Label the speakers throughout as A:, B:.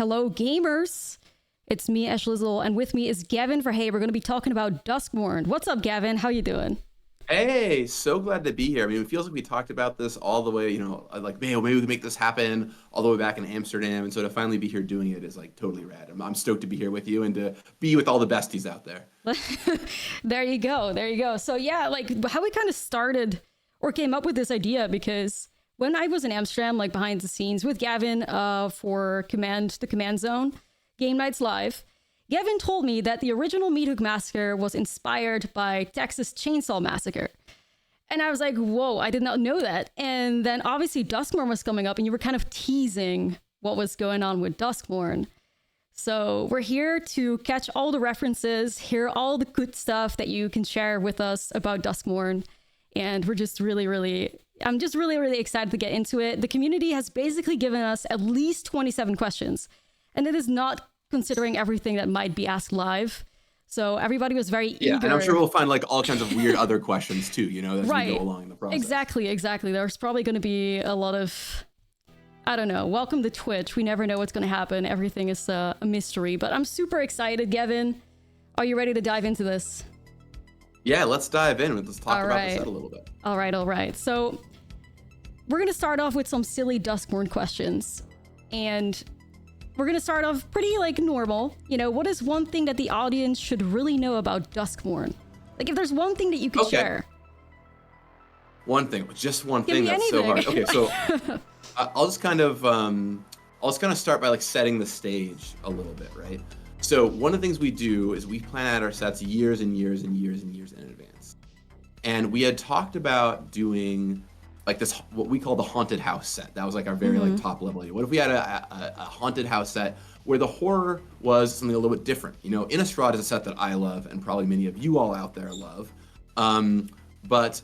A: Hello, gamers. It's me, Ashlizzle, and with me is Gavin Verhey. We're going to be talking about Duskmourn. What's up, Gavin? How you doing?
B: Hey, so glad to be here. I mean, it feels like we talked about this all the way, like, man, maybe we can make this happen all the way back in Amsterdam. And so to finally be here doing it is like totally rad. I'm stoked to be here with you and to be with all the besties out there.
A: There you go. There you go. So yeah, like how we kind of started or came up with this idea, because when I was in Amsterdam, like behind the scenes with Gavin for the Command Zone Game Nights Live, Gavin told me that the original Meathook Massacre was inspired by Texas Chainsaw Massacre. And I was like, whoa, I did not know that. And then obviously Duskmourn was coming up and you were kind of teasing what was going on with Duskmourn. So we're here to catch all the references, hear all the good stuff that you can share with us about Duskmourn. And we're just I'm just really excited to get into it. The community has basically given us at least 27 questions. And it is not considering everything that might be asked live. So everybody was very eager.
B: Yeah, and I'm sure we'll find like all kinds of weird other questions too, as we go along in the process.
A: Exactly. There's probably going to be a lot of, I don't know, welcome to Twitch. We never know what's going to happen. Everything is a mystery, but I'm super excited. Gavin, are you ready to dive into this?
B: Yeah, let's dive in. Let's talk about the set a little bit.
A: All right. So we're going to start off with some silly Duskmourn questions. And we're going to start off pretty like normal. What is one thing that the audience should really know about Duskmourn? Like if there's one thing that you could share.
B: One thing, just one
A: Give
B: thing.
A: me
B: That's
A: anything.
B: so hard. Okay, so I'll just kind of start by like setting the stage a little bit, right? So one of the things we do is we plan out our sets years and years and years and years in advance. And we had talked about doing like this, what we call the haunted house set. That was like our very like top level idea. What if we had a haunted house set where the horror was something a little bit different? Innistrad is a set that I love and probably many of you all out there love. But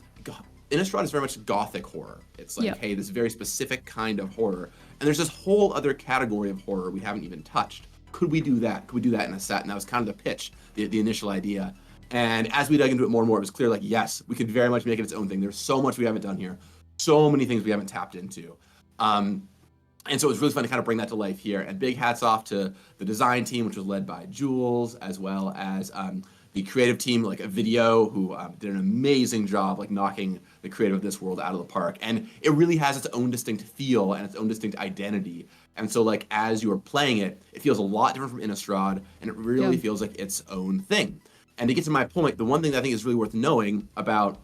B: Innistrad is very much gothic horror. It's like, hey, this very specific kind of horror. And there's this whole other category of horror we haven't even touched. Could we do that? Could we do that in a set? And that was kind of the pitch, the initial idea. And as we dug into it more and more, it was clear like, yes, we could very much make it its own thing. There's so much we haven't done here. So many things we haven't tapped into. And so it was really fun to kind of bring that to life here. And big hats off to the design team, which was led by Jules, as well as the creative team, like a video, who did an amazing job like knocking the creative of this world out of the park. And it really has its own distinct feel and its own distinct identity. And so like as you are playing it, it feels a lot different from Innistrad, and it really feels like its own thing. And to get to my point, the one thing that I think is really worth knowing about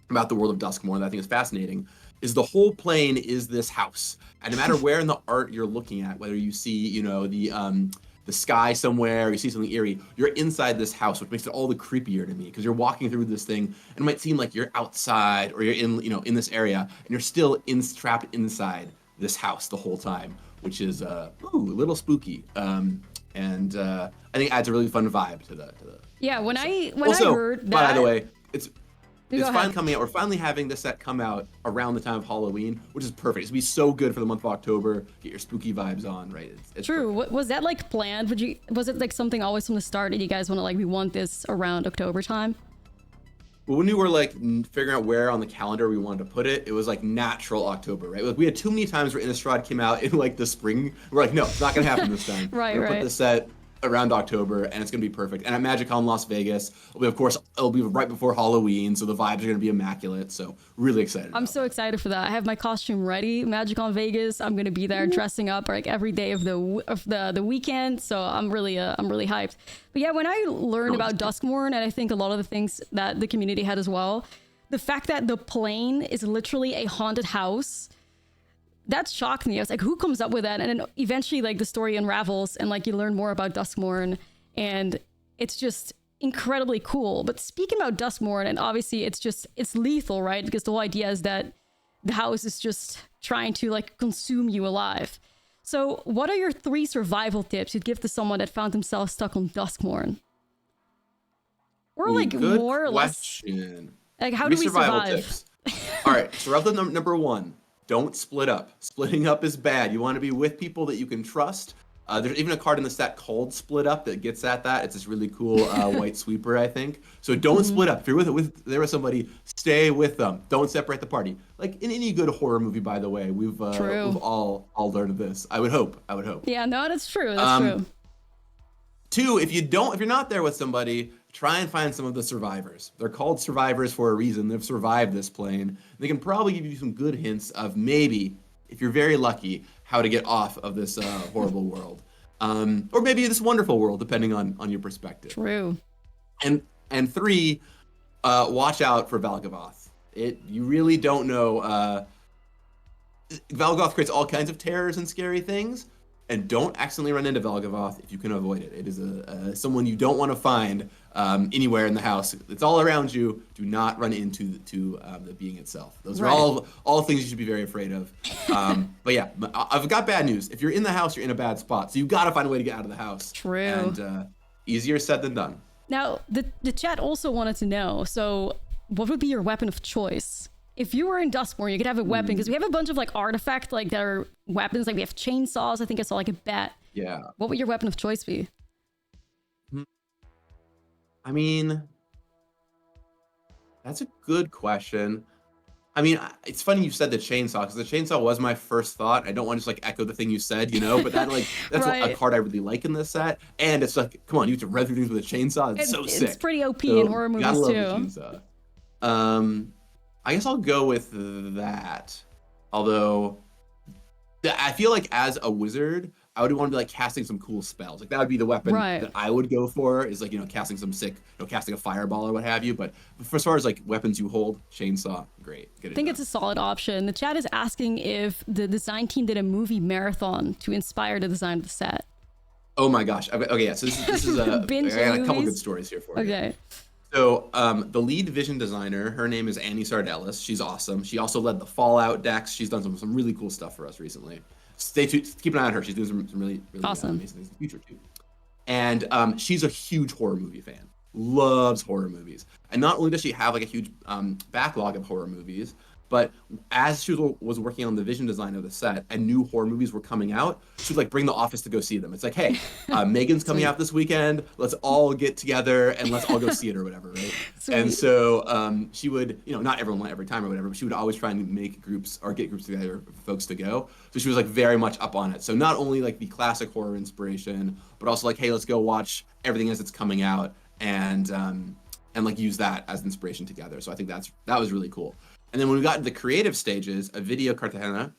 B: the world of Duskmourn that I think is fascinating is the whole plane is this house. And no matter where in the art you're looking at, whether you see, the sky somewhere, or you see something eerie, you're inside this house, which makes it all the creepier to me, because you're walking through this thing and it might seem like you're outside or you're in this area and you're still trapped inside this house the whole time, which is a little spooky. And I think it adds a really fun vibe to the
A: Yeah, when I heard that.
B: By the way, it's finally coming out. We're finally having this set come out around the time of Halloween, which is perfect. It's gonna be so good for the month of October. Get your spooky vibes on, right? It's
A: true.
B: Perfect.
A: Was that like planned? Was it like something always from the start that you guys want to like, we want this around October time?
B: Well, when we were like figuring out where on the calendar we wanted to put it, it was like natural October, right? Like we had too many times where Innistrad came out in like the spring. We're like, no, it's not gonna happen this time.
A: Right.
B: Put the set around October, and it's gonna be perfect. And at MagicCon Las Vegas, it'll be right before Halloween, so the vibes are gonna be immaculate. So really excited.
A: I'm so excited for that. I have my costume ready. MagicCon Vegas. I'm gonna be there dressing up like every day of the weekend. So I'm really hyped. But yeah, when I learned about Duskmourn, and I think a lot of the things that the community had as well, the fact that the plane is literally a haunted house, that shocked me. I was like, who comes up with that? And then eventually like the story unravels and like you learn more about Duskmourn, and it's just incredibly cool. But speaking about Duskmourn, and obviously it's lethal, right? Because the whole idea is that the house is just trying to like consume you alive. So what are your 3 survival tips you'd give to someone that found themselves stuck on Duskmourn? Or like more or less, like how do we survive?
B: Tips. All right, survival number 1. Don't split up. Splitting up is bad. You want to be with people that you can trust. There's even a card in the set called Split Up that gets at that. It's this really cool white sweeper, I think. So don't split up. If you're there with somebody, stay with them. Don't separate the party. Like in any good horror movie, by the way, we've all learned this. I would hope.
A: Yeah, no, that's true. That's true.
B: 2, if you're not there with somebody, try and find some of the survivors. They're called survivors for a reason. They've survived this plane. They can probably give you some good hints of maybe, if you're very lucky, how to get off of this horrible world. Or maybe this wonderful world, depending on your perspective.
A: True.
B: And 3, watch out for Valgavoth. You really don't know. Valgavoth creates all kinds of terrors and scary things. And don't accidentally run into Valgavoth if you can avoid it. It is someone you don't want to find anywhere in the house. It's all around you. Do not run into the being itself. Those are all things you should be very afraid of. But yeah, I've got bad news. If you're in the house, you're in a bad spot. So you got to find a way to get out of the house.
A: True.
B: And easier said than done.
A: Now, the chat also wanted to know, so what would be your weapon of choice? If you were in Duskmourn, you could have a weapon, because we have a bunch of like artifact, like that are weapons, like we have chainsaws. I think I saw like a bat.
B: Yeah.
A: What would your weapon of choice be?
B: I mean, that's a good question. I mean, it's funny you said the chainsaw, because the chainsaw was my first thought. I don't want to just like echo the thing you said, but that that's a card I really like in this set. And it's like, come on, you have to rev through things with a chainsaw. It's so sick.
A: It's pretty OP in horror movies
B: gotta love
A: too.
B: The chainsaw. I guess I'll go with that. Although, I feel like as a wizard, I would want to be like casting some cool spells. Like that would be the weapon that I would go for, is like, casting some sick, casting a fireball or what have you. But for as far as like weapons you hold, chainsaw, great. I think
A: it's a solid option. The chat is asking if the design team did a movie marathon to inspire the design of the set.
B: Oh my gosh. Okay, yeah. So this is I got a couple good stories here for you.
A: Okay.
B: So the lead vision designer, her name is Annie Sardellis. She's awesome. She also led the Fallout decks. She's done some really cool stuff for us recently. Keep an eye on her. She's doing some really
A: awesome
B: amazing things in the future too. And she's a huge horror movie fan. Loves horror movies. And not only does she have like a huge backlog of horror movies, but as she was working on the vision design of the set and new horror movies were coming out, she would like bring the office to go see them. It's like, hey, Megan's coming out this weekend. Let's all get together and let's all go see it or whatever, right? Sweet. And so she would, not everyone went every time or whatever, but she would always try and make groups or get groups together for folks to go. So she was like very much up on it. So not only like the classic horror inspiration, but also like, hey, let's go watch everything as it's coming out and like use that as inspiration together. So I think that was really cool. And then when we got to the creative stages, a video Cartagena,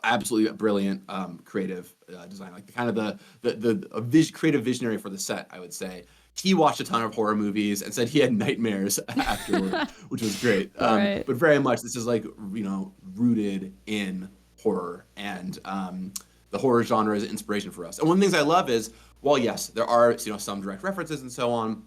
B: absolutely brilliant creative design, like kind of the creative visionary for the set, I would say. He watched a ton of horror movies and said he had nightmares afterward, which was great. But very much this is like, rooted in horror, and the horror genre is an inspiration for us. And one of the things I love is, well, yes, there are some direct references and so on.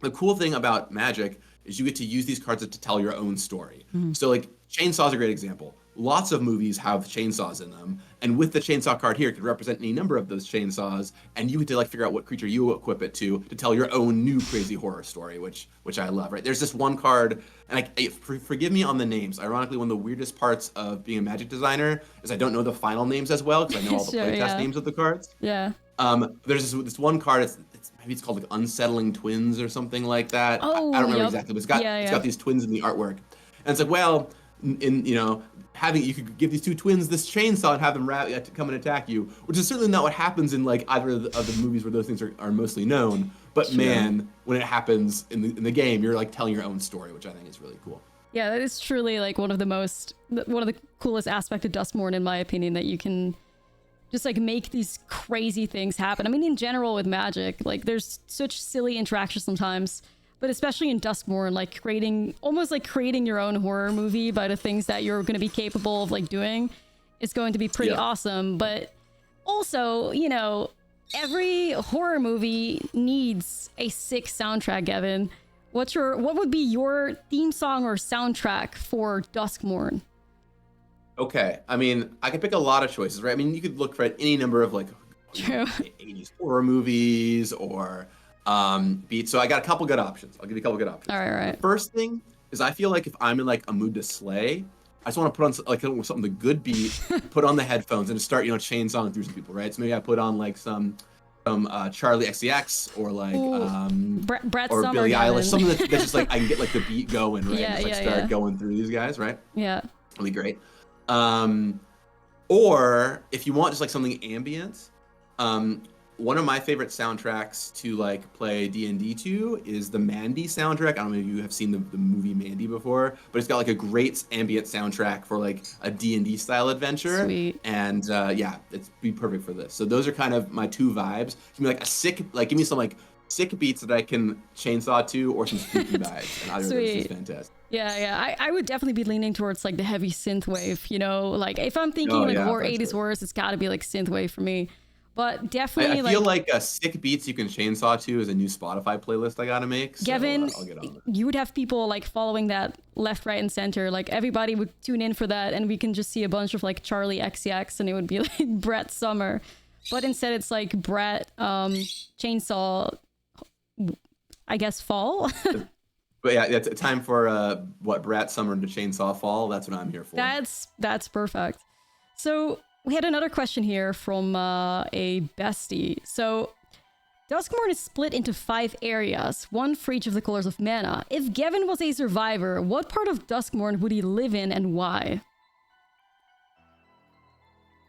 B: The cool thing about Magic is you get to use these cards to tell your own story. So like Chainsaw is a great example. Lots of movies have chainsaws in them, and with the chainsaw card here, it could represent any number of those chainsaws, and you get to like figure out what creature you equip it to tell your own new crazy horror story, which I love. Right? There's this one card, and forgive me on the names. Ironically, one of the weirdest parts of being a Magic designer is I don't know the final names as well, because I know all the playtest names of the cards.
A: Yeah.
B: There's this one card. Maybe it's called like Unsettling Twins or something like that.
A: Oh,
B: I don't remember exactly, but it's got these twins in the artwork, and it's like, well, you could give these two twins this chainsaw and have them come and attack you, which is certainly not what happens in like either of the movies where those things are mostly known. But man, when it happens in the game, you're like telling your own story, which I think is really cool.
A: Yeah, that is truly like one of the coolest aspects of Duskmourn, in my opinion, that you can just like make these crazy things happen. I mean, in general with Magic, like there's such silly interactions sometimes, but especially in Duskmourn, like creating your own horror movie by the things that you're going to be capable of like doing is going to be pretty awesome. But also, every horror movie needs a sick soundtrack, Gavin. What would be your theme song or soundtrack for Duskmourn?
B: Okay, I mean, I could pick a lot of choices, right? I mean, you could look for any number of like 80s horror movies or beats. So I got a couple good options. I'll give you a couple good options.
A: All right.
B: The first thing is I feel like if I'm in like a mood to slay, I just want to put on like something the good beat, put on the headphones and just start chainsawing through some people, right? So maybe I put on like some Charlie XCX or like
A: Brett
B: or
A: Summer,
B: Billie
A: Gavin.
B: Eilish, something that's just like I can get like the beat going, right?
A: Yeah,
B: and just, like, start going through these guys, right?
A: Yeah.
B: It'll be great. Or if you want just like something ambient, one of my favorite soundtracks to like play D&D to is the Mandy soundtrack. I don't know if you have seen the movie Mandy before, but it's got like a great ambient soundtrack for like a D&D style adventure.
A: Sweet.
B: And yeah, it's be perfect for this. So those are kind of my two vibes. Give me like a sick, like give me some like sick beats that I can chainsaw to, or some spooky vibes. And either of those is fantastic.
A: Yeah. I would definitely be leaning towards like the heavy synth wave, like if I'm thinking horror 80s horrors, it's got to be like synth wave for me. But definitely,
B: I feel like sick beats you can chainsaw to is a new Spotify playlist I gotta make. So
A: Gavin,
B: I'll get on it.
A: You would have people like following that left, right, and center. Like everybody would tune in for that, and we can just see a bunch of like Charlie XCX, and it would be like Brett Summer, but instead it's like Brett Chainsaw, I guess Fall.
B: But yeah, it's time for Brett Summer to Chainsaw Fall. That's what I'm here for.
A: That's perfect. So we had another question here from a bestie. So, Duskmourn is split into 5 areas, one for each of the colors of mana. If Gavin was a survivor, what part of Duskmourn would he live in and why?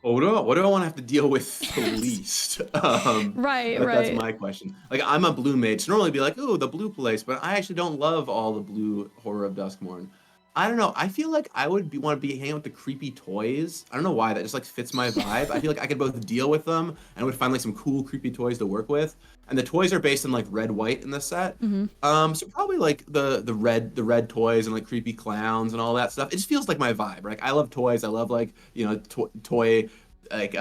B: Well, what do I want to have to deal with the least?
A: Right.
B: That's my question. Like, I'm a blue mage. So normally be like, oh, the blue place, but I actually don't love all the blue horror of Duskmourn. I don't know. I feel like I would want to be hanging with the creepy toys. I don't know why. That just like fits my vibe. I feel like I could both deal with them and would find like some cool creepy toys to work with. And the toys are based in like red white in the set.
A: Mm-hmm.
B: So probably like the red toys and like creepy clowns and all that stuff. It just feels like my vibe. Like I love toys. I love like toy like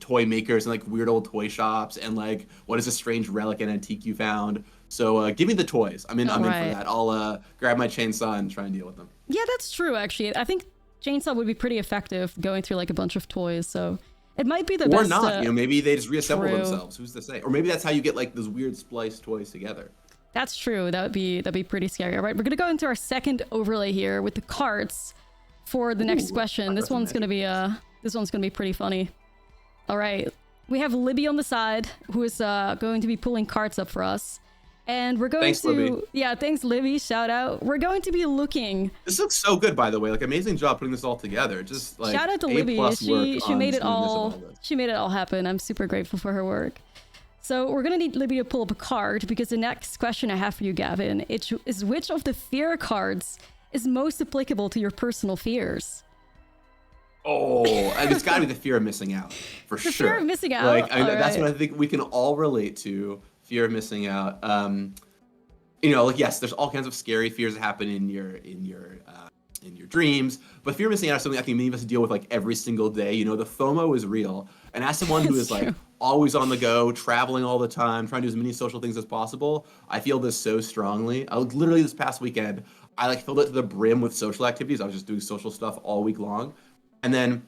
B: toy makers and like weird old toy shops and like what is a strange relic and antique you found. So give me the toys. I'm in for that. I'll grab my chainsaw and try and deal with them.
A: Yeah, that's true, actually. I think chainsaw would be pretty effective going through like a bunch of toys, so it might be the best.
B: Or not, maybe they just reassemble themselves. Who's to say? Or maybe that's how you get like those weird spliced toys together.
A: That's true. That'd be pretty scary. All right, we're gonna go into our second overlay here with the cards for the next question. This one's gonna be pretty funny. All right, we have Libby on the side, who is going to be pulling cards up for us. And we're going
B: Libby.
A: Yeah, thanks, Libby. Shout out. We're going to be looking.
B: This looks so good, by the way. Like, amazing job putting this all together. Just like
A: shout out to Libby. She made it all. She made it all happen. I'm super grateful for her work. So we're gonna need Libby to pull up a card because the next question I have for you, Gavin, is which of the fear cards is most applicable to your personal fears?
B: Oh, and it's got to be the fear of missing out for sure.
A: Fear of missing out.
B: Like, that's what I think we can all relate to. Fear of missing out. Like yes, there's all kinds of scary fears that happen in your dreams, but fear of missing out is something I think many of us deal with like every single day. The FOMO is real, and as someone who is like always on the go, traveling all the time, trying to do as many social things as possible, I feel this so strongly. Literally this past weekend, I like filled it to the brim with social activities. I was just doing social stuff all week long, and then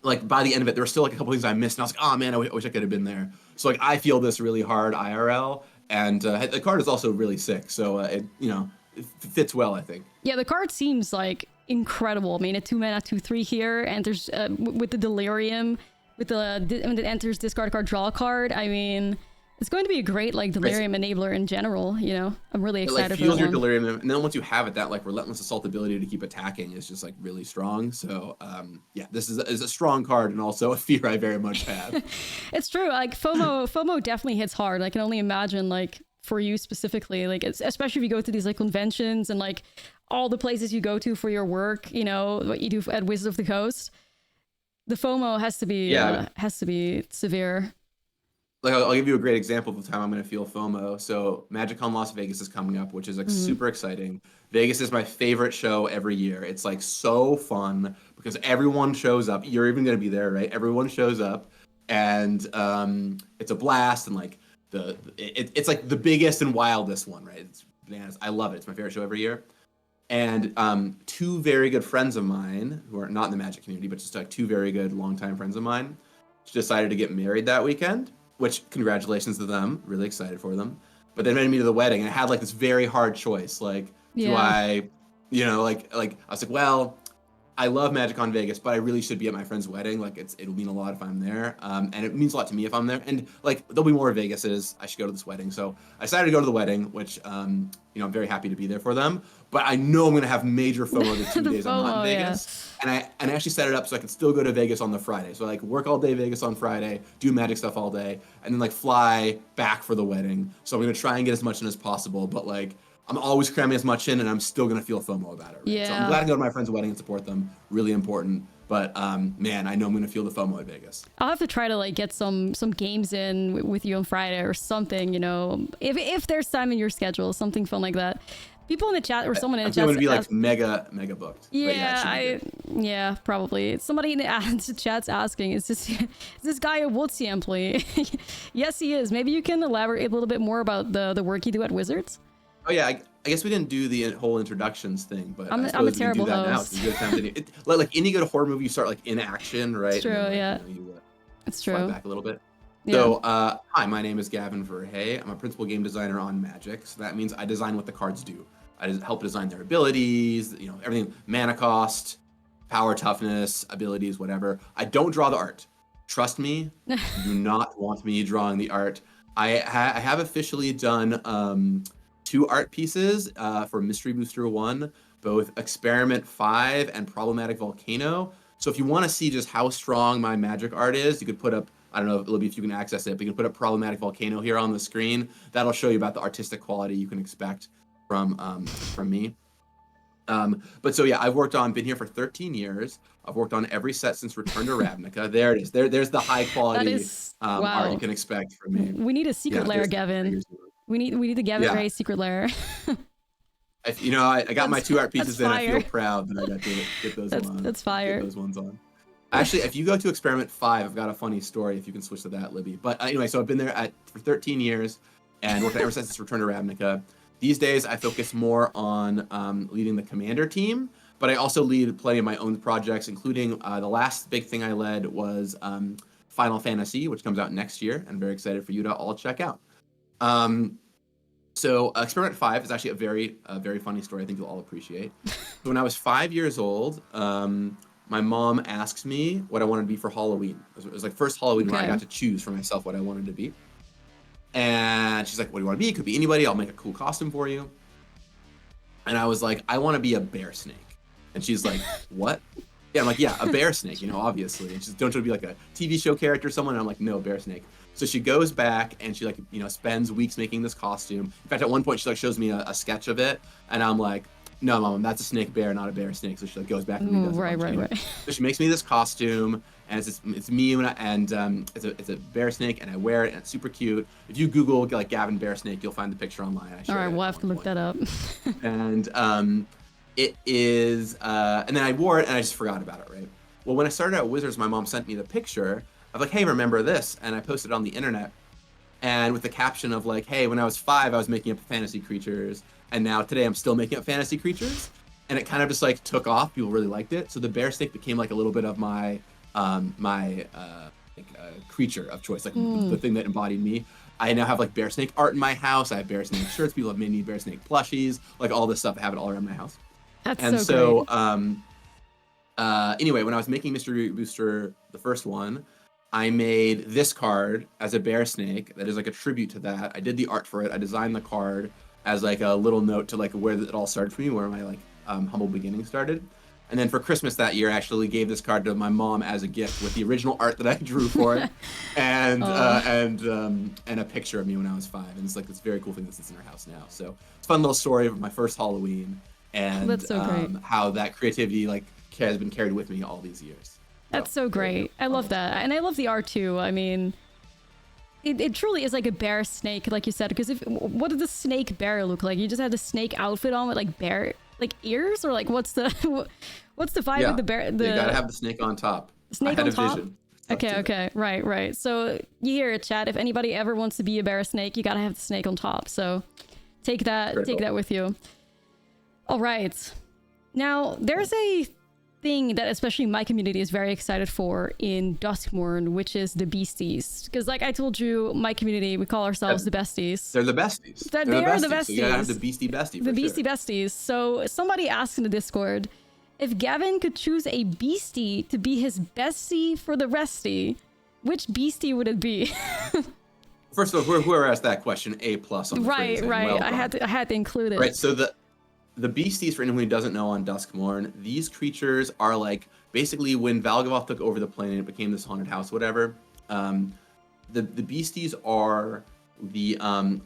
B: like by the end of it, there were still like a couple things I missed, and I was like, oh man, I wish I could have been there. So like I feel this really hard IRL, and the card is also really sick, so it fits well, I think.
A: Yeah, the card seems like incredible. I mean, a 2-mana 2/3 here, and there's with the delirium, with when it enters discard card, draw a card. I mean, it's going to be a great like delirium enabler in general. I'm really excited.
B: It like fuels your delirium, and then once you have it, that like relentless assault ability to keep attacking is just like really strong. So yeah, this is a strong card and also a fear I very much have.
A: It's true. Like FOMO definitely hits hard. I can only imagine like for you specifically, like especially if you go to these like conventions and like all the places you go to for your work. What you do at Wizards of the Coast. The FOMO has to be severe.
B: Like I'll give you a great example of the time I'm going to feel FOMO. So MagicCon Las Vegas is coming up, which is like super exciting. Vegas is my favorite show every year. It's like so fun because everyone shows up. You're even going to be there, right? Everyone shows up, and it's a blast. And like it's like the biggest and wildest one, right? It's bananas. I love it. It's my favorite show every year. And 2 very good friends of mine who are not in the Magic community, but just like 2 very good longtime friends of mine, decided to get married that weekend. Which, congratulations to them. Really excited for them. But they invited me to the wedding, and I had like this very hard choice. Like, do I, I was like, well, I love MagicCon Vegas, but I really should be at my friend's wedding. Like it'll mean a lot if I'm there. And it means a lot to me if I'm there. And like there'll be more Vegases. I should go to this wedding. So I decided to go to the wedding, which I'm very happy to be there for them. But I know I'm gonna have major FOMO the 2 days I'm not in Vegas. Yeah. And I actually set it up so I can still go to Vegas on the Friday. So I like work all day Vegas on Friday, do Magic stuff all day, and then like fly back for the wedding. So I'm gonna try and get as much in as possible. But like I'm always cramming as much in, and I'm still gonna feel FOMO about it. Right?
A: Yeah.
B: So I'm glad to go to my friend's wedding and support them. Really important. But man, I know I'm gonna feel the FOMO at Vegas.
A: I'll have to try to like get some games in with you on Friday or something. If there's time in your schedule, something fun like that. People in the chat or someone in the chat.
B: I'm going to be like mega booked.
A: Yeah, yeah, probably. Somebody in the chat's asking, is this guy a WOTC employee? Yes, he is. Maybe you can elaborate a little bit more about the work you do at Wizards.
B: Oh yeah, I guess we didn't do the whole introductions thing, but
A: I'm a terrible host.
B: It's a good time to do it. Like any good horror movie, you start like in action, right?
A: It's true, yeah. It's true.
B: Slide back a little bit.
A: Yeah.
B: So, hi, my name is Gavin Verhey. I'm a principal game designer on Magic. So that means I design what the cards do. I help design their abilities, everything, mana cost, power, toughness, abilities, whatever. I don't draw the art. Trust me, you do not want me drawing the art. I have officially done 2 art pieces for Mystery Booster 1, both Experiment 5 and Problematic Volcano. So if you want to see just how strong my Magic art is, you could put up, I don't know, Libby, if you can access it, but you can put up Problematic Volcano here on the screen. That'll show you about the artistic quality you can expect from me. But so yeah, been here for 13 years. I've worked on every set since Return to Ravnica. There it is. There's the high quality art you can expect from me.
A: We need a secret lair, Gavin. We need the Gavin Verhey secret lair.
B: I got my 2 art pieces in. I feel proud that I got to get those on.
A: That's fire.
B: Get those ones on. Actually, if you go to Experiment 5, I've got a funny story if you can switch to that, Libby. But anyway, so I've been there for 13 years and worked ever since Return to Ravnica. These days, I focus more on leading the Commander team, but I also lead plenty of my own projects, including the last big thing I led was Final Fantasy, which comes out next year. I'm very excited for you to all check out. So Experiment 5 is actually a very funny story I think you'll all appreciate. So when I was 5 years old, my mom asked me what I wanted to be for Halloween. It was like first Halloween where I got to choose for myself what I wanted to be. And she's like, what do you want to be? It could be anybody. I'll make a cool costume for you. And I was like, I want to be a bear snake. And she's like, what? Yeah, I'm like, yeah, a bear snake, obviously. And she's, don't you want to be like a TV show character or someone? And I'm like, no, bear snake. So she goes back and she spends weeks making this costume. In fact, at one point she shows me a sketch of it. And I'm like, no, Mom, that's a snake bear, not a bear snake. So she goes back and redoes it. Right. So she makes me this costume, and it's me and it's a bear snake, and I wear it, and it's super cute. If you Google like Gavin bear snake, you'll find the picture online.
A: All right, we'll have to look that up.
B: And it is, and then I wore it, and I just forgot about it. Right. Well, when I started at Wizards, my mom sent me the picture of like, hey, remember this? And I posted it on the internet, and with the caption of like, hey, when I was 5, I was making up fantasy creatures. And now today I'm still making up fantasy creatures, and it kind of just like took off. People really liked it, so the bear snake became like a little bit of my creature of choice, like the thing that embodied me. I now have like bear snake art in my house. I have bear snake shirts. People have made me bear snake plushies, like all this stuff. I have it all around my house.
A: That's so great.
B: Anyway, when I was making Mystery Booster, the first one, I made this card as a bear snake that is like a tribute to that. I did the art for it. I designed the card as like a little note to like where it all started for me, where my like humble beginning started. And then for Christmas that year, I actually gave this card to my mom as a gift with the original art that I drew for it, and a picture of me when I was 5. And it's like this very cool thing that sits in our house now. So it's a fun little story of my first Halloween, and
A: that's so great.
B: How that creativity like has been carried with me all these years.
A: That's so great. I love that, and I love the art too. I mean, it truly is like a bear snake, like you said, because what did the snake bear look like? You just had the snake outfit on with like bear like ears, or like what's the vibe with the bear? You
B: gotta have the snake on top.
A: Snake on top.
B: Vision.
A: Okay, right. So you hear it, chat. If anybody ever wants to be a bear snake, you gotta have the snake on top. So take that with you. All right. Now there's a thing that especially my community is very excited for in Duskmourn, which is the Beasties. Because like I told you, my community, we call ourselves the Besties.
B: They're the Besties.
A: They are the Besties.
B: So you gotta have the Beastie Bestie.
A: The Beastie Besties. So somebody asked in the Discord, if Gavin could choose a beastie to be his bestie for the restie, which beastie would it be?
B: First of all, whoever asked that question, A+ on the
A: Right,
B: phrasing.
A: right.
B: Well
A: I had to include it.
B: Right, so the Beasties, for anyone who doesn't know on Duskmourn, these creatures are like, basically when Valgavoth took over the planet, it became this haunted house, whatever. The Beasties are the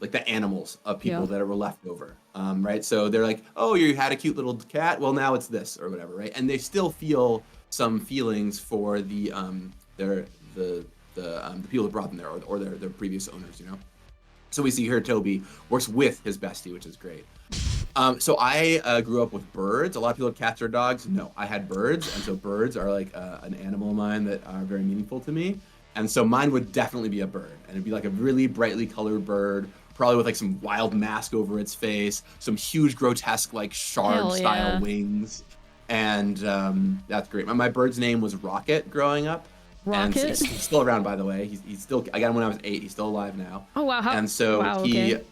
B: like the animals of people that were left over, right? So they're like, oh, you had a cute little cat, well now it's this or whatever, right? And they still feel some feelings for the people who brought them there, or their previous owners, you know. So we see here Toby works with his bestie, which is great. So I grew up with birds. A lot of people have cats or dogs. No, I had birds, and so birds are like an animal of mine that are very meaningful to me. And so mine would definitely be a bird, and it'd be like a really brightly colored bird, probably with like some wild mask over its face, some huge grotesque like shard-style wings, and that's great. My bird's name was Rocket growing up.
A: Rocket?
B: And he's still around, by the way. He's still. I got him when I was 8. He's still alive now.
A: Oh wow!
B: And so
A: okay.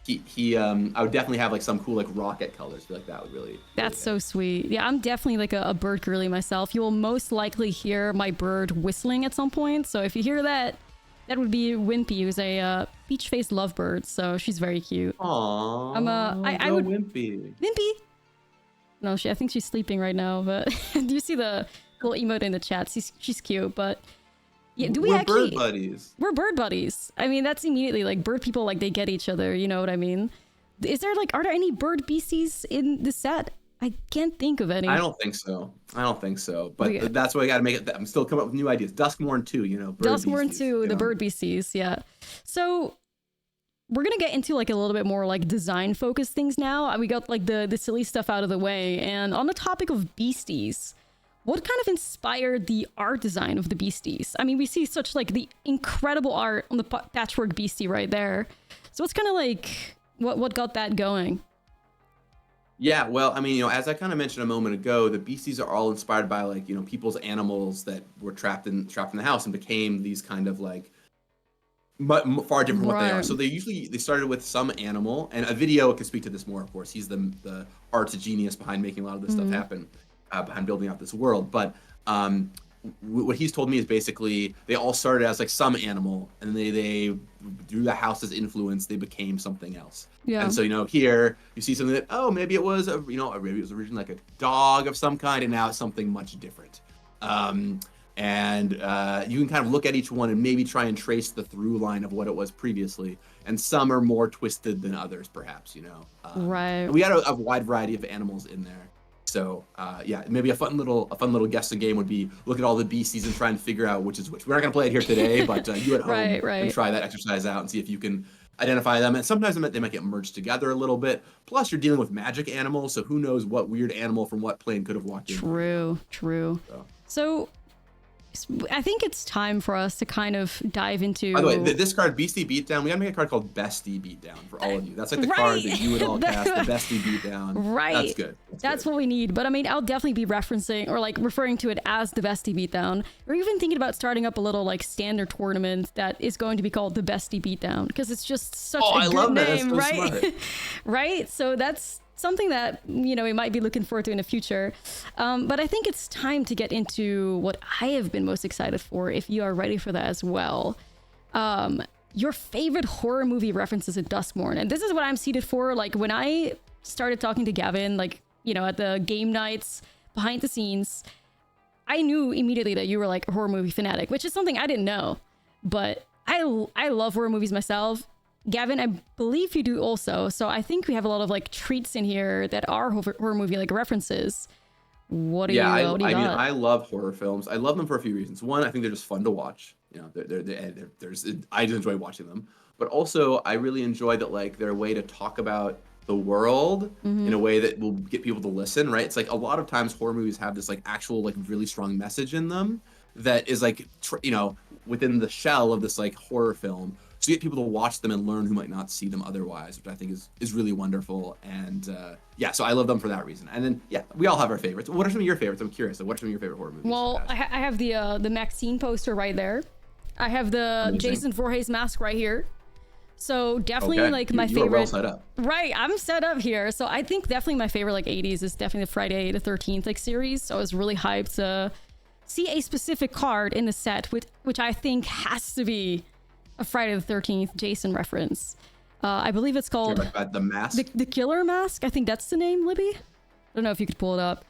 B: he I would definitely have like some cool like rocket colors. I feel like that would really.
A: That's so sweet. Yeah, I'm definitely like a bird girly myself. You will most likely hear my bird whistling at some point. So if you hear that, that would be Wimpy, who's a peach-faced lovebird. So she's very cute.
B: Aww.
A: I would
B: Wimpy.
A: Wimpy. No, I think she's sleeping right now. But do you see the little emote in the chat? She's cute, but. Yeah,
B: We're bird buddies.
A: We're bird buddies. I mean, that's immediately like bird people, like they get each other. You know what I mean? Are there any bird beasties in the set? I can't think of any.
B: I don't think so. But that's why I got to make it. I'm still coming up with new ideas. Duskmourn 2, you know.
A: Duskmourn 2, the bird beasties. Yeah. So we're gonna get into like a little bit more like design focused things now. We got like the silly stuff out of the way, and on the topic of beasties. What kind of inspired the art design of the Beasties? I mean, we see such like the incredible art on the patchwork beastie right there. So what's kind of like what got that going?
B: Yeah, well, I mean, you know, as I kind of mentioned a moment ago, the Beasties are all inspired by like, you know, people's animals that were trapped in the house and became these kind of like far different from what they are. So they started with some animal, and a video can speak to this more, of course. He's the art genius behind making a lot of this stuff happen. Behind building out this world, but what he's told me is basically they all started as like some animal, and they through the house's influence they became something else. Yeah. And so, you know, here you see something that maybe it was maybe it was originally like a dog of some kind, and now it's something much different. And you can kind of look at each one and maybe try and trace the through line of what it was previously. And some are more twisted than others, perhaps. You know,
A: right?
B: We had a wide variety of animals in there. So yeah, maybe a fun little guessing game would be look at all the beasties and try and figure out which is which. We're not gonna play it here today, but you at home can try that exercise out and see if you can identify them. And sometimes they might get merged together a little bit. Plus, you're dealing with magic animals, so who knows what weird animal from what plane could have walked in.
A: True. So I think it's time for us to kind of dive into.
B: By the way, this card, Beastie Beatdown, we gotta make a card called Bestie Beatdown for all of you. That's like the card that you would all cast, the Bestie Beatdown.
A: Right.
B: That's good.
A: That's what we need. But I mean, I'll definitely be referencing or like referring to it as the Bestie Beatdown. We're even thinking about starting up a little like standard tournament that is going to be called the Bestie Beatdown because it's just such a good name,
B: so
A: right?
B: Smart.
A: Right. So that's something that, you know, we might be looking forward to in the future. But I think it's time to get into what I have been most excited for, if you are ready for that as well. Your favorite horror movie references at Duskmourn. And this is what I'm seated for. Like, when I started talking to Gavin, like, you know, at the game nights, behind the scenes, I knew immediately that you were like a horror movie fanatic, which is something I didn't know. But I love horror movies myself. Gavin, I believe you do also. So I think we have a lot of like treats in here that are horror movie like references. What do you got?
B: I mean, I love horror films. I love them for a few reasons. One, I think they're just fun to watch. You know, I just enjoy watching them. But also, I really enjoy that like they're a way to talk about the world in a way that will get people to listen. Right? It's like a lot of times horror movies have this like actual like really strong message in them that is like within the shell of this like horror film. So you get people to watch them and learn who might not see them otherwise, which I think is really wonderful. And yeah, so I love them for that reason. And then yeah, we all have our favorites. What are some of your favorites? I'm curious. What are some of your favorite horror movies?
A: Well, I have the Maxine poster right there. I have the Jason Voorhees mask right here. So definitely
B: Okay.
A: like my
B: You
A: favorite.
B: are well set up.
A: Right, I'm set up here. So I think definitely my favorite like 80s is definitely the Friday the 13th like series. So I was really hyped to see a specific card in the set, which I think has to be a Friday the 13th Jason reference. I believe it's called
B: The mask.
A: the Killer Mask. I think that's the name, Libby. I don't know if you could pull it up.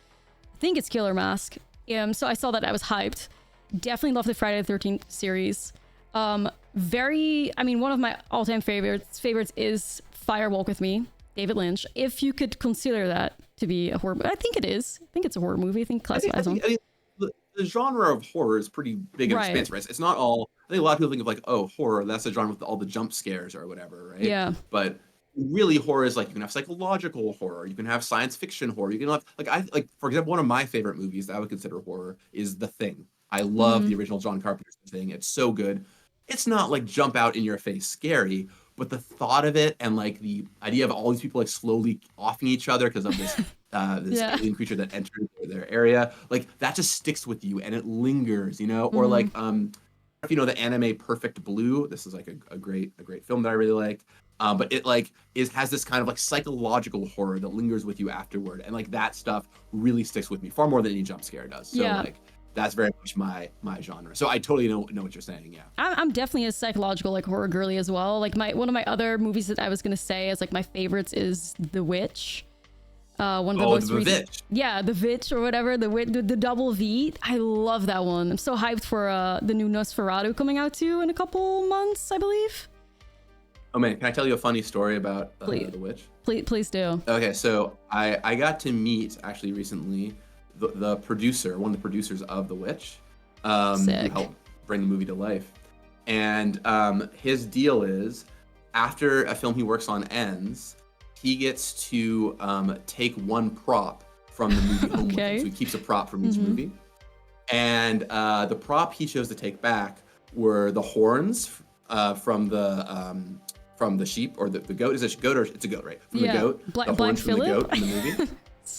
A: I think it's Killer Mask. So I saw that, I was hyped. Definitely love the Friday the 13th series. One of my all-time favorites is Fire Walk with Me, David Lynch. If you could consider that to be a horror movie. I think it is. I think it's a horror movie. I think classifies on.
B: The genre of horror is pretty big and expansive, right? It's not all. I think a lot of people think of like, oh, horror. That's a genre with all the jump scares or whatever, right?
A: Yeah.
B: But really, horror is like you can have psychological horror, you can have science fiction horror, you can have for example, one of my favorite movies that I would consider horror is The Thing. I love the original John Carpenter's The Thing. It's so good. It's not like jump out in your face scary, but the thought of it and like the idea of all these people like slowly offing each other because of this alien creature that entered their area, like that just sticks with you and it lingers, you know. Or like if you know the anime Perfect Blue, this is like a great film that I really like. But it like has this kind of like psychological horror that lingers with you afterward, and like that stuff really sticks with me far more than any jump scare does. So like that's very much my genre. So I totally know what you're saying. Yeah,
A: I'm definitely a psychological like horror girly as well. Like one of my other movies that I was gonna say as like my favorites is The Witch. One of the most recent.
B: Vitch.
A: Yeah, The Witch or whatever. The double V. I love that one. I'm so hyped for the new Nosferatu coming out too in a couple months, I believe.
B: Oh man, can I tell you a funny story about The Witch?
A: Please do.
B: Okay, so I got to meet actually recently the producer, one of the producers of The Witch, who helped bring the movie to life. And his deal is, after a film he works on ends, he gets to take one prop from the movie home with him. So he keeps a prop from each movie. And the prop he chose to take back were the horns from the sheep or the goat. Is it a goat or it's a goat, right? From the goat. The horns from the goat in the movie.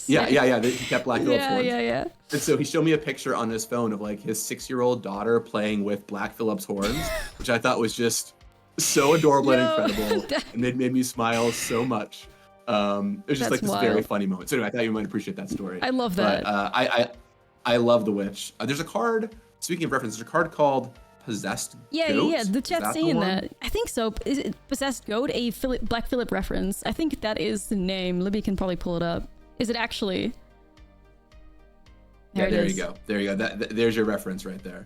B: Yeah. He kept Black Phillip's horns. Yeah. And so he showed me a picture on his phone of like his 6-year-old daughter playing with Black Phillip's horns, which I thought was just so adorable and incredible, and it made me smile so much. It was just like this very funny moment. So anyway, I thought you might appreciate that story.
A: I love that.
B: But I love The Witch. There's a card. Speaking of reference, there's a card called Possessed Goat.
A: Yeah. The chat's saying that. I think so. Is it Possessed Goat, a Black Phillip reference? I think that is the name. Libby can probably pull it up. Is it actually?
B: There you go. There's your reference right there.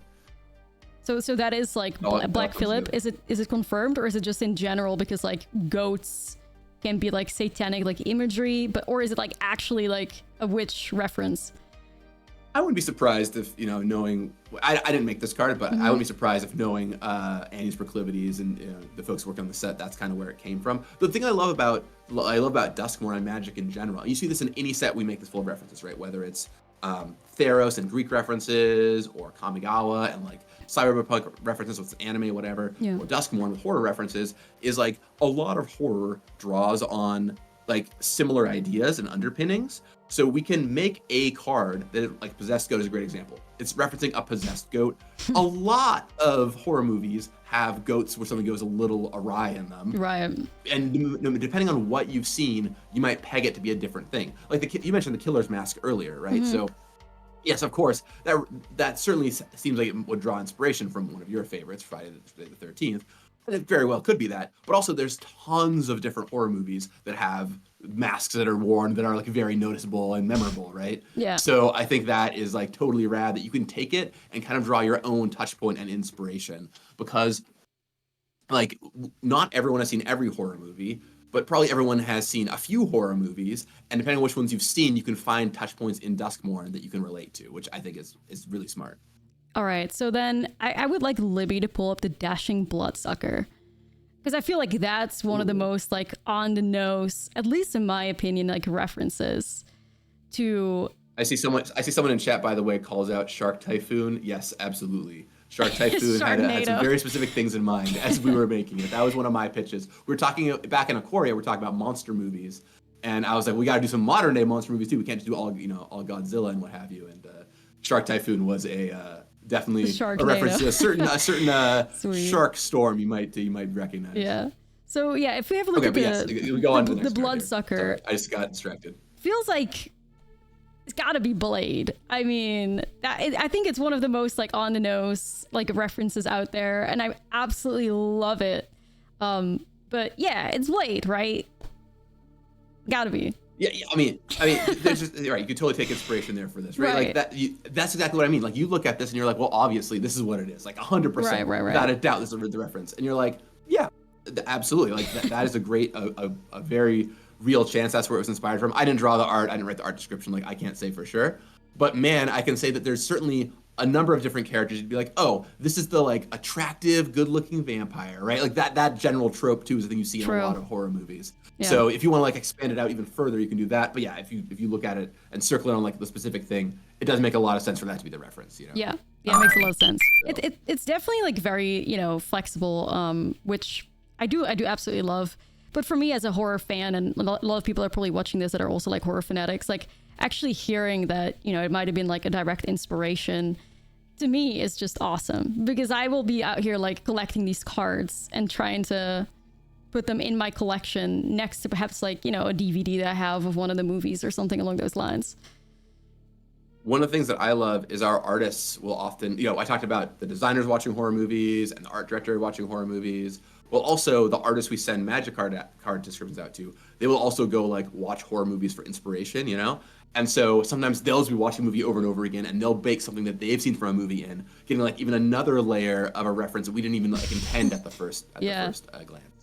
A: So that is like Black Phillip. Is it confirmed, or is it just in general because like goats can be like satanic like imagery, or is it like actually like a witch reference?
B: I wouldn't be surprised if, knowing, I didn't make this card, but I wouldn't be surprised if knowing Annie's proclivities and the folks working on the set, that's kind of where it came from. The thing I love about Duskmourn and Magic in general, you see this in any set we make this full of references, right? Whether it's Theros and Greek references, or Kamigawa and like cyberpunk references with anime, whatever, or Duskmourn with horror references, is like a lot of horror draws on like similar ideas and underpinnings. So we can make a card that, like Possessed Goat is a great example. It's referencing a possessed goat. A lot of horror movies have goats where something goes a little awry in them.
A: Right.
B: And depending on what you've seen, you might peg it to be a different thing. Like you mentioned the Killer's Mask earlier, right? So yes, of course, that certainly seems like it would draw inspiration from one of your favorites, Friday the 13th. And it very well could be that. But also there's tons of different horror movies that have masks that are worn that are like very noticeable and memorable, right?
A: Yeah.
B: So I think that is like totally rad that you can take it and kind of draw your own touch point and inspiration, because like not everyone has seen every horror movie, but probably everyone has seen a few horror movies, and depending on which ones you've seen, you can find touch points in Duskmourn that you can relate to, which I think is really smart.
A: All right, so then I would like Libby to pull up the Dashing Bloodsucker, because I feel like that's one of the most like on the nose, at least in my opinion, like references to. I see someone in chat, by the way, calls out Shark Typhoon. Yes, absolutely. Shark Typhoon had some very specific things in mind as we were making it. That was one of my pitches. We were talking back in Aquaria. We're talking about monster movies, and I was like, we got to do some modern day monster movies too. We can't just do all Godzilla and what have you. And Shark Typhoon was definitely a reference to a certain shark storm you might recognize. Yeah. So yeah, if we have a look
B: Okay,
A: at
B: but yes, we go on to the next card here.
A: Bloodsucker,
B: Sorry, I just got distracted.
A: feels like it's got to be Blade. I mean, I think it's one of the most like on the nose like references out there, and I absolutely love it. But yeah, it's Blade, right? Gotta be.
B: Yeah, I mean, there's just, right. You could totally take inspiration there for this, right?
A: Right.
B: Like that. That's exactly what I mean. Like you look at this and you're like, well, obviously this is what it is. Like 100%,
A: Right.
B: without a doubt, this is the reference. And you're like, yeah, absolutely. Like that is a great, a very real chance that's where it was inspired from. I didn't draw the art. I didn't write the art description. Like I can't say for sure. But man, I can say that there's certainly a number of different characters. You'd be like, oh, this is the like attractive, good-looking vampire, right? Like that general trope too is the thing you see in a lot of horror movies.
A: Yeah.
B: So if you want to like expand it out even further, you can do that. But yeah, if you look at it and circle it on like the specific thing, it does make a lot of sense for that to be the reference, you know?
A: Yeah, it makes a lot of sense. It's definitely like very, you know, flexible, which I do absolutely love. But for me as a horror fan, and a lot of people are probably watching this that are also like horror fanatics, like actually hearing that, you know, it might have been like a direct inspiration to me is just awesome, because I will be out here like collecting these cards and trying to put them in my collection next to perhaps like, you know, a DVD that I have of one of the movies or something along those lines.
B: One of the things that I love is our artists will often, you know, I talked about the designers watching horror movies and the art director watching horror movies. Well, also the artists we send magic card descriptions out to, they will also go like watch horror movies for inspiration, you know? And so sometimes they'll just be watching a movie over and over again, and they'll bake something that they've seen from a movie in, getting like even another layer of a reference that we didn't even like intend at the first glance.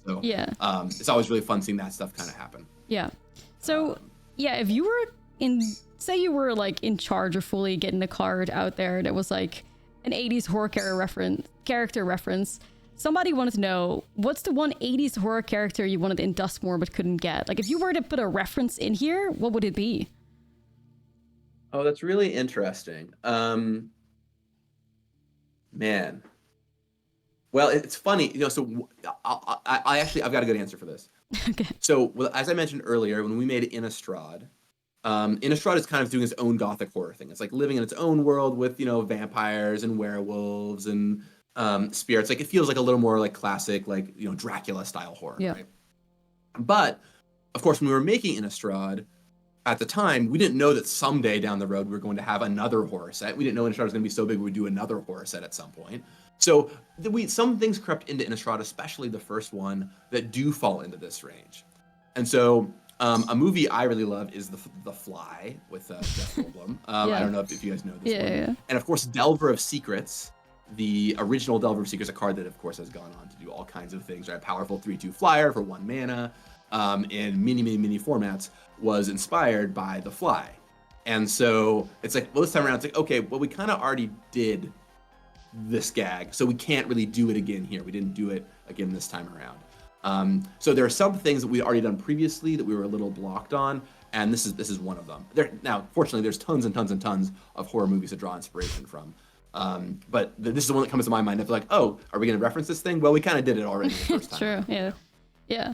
B: So
A: yeah,
B: it's always really fun seeing that stuff kind of happen.
A: Yeah. So yeah, if you were say you were like in charge of fully getting a card out there that was like an 80s horror character reference, somebody wanted to know, what's the one 80s horror character you wanted in Duskmourn but couldn't get? Like if you were to put a reference in here, what would it be?
B: Oh, that's really interesting. Man. Well, it's funny, you know, so I've got a good answer for this.
A: Okay.
B: So, well, as I mentioned earlier, when we made Innistrad, Innistrad is kind of doing its own gothic horror thing. It's like living in its own world with, you know, vampires and werewolves and spirits. Like it feels like a little more like classic, like, you know, Dracula style horror, right? But of course, when we were making Innistrad, at the time, we didn't know that someday down the road we were going to have another horror set. We didn't know Innistrad was going to be so big we'd do another horror set at some point. So some things crept into Innistrad, especially the first one, that do fall into this range. And so a movie I really love is The Fly with Jeff Goldblum. I don't know if you guys know this one.
A: Yeah.
B: And of course, Delver of Secrets, the original Delver of Secrets, a card that of course has gone on to do all kinds of things, right? Powerful 3/2 flyer for 1 mana. In many formats, was inspired by The Fly. And so it's like, well, this time around, it's like, okay, well, we kind of already did this gag, so we can't really do it again here. We didn't do it again this time around. So there are some things that we already done previously that we were a little blocked on, and this is one of them. Now, fortunately, there's tons and tons and tons of horror movies to draw inspiration from. But this is the one that comes to my mind. If like, oh, are we going to reference this thing? Well, we kind of did it already the first time.
A: True. Yeah.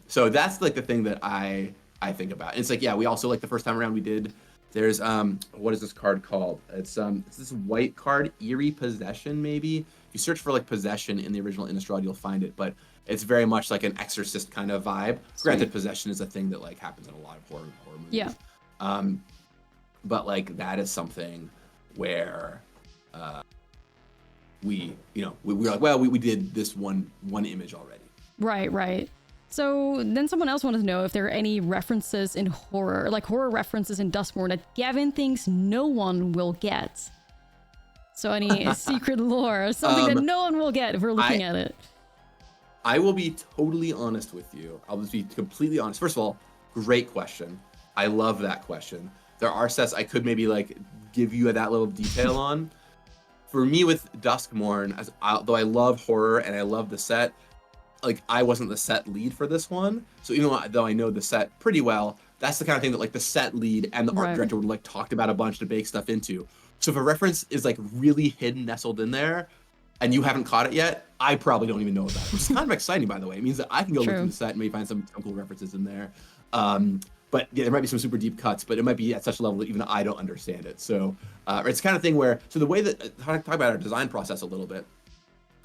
B: So that's like the thing that I think about. And it's like, yeah, we also like the first time around we did, there's what is this card called? It's this white card, Eerie Possession, maybe. If you search for like possession in the original Innistrad, you'll find it, but it's very much like an exorcist kind of vibe.
A: Sweet.
B: Granted, possession is a thing that like happens in a lot of horror movies.
A: Yeah.
B: But like that is something where we were like, well, we did this one image already.
A: Right. So then someone else wanted to know if there are any references in horror, like horror references in Duskmourn that Gavin thinks no one will get. So any secret lore or something that no one will get if we're looking at it.
B: I will be totally honest with you. I'll just be completely honest. First of all, great question. I love that question. There are sets I could maybe like give you that little detail on. For me with Duskmourn, though I love horror and I love the set, like I wasn't the set lead for this one. So even though I know the set pretty well, that's the kind of thing that like the set lead and the art director would like talked about a bunch to bake stuff into. So if a reference is like really hidden, nestled in there, and you haven't caught it yet, I probably don't even know about it, which is kind of exciting, by the way. It means that I can go look through the set and maybe find some cool references in there. But yeah, there might be some super deep cuts, but it might be at such a level that even I don't understand it. So it's the kind of thing where, so the way that, talk about our design process a little bit,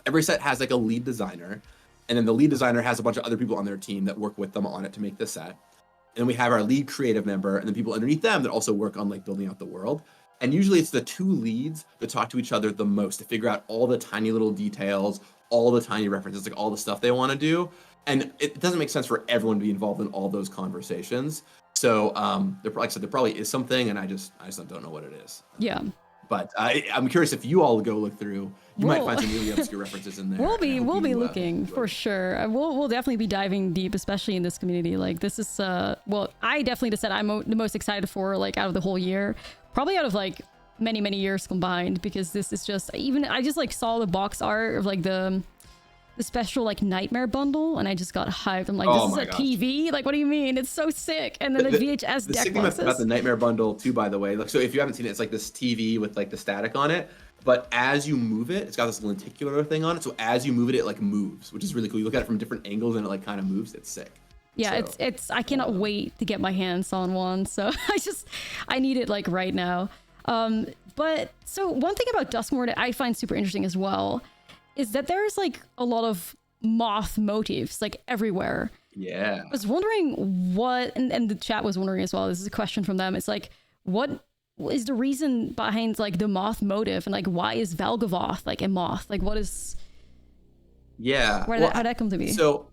B: every set has like a lead designer, And then the lead designer has a bunch of other people on their team that work with them on it to make the set. And then we have our lead creative member and then people underneath them that also work on like building out the world. And usually it's the two leads that talk to each other the most to figure out all the tiny little details, all the tiny references, like all the stuff they want to do. And it doesn't make sense for everyone to be involved in all those conversations. So like I said, there probably is something, and I just don't know what it is.
A: Yeah.
B: But I'm curious if you all go look through, you might find some really obscure references in there.
A: We'll be looking for sure. We'll definitely be diving deep, especially in this community. Like this is well, I definitely just said I'm the most excited for like out of the whole year, probably out of like many years combined, because this is just I just like saw the box art of like the special like nightmare bundle and I just got hyped. I'm like, this is a TV? Like, what do you mean? It's so sick. And then the VHS deck boxes.
B: About the nightmare bundle too, by the way. Like, so if you haven't seen it, it's like this TV with like the static on it. But as you move it, it's got this lenticular thing on it. So as you move it, it like moves, which is really cool. You look at it from different angles and it like kind of moves. It's sick.
A: Yeah, so, it's I cannot wait to get my hands on one. So I need it like right now. But so one thing about Duskmourn that I find super interesting as well is that there's like a lot of moth motifs like everywhere.
B: Yeah.
A: I was wondering what, and the chat was wondering as well, this is a question from them. It's like, what is the reason behind like the moth motif, and like why is Valgavoth like a moth? Like what is...
B: Yeah.
A: How'd that come to be?
B: So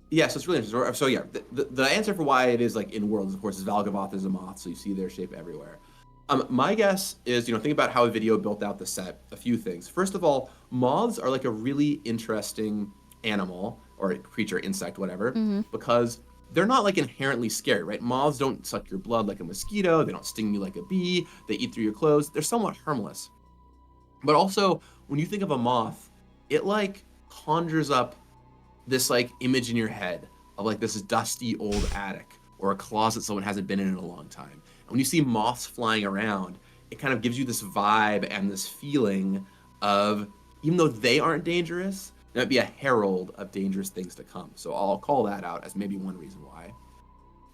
B: it's really interesting. So yeah, the answer for why it is like in Worlds, of course, is Valgavoth is a moth, so you see their shape everywhere. My guess is, think about how a video built out the set. A few things. First of all, moths are like a really interesting animal or creature, insect, whatever, because they're not like inherently scary, right? Moths don't suck your blood like a mosquito. They don't sting you like a bee. They eat through your clothes. They're somewhat harmless. But also, when you think of a moth, it like conjures up this like image in your head of like this dusty old attic or a closet someone hasn't been in a long time. When you see moths flying around, it kind of gives you this vibe and this feeling of, even though they aren't dangerous, it might be a herald of dangerous things to come. So I'll call that out as maybe one reason why.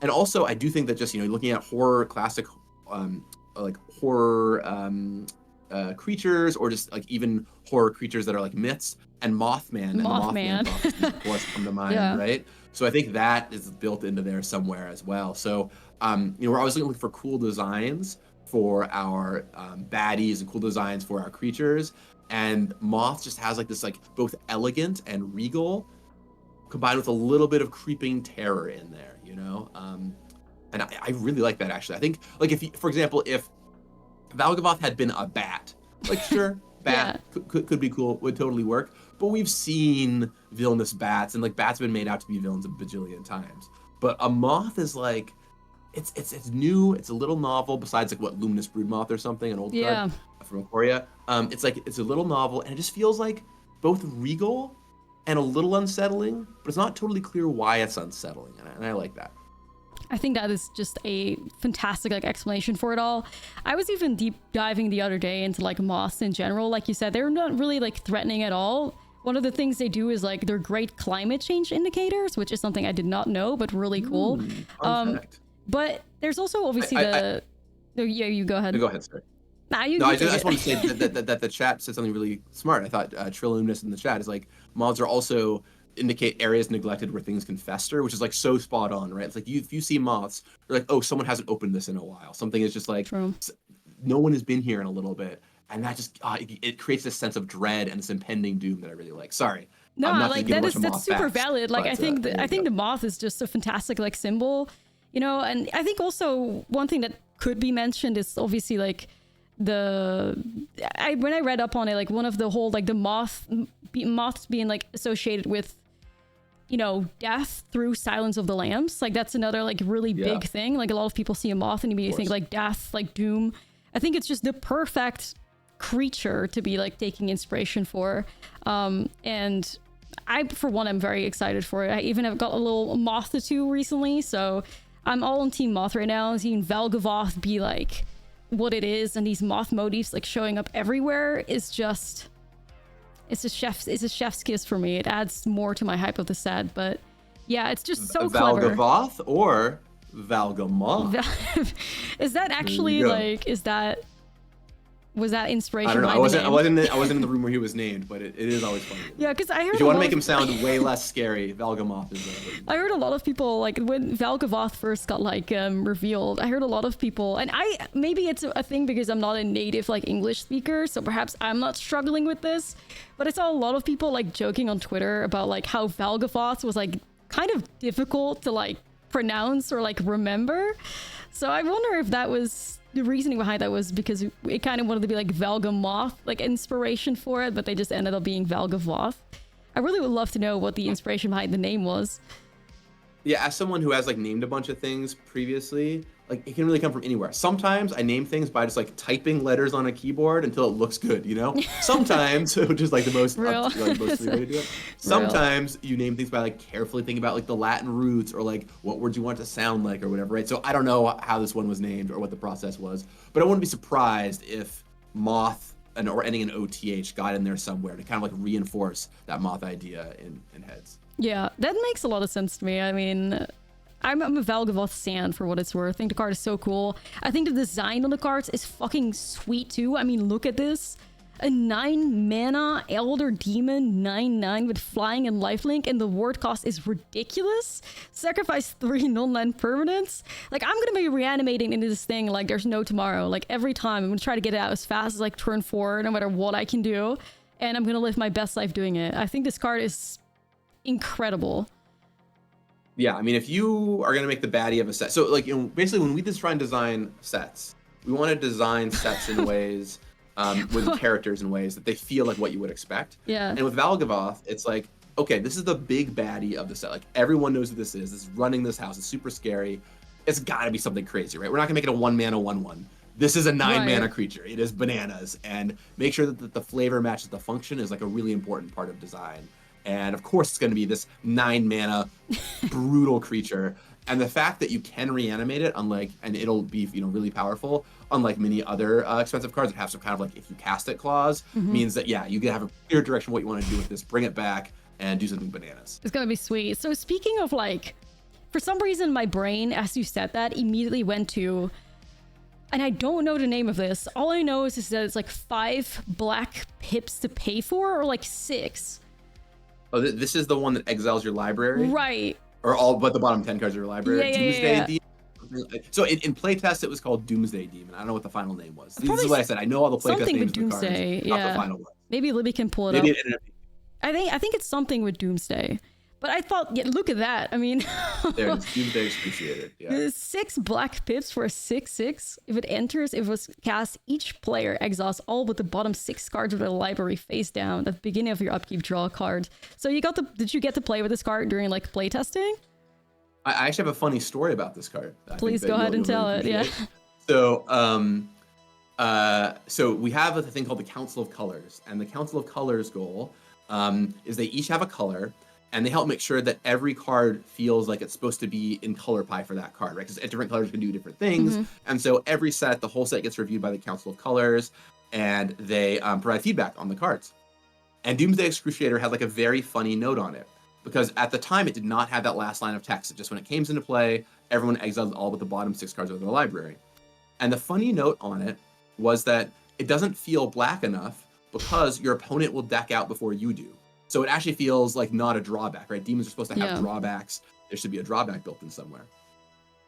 B: And also, I do think that just, looking at horror, classic, like horror creatures, or just like even horror creatures that are like myths, and Mothman and the Mothman box, of course, come to mind, right? So I think that is built into there somewhere as well. So, we're always looking for cool designs for our baddies and cool designs for our creatures. And Moth just has like this like both elegant and regal, combined with a little bit of creeping terror in there, And I really like that, actually. I think, like, for example, if Valgavoth had been a bat, like, sure, bat could be cool, would totally work. But we've seen villainous bats, and like bats have been made out to be villains a bajillion times. But a moth is like, it's new, it's a little novel, besides like what, Luminous Broodmoth or something, an old card from Ikoria. It's a little novel, and it just feels like both regal and a little unsettling, but it's not totally clear why it's unsettling, and I like that.
A: I think that is just a fantastic like explanation for it all. I was even deep diving the other day into like moths in general. Like you said, they're not really like threatening at all. One of the things they do is like they're great climate change indicators, which is something I did not know, but really cool. But there's also obviously you go ahead.
B: Go ahead, sir.
A: I
B: just want to say that the chat said something really smart. I thought Trilluminous in the chat is like, moths are also indicate areas neglected where things can fester, which is like so spot on, right? It's like if you see moths, you're like, oh, someone hasn't opened this in a while. Something is just like, no one has been here in a little bit. And that just, it creates this sense of dread and this impending doom that I really like. Sorry.
A: No, like that's super valid. Like I think the moth is just a fantastic like symbol, and I think also one thing that could be mentioned is obviously like when I read up on it, like one of the whole like the moths being like associated with death through Silence of the Lambs, like that's another like really big thing. Like a lot of people see a moth and immediately think like death, like doom. I think it's just the perfect creature to be like taking inspiration for, and I for one am very excited for it. I even have got a little moth tattoo recently, so I'm all on team moth right now. Seeing Valgavoth be like what it is, and these moth motifs like showing up everywhere is just it's a chef's kiss for me. It adds more to my hype of the set, but yeah, it's just so clever.
B: Valgavoth or Valgamoth?
A: Is that actually like, is that Was that inspiration?
B: I don't know.
A: behind the name?
B: I wasn't in the room where he was named, but it is always funny.
A: Yeah, because I heard.
B: If you want to make him sound way less scary, Valgamoth is.
A: I heard a lot of people, like when Valgavoth first got revealed. I heard a lot of people, and maybe it's a thing because I'm not a native like English speaker, so perhaps I'm not struggling with this. But I saw a lot of people like joking on Twitter about like how Valgavoth was like kind of difficult to like pronounce or like remember. So I wonder if that was the reasoning behind that was because it kind of wanted to be like Valgamoth, like inspiration for it, but they just ended up being Valgavoth. I really would love to know what the inspiration behind the name was.
B: Yeah, as someone who has like named a bunch of things previously, like it can really come from anywhere. Sometimes I name things by just like typing letters on a keyboard until it looks good, you know? Sometimes, which is like the most way to do it. Sometimes you name things by like carefully thinking about like the Latin roots or like what words you want it to sound like or whatever, right? So I don't know how this one was named or what the process was, but I wouldn't be surprised if moth or ending in OTH got in there somewhere to kind of like reinforce that moth idea in heads.
A: Yeah, that makes a lot of sense to me. I mean, I'm a Valgavoth stan for what it's worth. I think the card is so cool. I think the design on the cards is fucking sweet too. I mean, look at this. A 9 mana Elder Demon 9/9 with flying and lifelink, and the ward cost is ridiculous. Sacrifice 3 non-land permanents. Like, I'm gonna be reanimating into this thing like there's no tomorrow. Like, every time I'm gonna try to get it out as fast as like turn 4, no matter what I can do. And I'm gonna live my best life doing it. I think this card is incredible.
B: Yeah, I mean, if you are going to make the baddie of a set, so like, you know, basically when we just try and design sets, we want to design sets in ways with characters in ways that they feel like what you would expect.
A: Yeah.
B: And with Valgavoth, it's like, okay, this is the big baddie of the set. Like, everyone knows who this is. This is running this house. It's super scary. It's got to be something crazy, right? We're not going to make it a 1 mana 1/1. This is a 9 mana creature. It is bananas. And make sure that the flavor matches the function is like a really important part of design. And of course, it's going to be this 9 mana brutal creature. And the fact that you can reanimate it, and it'll be, you know, really powerful, unlike many other expensive cards that have some kind of like if you cast it clause, means that yeah, you can have a clear direction what you want to do with this, bring it back, and do something bananas.
A: It's gonna be sweet. So speaking of like, for some reason, my brain, as you said that, immediately went to, and I don't know the name of this. All I know is that it's like 5 black pips to pay for, or like 6.
B: Oh, this is the one that exiles your library?
A: Right.
B: Or all but the bottom 10 cards of your library.
A: Yeah,
B: Doomsday Demon. So in playtest, it was called Doomsday Demon. I don't know what the final name was. This is what I said. I know all the playtest names of the cards, not the final one.
A: Maybe Libby can pull it up. I think it's something with Doomsday. But I thought, yeah, look at that. I mean,
B: there's Doomsday Excruciated. Yeah.
A: 6 black pips for a 6/6. If it enters, if it was cast, each player exiles all but the bottom 6 cards of their library face down. At the beginning of your upkeep, draw a card. So did you get to play with this card during like playtesting?
B: I actually have a funny story about this card.
A: Please go ahead and tell it. Yeah.
B: So, so we have a thing called the Council of Colors, and the Council of Colors goal is they each have a color. And they help make sure that every card feels like it's supposed to be in color pie for that card, right? Because different colors can do different things. And so every set, the whole set gets reviewed by the Council of Colors, and they provide feedback on the cards. And Doomsday Excruciator had like a very funny note on it, because at the time it did not have that last line of text. It just when it came into play, everyone exiled all but the bottom 6 cards of their library. And the funny note on it was that it doesn't feel black enough because your opponent will deck out before you do. So it actually feels like not a drawback, right? Demons are supposed to have drawbacks. There should be a drawback built in somewhere.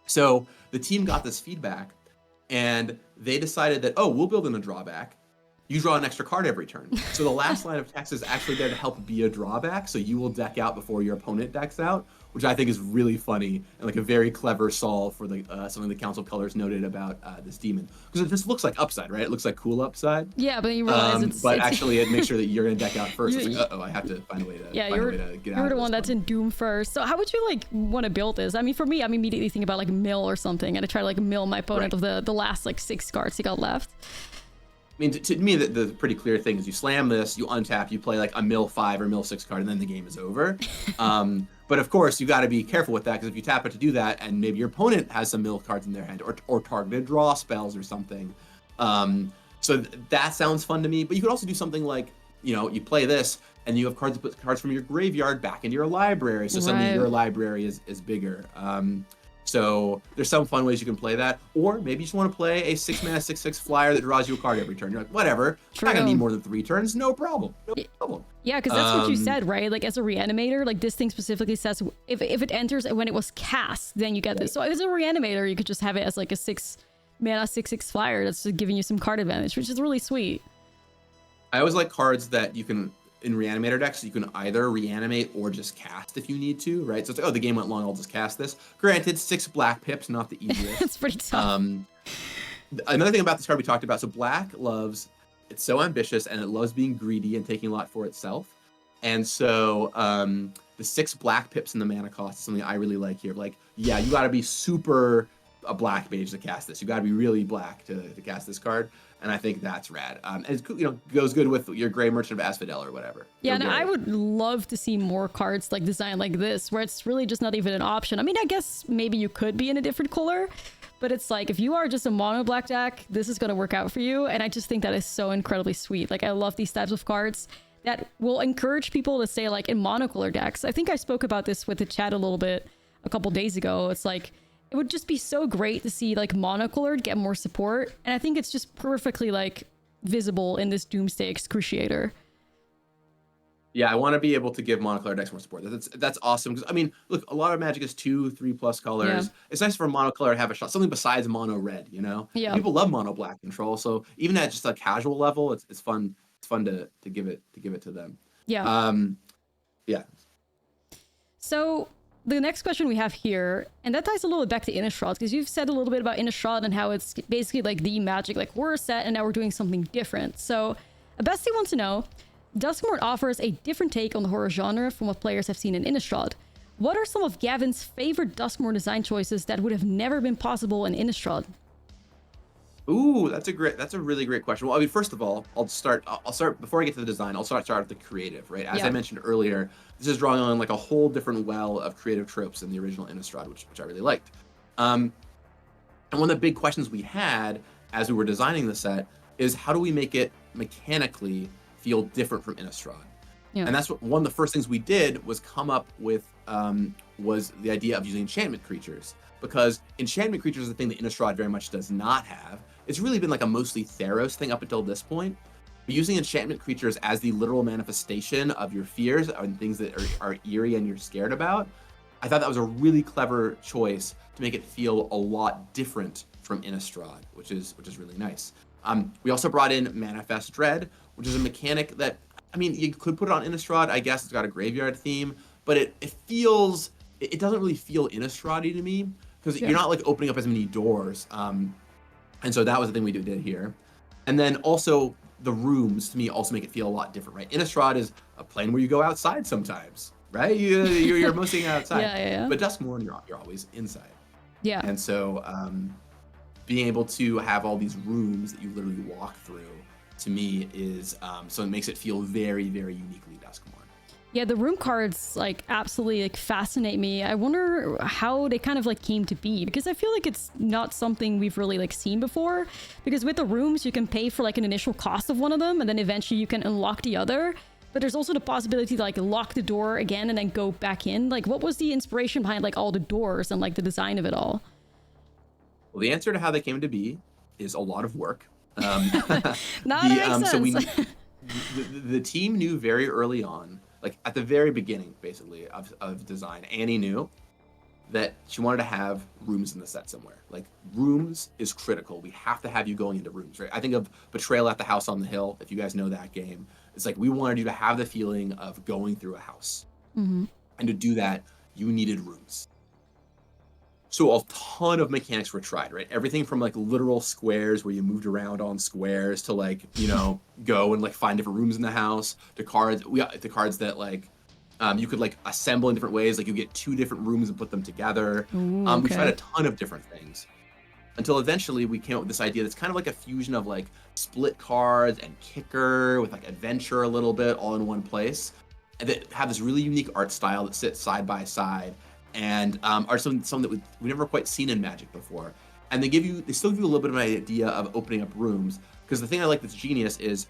B: So the team got this feedback, and they decided that, oh, we'll build in a drawback. You draw an extra card every turn. So the last line of text is actually there to help be a drawback. So you will deck out before your opponent decks out, which I think is really funny and like a very clever solve for the something the Council of Colors noted about this demon. Because it just looks like upside, right? It looks like cool upside.
A: Yeah, but you realize
B: but actually it makes sure that you're going to deck out first. It's like, I have to find a way to, get out of this.
A: You're the one that's in Doom first. So how would you like want to build this? I mean, for me, I'm immediately thinking about like mill or something, and I try to like mill my opponent of the last like 6 cards he got left.
B: I mean, to me, the pretty clear thing is you slam this, you untap, you play like a mill 5 or mill 6 card, and then the game is over. But of course, you got to be careful with that, because if you tap it to do that, and maybe your opponent has some mill cards in their hand, or targeted draw spells or something. So that sounds fun to me. But you could also do something like, you know, you play this, and you have cards to put cards from your graveyard back into your library, so suddenly your library is bigger. So there's some fun ways you can play that, or maybe you just want to play a 6-mana 6/6 flyer that draws you a card every turn. You're like, whatever, I'm not gonna need more than 3 turns, no problem, no problem.
A: Yeah, because that's what you said, right? Like as a reanimator, like this thing specifically says if it enters when it was cast, then you get this. So as a reanimator, you could just have it as like a 6-mana 6/6 flyer that's just giving you some card advantage, which is really sweet.
B: I always like cards that you can, in reanimator decks, you can either reanimate or just cast if you need to, right? So it's like, oh, the game went long, I'll just cast this. Granted, 6 black pips, not the easiest.
A: It's pretty tough.
B: Another thing about this card we talked about, so black loves, it's so ambitious and it loves being greedy and taking a lot for itself. And so the 6 black pips in the mana cost is something I really like here. Like, yeah, you gotta be super a black mage to cast this. You gotta be really black to cast this card. And I think that's rad. And it's, you know, goes good with your Gray Merchant of Asphodel or whatever.
A: Yeah, and I would love to see more cards like designed like this, where it's really just not even an option. I mean, I guess maybe you could be in a different color, but it's like if you are just a mono black deck, this is going to work out for you. And I just think that is so incredibly sweet. Like I love these types of cards that will encourage people to stay like in monocolor decks. I think I spoke about this with the chat a little bit a couple days ago. It's like it would just be so great to see like monocolored get more support. And I think it's just perfectly like visible in this Doomsday Excruciator.
B: Yeah, I want to be able to give monocolored decks more support. That's awesome. Because I mean, look, a lot of Magic is 2, 3+ colors. Yeah. It's nice for a monocolor to have a shot, something besides mono red, you know?
A: Yeah.
B: People love mono black control. So even at just a casual level, it's fun. It's fun to give it to them.
A: Yeah.
B: Yeah.
A: So the next question we have here, and that ties a little bit back to Innistrad, because you've said a little bit about Innistrad and how it's basically like the Magic like horror set, and now we're doing something different. So a bestie wants to know, Duskmourn offers a different take on the horror genre from what players have seen in Innistrad. What are some of Gavin's favorite Duskmourn design choices that would have never been possible in Innistrad?
B: Ooh, that's a really great question. Well, I mean, first of all, I'll start before I get to the design. I'll start with the creative, right? As I mentioned earlier, this is drawing on like a whole different well of creative tropes in the original Innistrad, which I really liked. And one of the big questions we had as we were designing the set is how do we make it mechanically feel different from Innistrad? Yeah. And that's what one of the first things we did was come up with was the idea of using enchantment creatures, because enchantment creatures is the thing that Innistrad very much does not have. It's really been like a mostly Theros thing up until this point. But using enchantment creatures as the literal manifestation of your fears and things that are eerie and you're scared about, I thought that was a really clever choice to make it feel a lot different from Innistrad, which is really nice. We also brought in Manifest Dread, which is a mechanic that, I mean, you could put it on Innistrad. I guess it's got a graveyard theme, but it doesn't really feel Innistrad-y to me, because you're not like opening up as many doors. And so that was the thing we did here. And then also the rooms to me also make it feel a lot different, right? Innistrad is a plane where you go outside sometimes, right? You're mostly outside.
A: Yeah.
B: But Duskmourn, you're always inside.
A: Yeah.
B: And so being able to have all these rooms that you literally walk through, to me is so it makes it feel very, very uniquely Duskmourn.
A: Yeah, the room cards like absolutely like fascinate me. I wonder how they kind of like came to be, because I feel like it's not something we've really like seen before, because with the rooms you can pay for like an initial cost of one of them and then eventually you can unlock the other, but there's also the possibility to like lock the door again and then go back in. Like what was the inspiration behind like all the doors and like the design of it all?
B: Well, the answer to how they came to be is a lot of work.
A: So
B: the team knew very early on, like at the very beginning, basically, of design, Annie knew that she wanted to have rooms in the set somewhere. Like, rooms is critical. We have to have you going into rooms, right? I think of Betrayal at the House on the Hill, if you guys know that game. It's like, we wanted you to have the feeling of going through a house. Mm-hmm. And to do that, you needed rooms. So a ton of mechanics were tried, right? Everything from like literal squares where you moved around on squares to like, you know, go and like find different rooms in the house, to cards that like you could like assemble in different ways. Like you get 2 different rooms and put them together.
A: Ooh, okay.
B: We tried a ton of different things until eventually we came up with this idea that's kind of like a fusion of like split cards and kicker with like adventure a little bit all in one place, and that have this really unique art style that sits side by side. And are some that we've never quite seen in Magic before. And they still give you a little bit of an idea of opening up rooms, because the thing I like that's genius is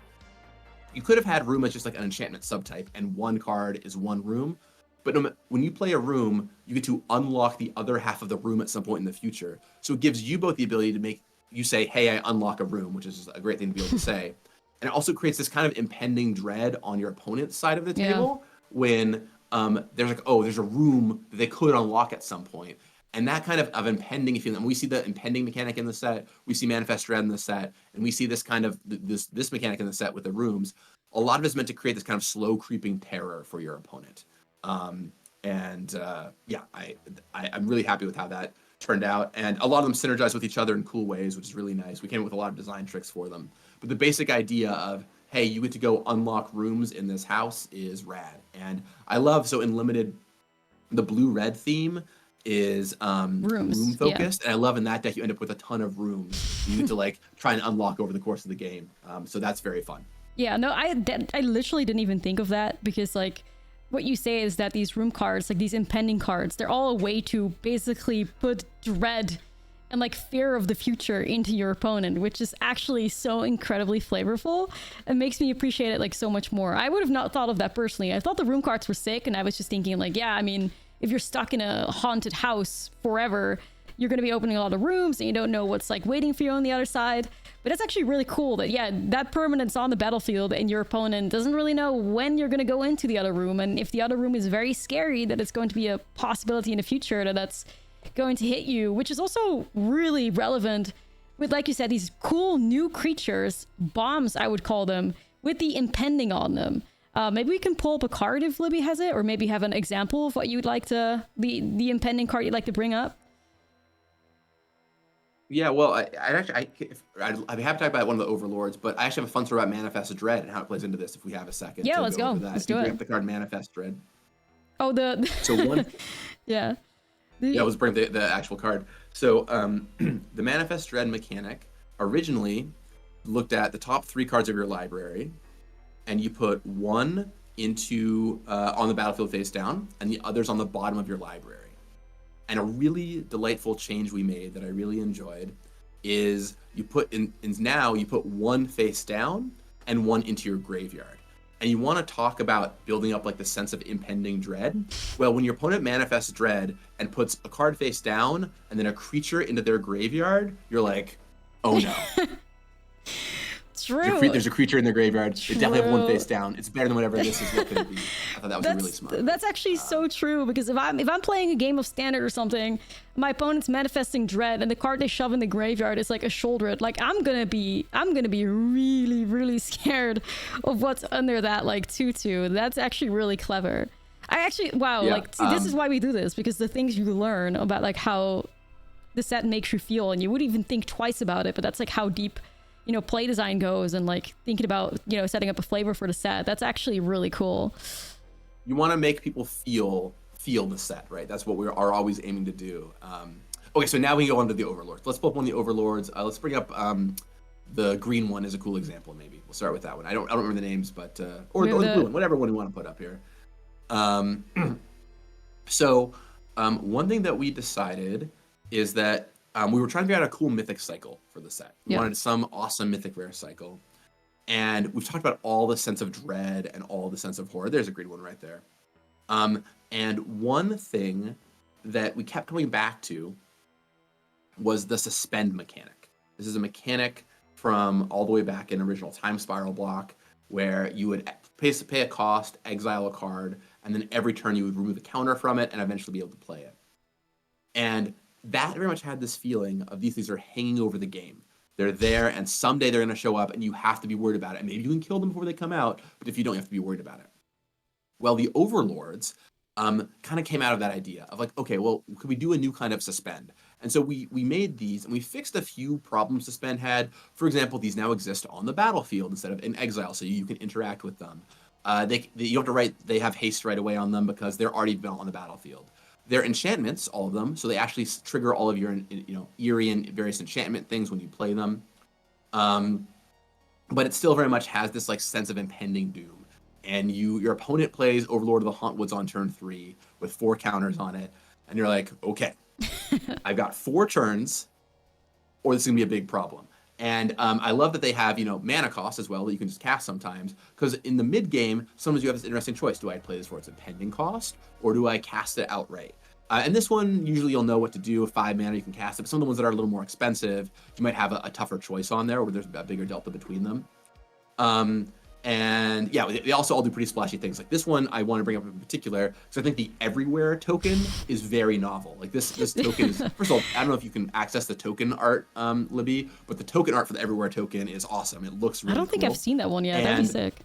B: you could have had room as just like an enchantment subtype and one card is one room, But when you play a room, you get to unlock the other half of the room at some point in the future. So it gives you both the ability to make you say, hey, I unlock a room, which is a great thing to be able to say. And it also creates this kind of impending dread on your opponent's side of the table when there's like, oh, there's a room that they could unlock at some point. And that kind of impending feeling, and we see the impending mechanic in the set, we see Manifest Dread in the set, and we see this kind of, this mechanic in the set with the rooms. A lot of it is meant to create this kind of slow creeping terror for your opponent. Yeah, I'm really happy with how that turned out. And a lot of them synergize with each other in cool ways, which is really nice. We came up with a lot of design tricks for them. But the basic idea of, hey, you get to go unlock rooms in this house is rad. And I love, so in Limited, the blue-red theme is room focused, and I love in that deck you end up with a ton of rooms you need to like try and unlock over the course of the game. So that's very fun.
A: Yeah, no, I literally didn't even think of that, because like what you say is that these room cards, like these impending cards, they're all a way to basically put dread and like fear of the future into your opponent, which is actually so incredibly flavorful. It makes me appreciate it like so much more. I would have not thought of that personally. I thought the room cards were sick, and I was just thinking like, yeah, I mean, if you're stuck in a haunted house forever, you're going to be opening a lot of rooms and you don't know what's like waiting for you on the other side. But it's actually really cool that, yeah, that permanent's on the battlefield and your opponent doesn't really know when you're going to go into the other room. And if the other room is very scary, that it's going to be a possibility in the future that's going to hit you, which is also really relevant with, like you said, these cool new creatures, bombs, I would call them, with the impending on them. Maybe we can pull up a card if Libby has it, or maybe have an example of what you'd like to, the impending card you'd like to bring up.
B: Yeah, well, I'd be happy to talk about one of the Overlords, but I actually have a fun story about Manifest Dread and how it plays into this if we have a second.
A: Yeah, let's go. Let's do it.
B: Bring up the card Manifest Dread.
A: Oh,
B: So one.
A: Yeah.
B: Yeah, let's bring up the actual card. So the Manifest Dread mechanic originally looked at the top 3 cards of your library, and you put one into on the battlefield face down, and the others on the bottom of your library. And a really delightful change we made that I really enjoyed is now you put one face down and one into your graveyard. And you want to talk about building up like the sense of impending dread. Well, when your opponent manifests dread and puts a card face down and then a creature into their graveyard, you're like, oh no.
A: True.
B: There's a creature in their graveyard. They definitely have one face down. It's better than whatever this is what could be. I thought that was really smart.
A: That's actually so true, because if I'm playing a game of Standard or something, my opponent's manifesting dread and the card they shove in the graveyard is like a shoulder it. Like I'm gonna be really, really scared of what's under that like 2/2. That's actually really clever. This is why we do this, because the things you learn about like how the set makes you feel, and you wouldn't even think twice about it, but that's like how deep play design goes, and like thinking about setting up a flavor for the set. That's actually really cool.
B: You want to make people feel the set, right? That's what we are always aiming to do. Okay, so now we can go on to the Overlords. Let's pull up one of the Overlords. Let's bring up the green one is a cool example. Maybe we'll start with that one. I don't remember the names, but or the blue one, whatever one you want to put up here. One thing that we decided is that we were trying to figure out a cool mythic cycle for the set. We wanted some awesome mythic rare cycle. And we've talked about all the sense of dread and all the sense of horror. There's a green one right there. And one thing that we kept coming back to was the suspend mechanic. This is a mechanic from all the way back in original Time Spiral block, where you would pay a cost, exile a card, and then every turn you would remove a counter from it and eventually be able to play it. And that very much had this feeling of these things are hanging over the game. They're there, and someday they're going to show up, and you have to be worried about it. And maybe you can kill them before they come out, but if you don't, you have to be worried about it. Well, the Overlords kind of came out of that idea of like, okay, well, could we do a new kind of suspend? And so we made these, and we fixed a few problems suspend had. For example, these now exist on the battlefield instead of in exile, so you can interact with them. You have to write, they have haste right away on them because they're already been on the battlefield. They're enchantments, all of them, so they actually trigger all of your, eerie and various enchantment things when you play them. But it still very much has this like sense of impending doom. And your opponent plays Overlord of the Hauntwoods on turn 3 with 4 counters on it, and you're like, okay, I've got 4 turns, or this is gonna be a big problem. And I love that they have, mana cost as well that you can just cast sometimes. Because in the mid game, sometimes you have this interesting choice. Do I play this for its impending cost, or do I cast it outright? And this one, usually you'll know what to do. 5 mana, you can cast it. But some of the ones that are a little more expensive, you might have a tougher choice on there, where there's a bigger delta between them. And yeah, they also all do pretty splashy things. Like this one, I want to bring up in particular, because I think the Everywhere token is very novel. Like this token is, first of all, I don't know if you can access the token art, Libby, but the token art for the Everywhere token is awesome. It looks really cool.
A: I don't think I've seen that one yet. That'd be sick.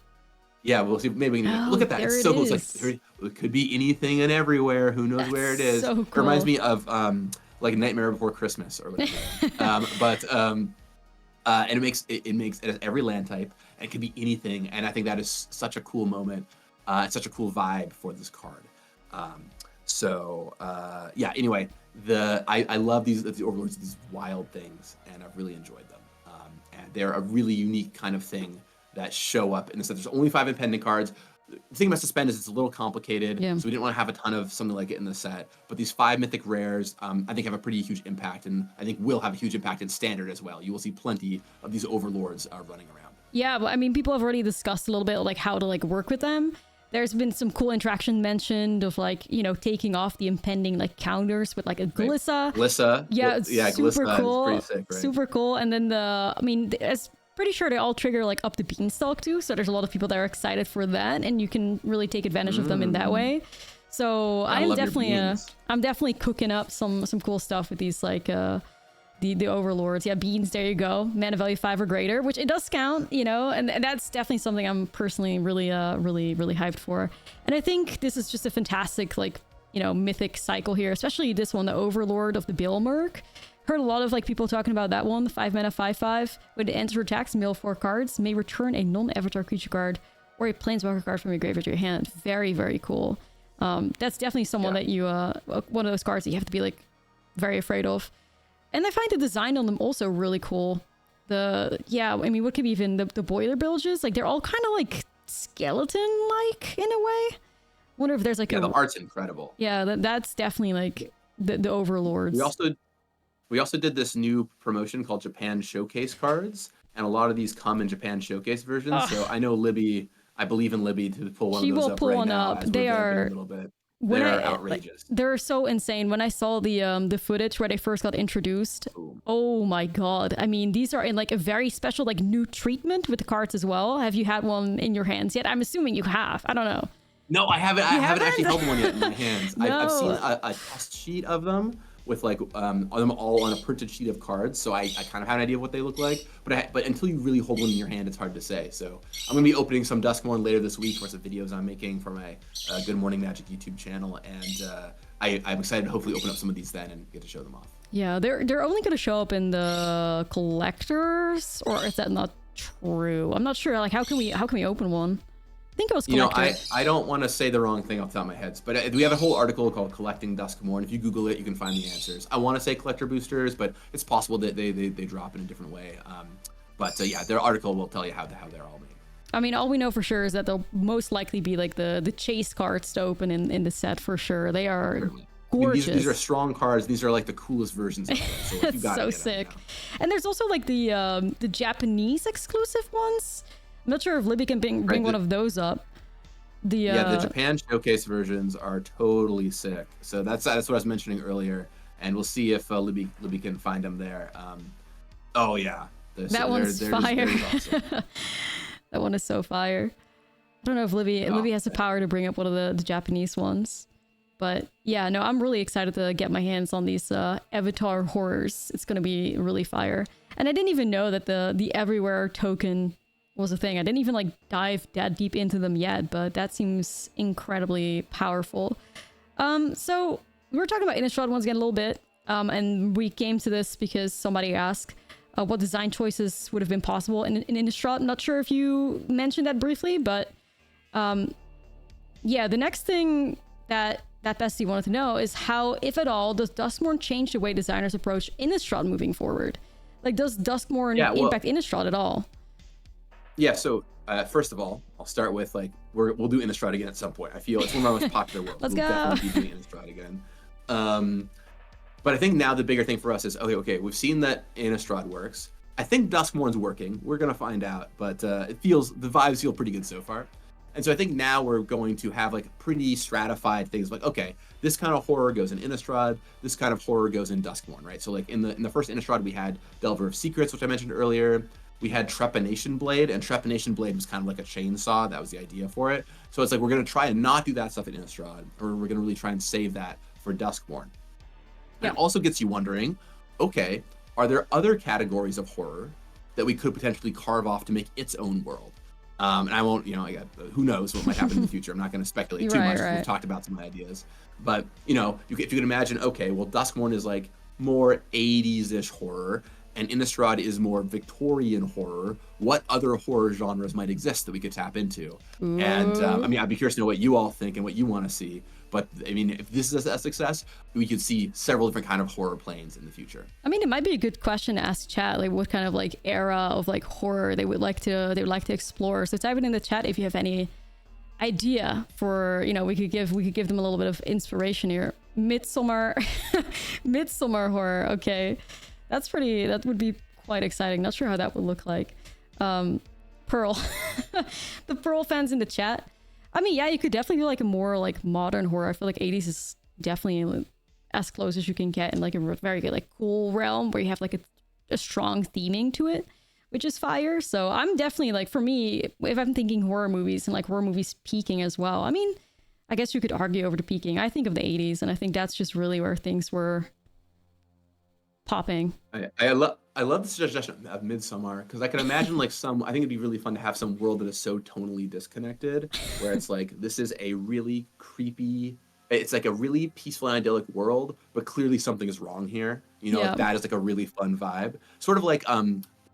B: Yeah, we'll see. Maybe we can look at that. It's so cool. It's like it could be anything and everywhere. Who knows where it is?
A: So cool.
B: It reminds me of like Nightmare Before Christmas or whatever. And it has every land type, and it could be anything. And I think that is such a cool moment. It's such a cool vibe for this card. Yeah. Anyway, I love the Overlords, these wild things, and I've really enjoyed them. And they're a really unique kind of thing that show up in the set. There's only 5 impending cards. The thing about Suspend is it's a little complicated, so we didn't want to have a ton of something like it in the set. But these 5 mythic rares, I think, have a pretty huge impact, and I think will have a huge impact in Standard as well. You will see plenty of these Overlords running around.
A: Yeah, but I mean, people have already discussed a little bit like how to like work with them. There's been some cool interaction mentioned of like, taking off the impending like counters with like a Glissa.
B: Glissa.
A: Yeah, it's super
B: Glissa
A: cool.
B: Is pretty sick, right?
A: Super cool. And then it's pretty sure they all trigger like up the Beanstalk too. So there's a lot of people that are excited for that, and you can really take advantage of them in that way. So I'm definitely cooking up some cool stuff with these like the Overlords. Yeah, beans, there you go. Mana value 5 or greater, which it does count, and that's definitely something I'm personally really hyped for. And I think this is just a fantastic like, mythic cycle here, especially this one, the Overlord of the Bilmerk. Heard a lot of like people talking about that one, the 5 mana 5/5. When it enters or attacks, mill 4 cards, may return a non-avatar creature card or a planeswalker card from your graveyard to your hand. Very, very cool. That's definitely someone that you one of those cards that you have to be like very afraid of. And I find the design on them also really cool. What could be even the boiler bilges? Like they're all kind of like skeleton-like in a way. Wonder if there's like
B: the art's incredible.
A: Yeah, that's definitely like the Overlords.
B: We also did this new promotion called Japan Showcase cards, and a lot of these come in Japan Showcase versions. So I know Libby. I believe in Libby to pull one of those up right now. They are a little bit. They're outrageous.
A: They're so insane. When I saw the footage where they first got introduced, oh my god! I mean, these are in like a very special like new treatment with the cards as well. Have you had one in your hands yet? I'm assuming you have. I don't know.
B: No, I haven't. I haven't actually held one yet in my hands. No. I've seen a test sheet of them with like them all on a printed sheet of cards, so I kind of have an idea of what they look like. But until you really hold one in your hand, it's hard to say. So I'm gonna be opening some Duskmourn later this week for some videos I'm making for my Good Morning Magic YouTube channel, and I'm excited to hopefully open up some of these then and get to show them off.
A: Yeah, they're only gonna show up in the collectors, or is that not true? I'm not sure. Like, how can we open one? I think it was collector.
B: I don't want to say the wrong thing off the top of my head, but we have a whole article called Collecting Duskmourn. If you Google it, you can find the answers. I want to say collector boosters, but it's possible that they drop in a different way. Yeah, their article will tell you how they're all made.
A: I mean, all we know for sure is that they'll most likely be like the chase cards to open in the set for sure. They are gorgeous.
B: I mean, these are strong cards. These are like the coolest versions of it. So you got
A: so sick. And there's also like the Japanese exclusive ones. I'm not sure if Libby can bring one of those up. The
B: Japan Showcase versions are totally sick. So that's what I was mentioning earlier, and we'll see if Libby can find them there. Oh yeah,
A: that one's fire. Awesome. That one is so fire. I don't know if Libby has the power to bring up one of the Japanese ones, but yeah, no, I'm really excited to get my hands on these Avatar horrors. It's gonna be really fire. And I didn't even know that the Everywhere token was a thing. I didn't even like dive that deep into them yet, but that seems incredibly powerful. So we were talking about Innistrad once again a little bit, and we came to this because somebody asked what design choices would have been possible in Innistrad. I'm not sure if you mentioned that briefly, but yeah, the next thing that Bestie wanted to know is how, if at all, does Duskmourn change the way designers approach Innistrad moving forward? Like, does Duskmourn impact Innistrad at all?
B: Yeah, so first of all, I'll start with like we'll do Innistrad again at some point. I feel it's one of our most popular worlds.
A: Let's
B: we'll
A: go.
B: Definitely be doing Innistrad again. But I think now the bigger thing for us is okay. We've seen that Innistrad works. I think Duskmourn's working. We're gonna find out, but the vibes feel pretty good so far. And so I think now we're going to have like pretty stratified things like, okay, this kind of horror goes in Innistrad, this kind of horror goes in Duskmourn, right? So like in the first Innistrad, we had Delver of Secrets, which I mentioned earlier. We had Trepanation Blade, and Trepanation Blade was kind of like a chainsaw. That was the idea for it. So it's like we're gonna try and not do that stuff in Innistrad, or we're gonna really try and save that for Duskmourn.
A: Yeah.
B: It also gets you wondering, okay, are there other categories of horror that we could potentially carve off to make its own world? And I won't, who knows what might happen in the future. I'm not going to speculate too much. We've talked about some ideas. But, if you can imagine, okay, well, Duskmourn is like more 80s-ish horror, and Innistrad is more Victorian horror. What other horror genres might exist that we could tap into? Ooh. And, I'd be curious to know what you all think and what you want to see. But, if this is a success, we could see several different kind of horror planes in the future.
A: It might be a good question to ask chat, like what kind of like era of like horror they would like to explore. So type it in the chat if you have any idea for, we could give them a little bit of inspiration here. Midsummer horror. Okay. That would be quite exciting. Not sure how that would look like. Pearl. The Pearl fans in the chat. You could definitely do like a more like modern horror. I feel like 80s is definitely as close as you can get in like a very good, like cool realm where you have like a strong theming to it, which is fire. So I'm definitely like, for me, if I'm thinking horror movies and like horror movies peaking as well, I guess you could argue over the peaking. I think of the 80s, and I think that's just really where things were popping.
B: I love the suggestion of Midsummer, because I can imagine like I think it'd be really fun to have some world that is so tonally disconnected, where it's like this is a really creepy, it's like a really peaceful and idyllic world, but clearly something is wrong here. Like that is like a really fun vibe. Sort of like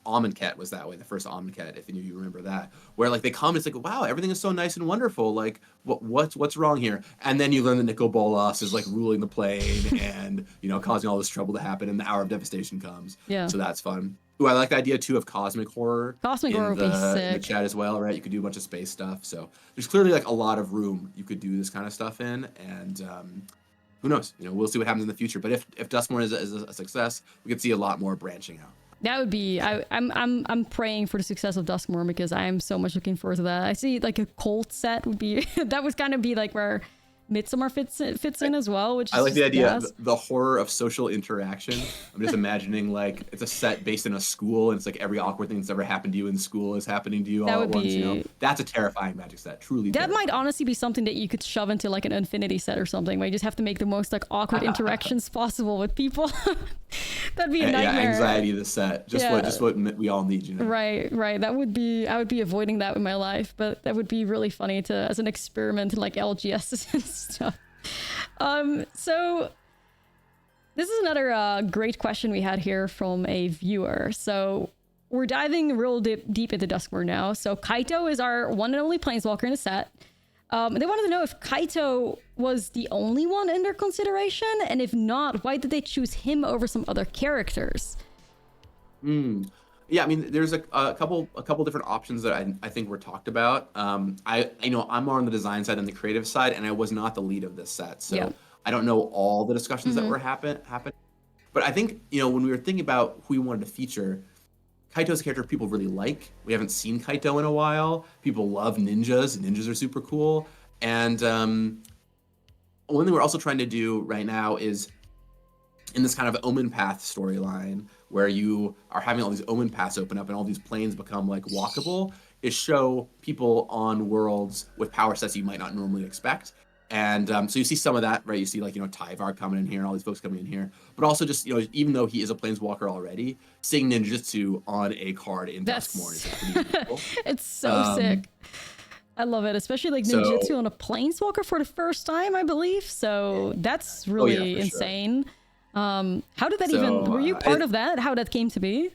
B: Amonkhet was that way, the first Amonkhet, if any of you remember that, where like they come, it's like, wow, everything is so nice and wonderful. Like what's wrong here? And then you learn that Nicol Bolas is like ruling the plane and causing all this trouble to happen, and the Hour of Devastation comes. Yeah. So that's fun. Ooh, I like the idea too of cosmic horror. Cosmic horror would be sick. In the chat as well, right? You could do a bunch of space stuff. So there's clearly like a lot of room you could do this kind of stuff in, and who knows? We'll see what happens in the future. But if Duskmourn is a success, we could see a lot more branching out.
A: That would be. I'm praying for the success of Duskmourn, because I am so much looking forward to that. I see like a cult set would be that would kind of be like where Midsummer fits in as well, which I like the idea,
B: the horror of social interaction. I'm just imagining like it's a set based in a school, and it's like every awkward thing that's ever happened to you in school is happening to you all at once. That's a terrifying Magic set, truly. That
A: might honestly be something that you could shove into like an Infinity set or something, where you just have to make the most like awkward interactions possible with people. That'd be a nightmare.
B: Yeah, anxiety of the set, just what we all need,
A: Right. I would be avoiding that in my life, but that would be really funny as an experiment in like LGSs and stuff. So this is another great question we had here from a viewer. So we're diving real deep into Duskmourn now. So Kaito is our one and only planeswalker in the set. They wanted to know if Kaito was the only one in their consideration, and if not, why did they choose him over some other characters?
B: Yeah, there's a couple different options that I think were talked about. I'm more on the design side than the creative side, and I was not the lead of this set, so I don't know all the discussions that were happening. But I think when we were thinking about who we wanted to feature, Kaito's a character people really like. We haven't seen Kaito in a while. People love ninjas. Ninjas are super cool. And one thing we're also trying to do right now is in this kind of Omen Path storyline, where you are having all these Omen Paths open up and all these planes become like walkable, is show people on worlds with power sets you might not normally expect. And so you see some of that, right? You see like, Tyvar coming in here and all these folks coming in here. But also just, even though he is a planeswalker already, seeing ninjutsu on a card in Duskmourn is pretty cool.
A: It's so sick. I love it, especially like ninjutsu on a planeswalker for the first time, I believe. So that's really insane. Sure. How did that were you part of that? How that came to be?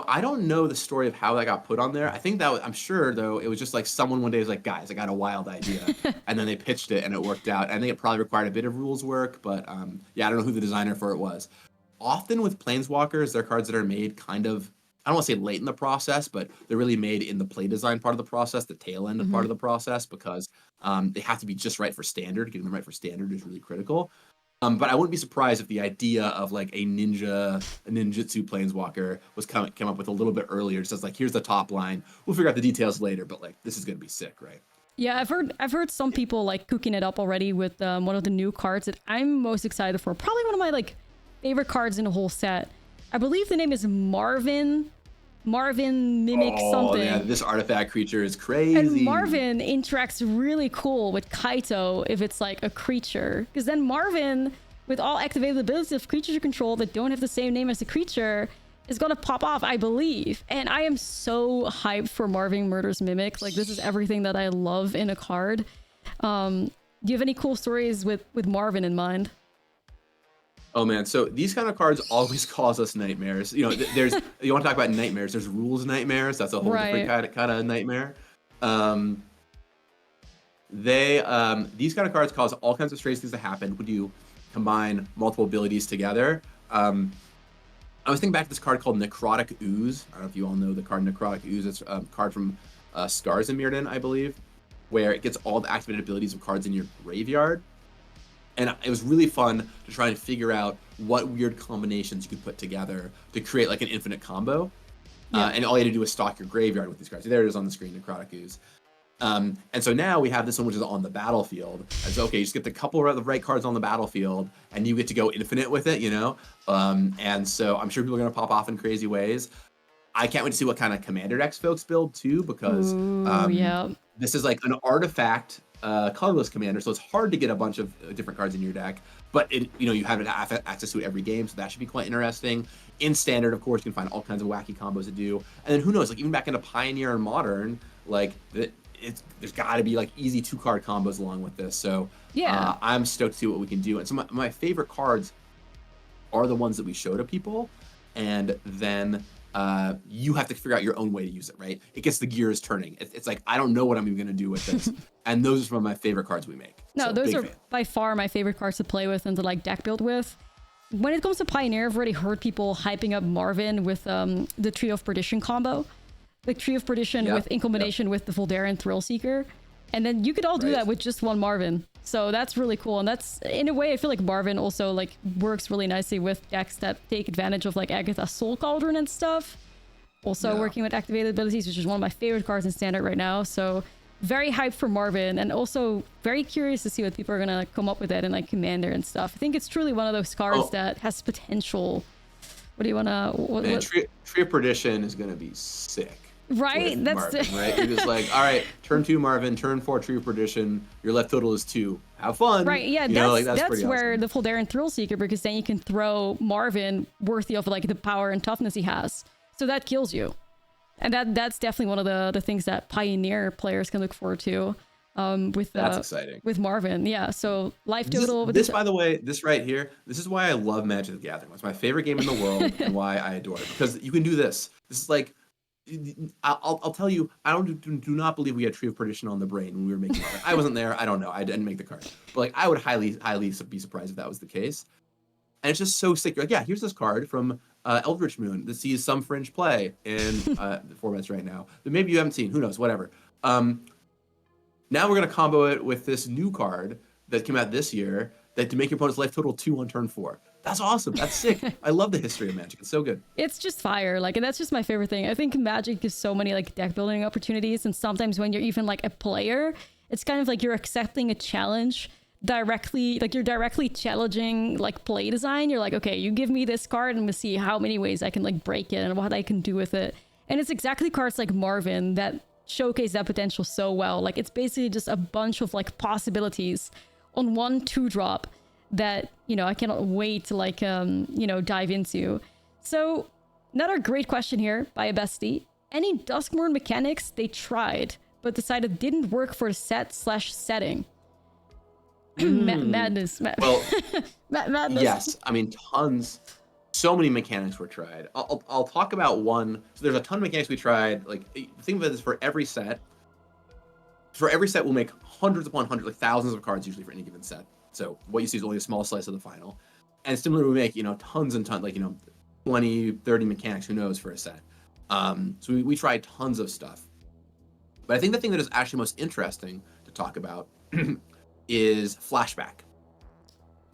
B: I don't know the story of how that got put on there. I think I'm sure though, it was just like someone one day was like, guys, I got a wild idea. And then they pitched it and it worked out. I think it probably required a bit of rules work, but I don't know who the designer for it was. Often with planeswalkers, they're cards that are made kind of, I don't want to say late in the process, but they're really made in the play design part of the process, the tail end of part of the process, because they have to be just right for standard. Getting them right for standard is really critical. But I wouldn't be surprised if the idea of like a ninjutsu planeswalker was came up with a little bit earlier. Just as like, here's the top line. We'll figure out the details later, but like this is gonna be sick, right?
A: Yeah, I've heard some people like cooking it up already with one of the new cards that I'm most excited for. Probably one of my like favorite cards in the whole set. I believe the name is Marvin. Marvin mimics something.
B: Yeah, this artifact creature is crazy.
A: And Marvin interacts really cool with Kaito if it's like a creature. Because then Marvin, with all activated abilities of creatures you control that don't have the same name as the creature, is gonna pop off, I believe. And I am so hyped for Marvin Murder's Mimic. Like, this is everything that I love in a card. Do you have any cool stories with Marvin in mind?
B: Oh man, so these kind of cards always cause us nightmares. You know, there's you want to talk about nightmares. There's rules nightmares. That's a whole different kind of nightmare. These kind of cards cause all kinds of strange things to happen when you combine multiple abilities together. I was thinking back to this card called Necrotic Ooze. I don't know if you all know the card Necrotic Ooze. It's a card from Scars and Mirrodin, I believe, where it gets all the activated abilities of cards in your graveyard. And it was really fun to try and figure out what weird combinations you could put together to create like an infinite combo. Yeah. And all you had to do was stock your graveyard with these cards. There it is on the screen, Necrotic Ooze. And so now we have this one which is on the battlefield. And so, okay, you just get the couple of the right cards on the battlefield and you get to go infinite with it, you know? And so I'm sure people are going to pop off in crazy ways. I can't wait to see what kind of commander decks folks build too, because this is like an artifact colorless commander, so it's hard to get a bunch of different cards in your deck, but you have access to it every game, so that should be quite interesting. In standard, of course, you can find all kinds of wacky combos to do, and then who knows, like even back into Pioneer and Modern, like there's got to be like easy 2-card combos along with this. So yeah, I'm stoked to see what we can do. And so my favorite cards are the ones that we show to people, and then you have to figure out your own way to use it, right? It gets the gears turning. It's like, I don't know what I'm even going to do with this. And those are some of my favorite cards we make.
A: No, so, those are by far my favorite cards to play with and to like deck build with. When it comes to Pioneer, I've already heard people hyping up Marvin with the Tree of Perdition combo. The Tree of Perdition in combination with the Voldaren Thrillseeker. And then you could all do that with just one Marvin. So that's really cool. And that's, in a way, I feel like Marvin also like works really nicely with decks that take advantage of like Agatha's Soul Cauldron and stuff. Also working with activated abilities, which is one of my favorite cards in Standard right now. So very hyped for Marvin, and also very curious to see what people are going to come up with that in like Commander and stuff. I think it's truly one of those cards that has potential. What do you want to...
B: Tree of Perdition is going to be sick.
A: Right? That's
B: Marvin, right? You're just like, all right, turn 2 Marvin, turn 4 Tree of Perdition, your left total is 2. Have fun.
A: Right, yeah, that's where awesome. The Voldaren Thrillseeker, because then you can throw Marvin worthy of like the power and toughness he has. So that kills you. And that's definitely one of the things that Pioneer players can look forward to. That's exciting. With Marvin, yeah. So life total.
B: This, by the way, this right here, this is why I love Magic the Gathering. It's my favorite game in the world, and why I adore it. Because you can do this. This is like, I'll tell you, I do not believe we had Tree of Perdition on the brain when we were making it. I wasn't there. I don't know. I didn't make the card. But like, I would highly be surprised if that was the case. And it's just so sick. You're like, yeah, here's this card from Eldritch Moon that sees some fringe play in the formats right now that maybe you haven't seen. Who knows? Whatever. Now we're going to combo it with this new card that came out this year that to make your opponent's life total 2 on turn 4. That's awesome. That's sick. I love the history of Magic. It's so good.
A: It's just fire. Like, and that's just my favorite thing. I think Magic gives so many like deck building opportunities, and sometimes when you're even like a player, it's kind of like you're accepting a challenge directly, like you're directly challenging like play design. You're like, okay, you give me this card and we'll see how many ways I can like break it and what I can do with it. And it's exactly cards like Marvin that showcase that potential so well. Like, it's basically just a bunch of like possibilities on one 2-drop that, you know, I cannot wait to like dive into. So another great question here by a bestie. Any Duskmourn mechanics they tried but decided didn't work for the setting? Madness.
B: Well,
A: madness.
B: Yes. I mean, tons. So many mechanics were tried. I'll talk about one. So there's a ton of mechanics we tried. Like, think of it as for every set. For every set, we'll make hundreds upon hundreds, like thousands of cards usually for any given set. So what you see is only a small slice of the final. And similarly, we make, tons and tons, like, 20, 30 mechanics, who knows, for a set. So we tried tons of stuff. But I think the thing that is actually most interesting to talk about is flashback.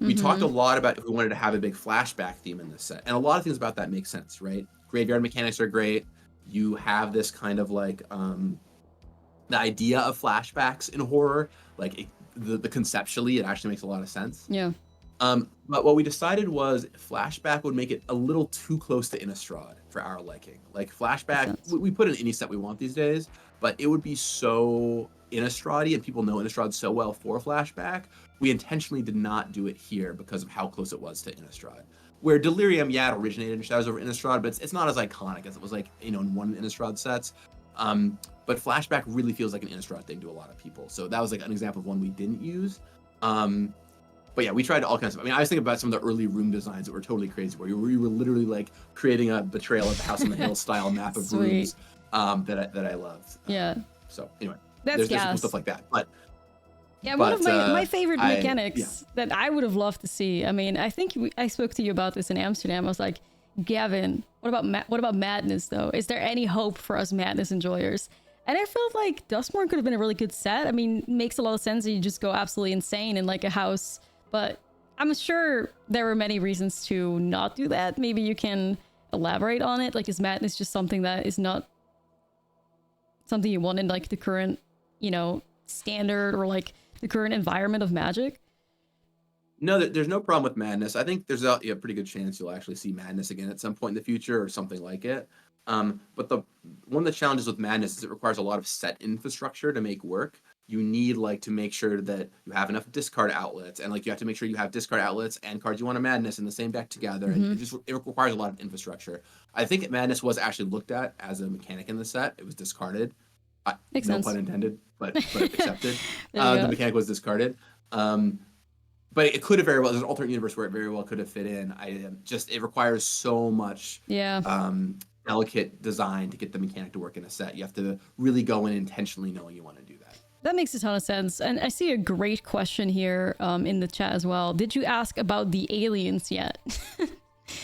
B: We talked a
A: Mm-hmm.
B: lot about if we wanted to have a big flashback theme in this set, and a lot of things about that make sense, right? Graveyard mechanics are great. You have this kind of like the idea of flashbacks in horror, like the conceptually, it actually makes a lot of sense.
A: Yeah.
B: But what we decided was flashback would make it a little too close to Innistrad for our liking. Like
A: Makes
B: flashback,
A: sense.
B: we put in any set we want these days, but it would be so Innistrad-y, and people know Innistrad so well for flashback. We intentionally did not do it here because of how close it was to Innistrad. Where Delirium, yeah, it originated in Shadows over Innistrad, but it's not as iconic as it was like, in one Innistrad sets. But flashback really feels like an Innistrad thing to a lot of people. So that was like an example of one we didn't use. But yeah, we tried all kinds of. I mean, I was thinking about some of the early room designs that were totally crazy, where you were literally like creating a Betrayal at the House on the Hill style map of rooms that I loved.
A: Yeah.
B: So anyway,
A: That's
B: there's cool
A: gas.
B: stuff like that. But
A: Yeah, one of my favorite
B: I-
A: mechanics that I would have loved to see. I mean, I think I spoke to you about this in Amsterdam. I was like, Gavin, what about Madness though? Is there any hope for us Madness enjoyers? And I felt like Duskmourn could have been a really good set. I mean, makes a lot of sense that you just go absolutely insane in like a house, but I'm sure there were many reasons to not do that. Maybe you can elaborate on it. Like, is Madness just something that is not something you want in like the current, standard or like the current environment of Magic?
B: No, there's no problem with Madness. I think there's a pretty good chance you'll actually see Madness again at some point in the future or something like it. But one of the challenges with Madness is it requires a lot of set infrastructure to make work. You need like to make sure that you have enough discard outlets, and like you have to make sure you have discard outlets and cards you want to Madness in the same deck together. And it requires a lot of infrastructure. I think Madness was actually looked at as a mechanic in the set. It was discarded.
A: Makes
B: no
A: sense.
B: pun intended, but accepted.
A: There you
B: The
A: go.
B: mechanic was discarded. But it could have very well. There's an alternate universe where it very well could have fit in. It requires so much
A: Yeah.
B: delicate design to get the mechanic to work in a set. You have to really go in intentionally knowing you want to do that.
A: That makes a ton of sense. And I see a great question here in the chat as well. Did you ask about the aliens yet?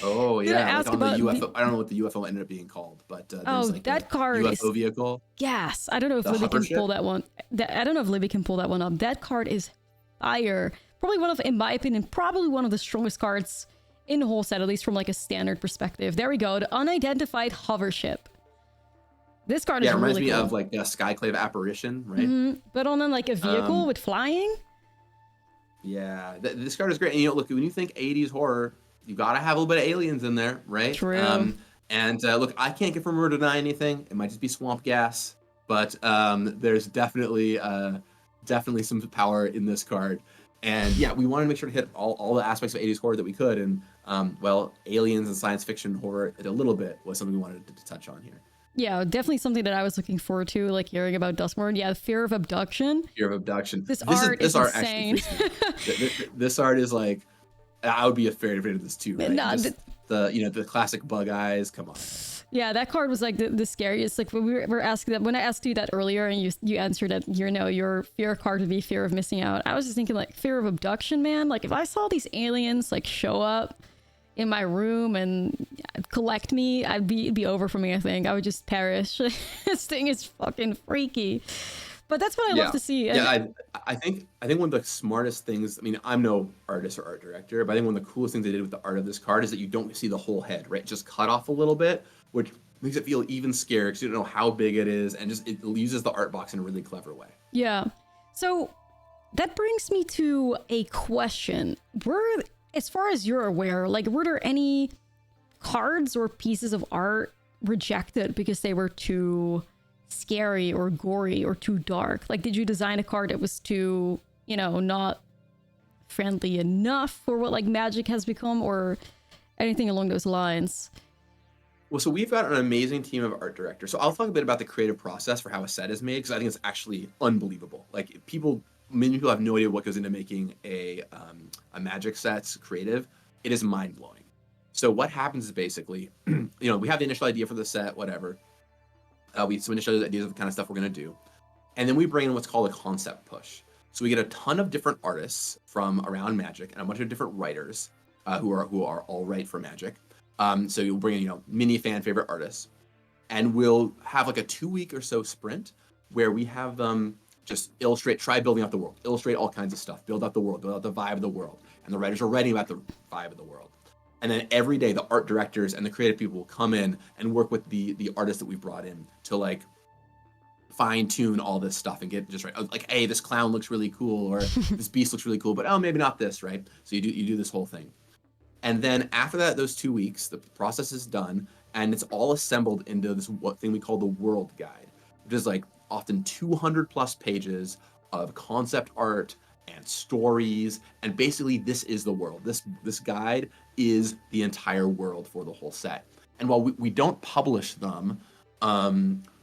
B: Oh
A: Did I
B: yeah,
A: ask
B: like on the
A: about
B: UFO. I don't know what the UFO ended up being called, but there's like
A: that
B: a
A: card
B: UFO
A: is
B: vehicle.
A: gas. I don't know if
B: The
A: Libby
B: hover
A: can pull
B: ship?
A: that one. I don't know if Libby can pull that one up. That card is fire. Probably in my opinion, probably one of the strongest cards in the whole set, at least from like a standard perspective. There we go. The unidentified hover ship. This card
B: Yeah,
A: is
B: it reminds
A: really
B: me
A: cool.
B: of like a Skyclave apparition, right?
A: But on then like a vehicle with flying.
B: Yeah, this card is great. And look, when you think 80s horror, you gotta have a little bit of aliens in there, right?
A: True.
B: And look, I can't confirm or deny anything. It might just be swamp gas, but there's definitely some power in this card. And yeah, we wanted to make sure to hit all the aspects of 80s horror that we could. And aliens and science fiction horror a little bit was something we wanted to touch on here.
A: Yeah, definitely something that I was looking forward to, like hearing about Duskmourn. Yeah, fear of abduction.
B: Fear of abduction.
A: This art is insane.
B: This art is like, I would be afraid of this too, right?
A: Nah,
B: the classic bug eyes. Come on.
A: Yeah, that card was like the scariest. Like when we were asking that, when I asked you that earlier, and you answered that your fear card would be fear of missing out. I was just thinking like fear of abduction, man. Like if I saw these aliens like show up in my room and collect me, it'd be over for me. I think I would just perish. This thing is fucking freaky. But that's what I love to see.
B: Yeah, I think one of the smartest things. I mean, I'm no artist or art director, but I think one of the coolest things they did with the art of this card is that you don't see the whole head, right? Just cut off a little bit, which makes it feel even scarier because you don't know how big it is, and just it uses the art box in a really clever way.
A: Yeah. So that brings me to a question. As far as you're aware, like, were there any cards or pieces of art rejected because they were too scary or gory or too dark? Like, did you design a card that was too, not friendly enough for what like Magic has become, or anything along those lines?
B: Well, so we've got an amazing team of art directors. So I'll talk a bit about the creative process for how a set is made, because I think it's actually unbelievable. Like many people have no idea what goes into making a Magic set's creative. It is mind blowing. So what happens is basically, we have the initial idea for the set, whatever. We have some initial ideas of the kind of stuff we're going to do. And then we bring in what's called a concept push. So we get a ton of different artists from around Magic and a bunch of different writers who are all write for Magic. So you'll bring in, mini fan favorite artists, and we'll have like a 2-week or so sprint where we have them just try building out the world, illustrate all kinds of stuff, build out the world, build out the vibe of the world. And the writers are writing about the vibe of the world. And then every day the art directors and the creative people will come in and work with the artists that we brought in to like fine tune all this stuff and get just right. Like, hey, this clown looks really cool, or this beast looks really cool, but oh, maybe not this, right? So you do this whole thing. And then after that, those 2 weeks, the process is done and it's all assembled into this thing we call the world guide, which is like often 200 plus pages of concept art and stories, and basically this is the world. This guide is the entire world for the whole set. And while we don't publish them,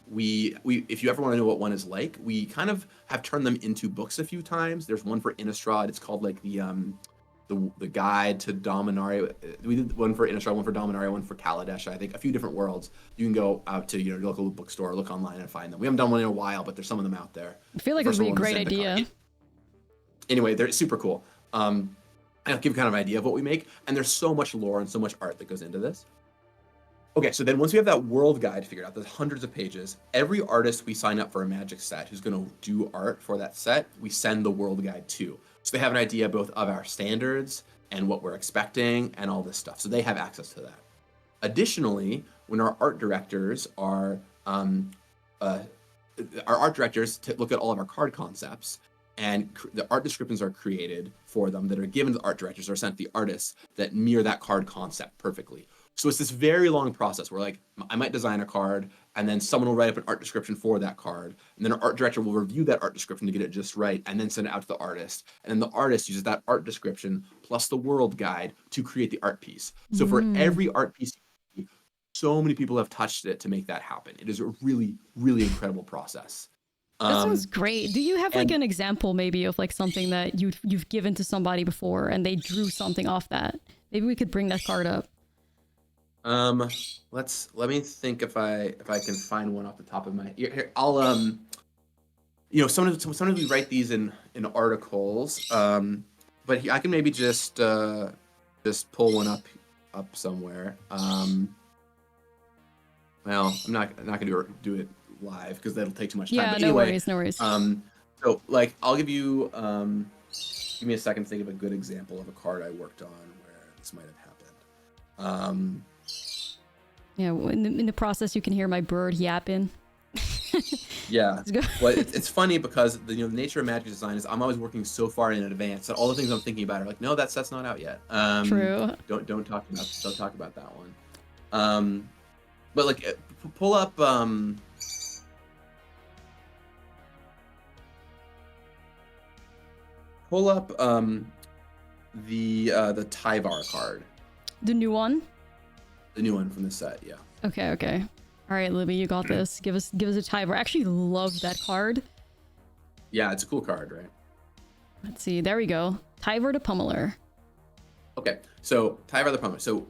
B: we if you ever want to know what one is like, we kind of have turned them into books a few times. There's one for Innistrad. It's called like the guide to Dominaria. We did one for Innistrad, one for Dominaria, one for Kaladesh. I think a few different worlds. You can go out to your local bookstore, look online, and find them. We haven't done one in a while, but there's some of them out there.
A: I feel like it would be a great idea.
B: Anyway, they're super cool. I'll give you kind of an idea of what we make, and there's so much lore and so much art that goes into this. Okay, so then once we have that world guide figured out, there's hundreds of pages. Every artist we sign up for a Magic set who's going to do art for that set, we send the world guide to. So they have an idea both of our standards and what we're expecting and all this stuff. So they have access to that. Additionally, when our art directors look at all of our card concepts, and the art descriptions are created for them that are given to the art directors or sent to the artists that mirror that card concept perfectly. So it's this very long process where like I might design a card and then someone will write up an art description for that card. And then an art director will review that art description to get it just right and then send it out to the artist. And then the artist uses that art description plus the world guide to create the art piece. So for every art piece, so many people have touched it to make that happen. It is a really, really incredible process.
A: That sounds great. Do you have like an example maybe of like something that you've given to somebody before and they drew something off that? Maybe we could bring that card up.
B: Let me think if I can find one off the top of my here. I'll sometimes we write these in articles. But I can maybe just pull one up somewhere. Well, I'm not gonna do it live because that'll take too much time.
A: Yeah,
B: but
A: no
B: anyway,
A: worries, no worries.
B: So like I'll give you give me a second to think of a good example of a card I worked on where this might have happened.
A: Yeah, in the process, you can hear my bird yapping.
B: Yeah, well, it's funny because the nature of Magic design is I'm always working so far in advance that all the things I'm thinking about are like, no, that's not out yet.
A: True.
B: Don't talk about that one. But like, pull up. Pull up the Tyvar card.
A: The new one?
B: The new one from the set, yeah.
A: Okay. All right, Libby, you got this. Give us a Tyvar. I actually love that card.
B: Yeah, it's a cool card, right?
A: Let's see. There we go. Tyvar the Pummeler. Okay,
B: so Tyvar the Pummeler. So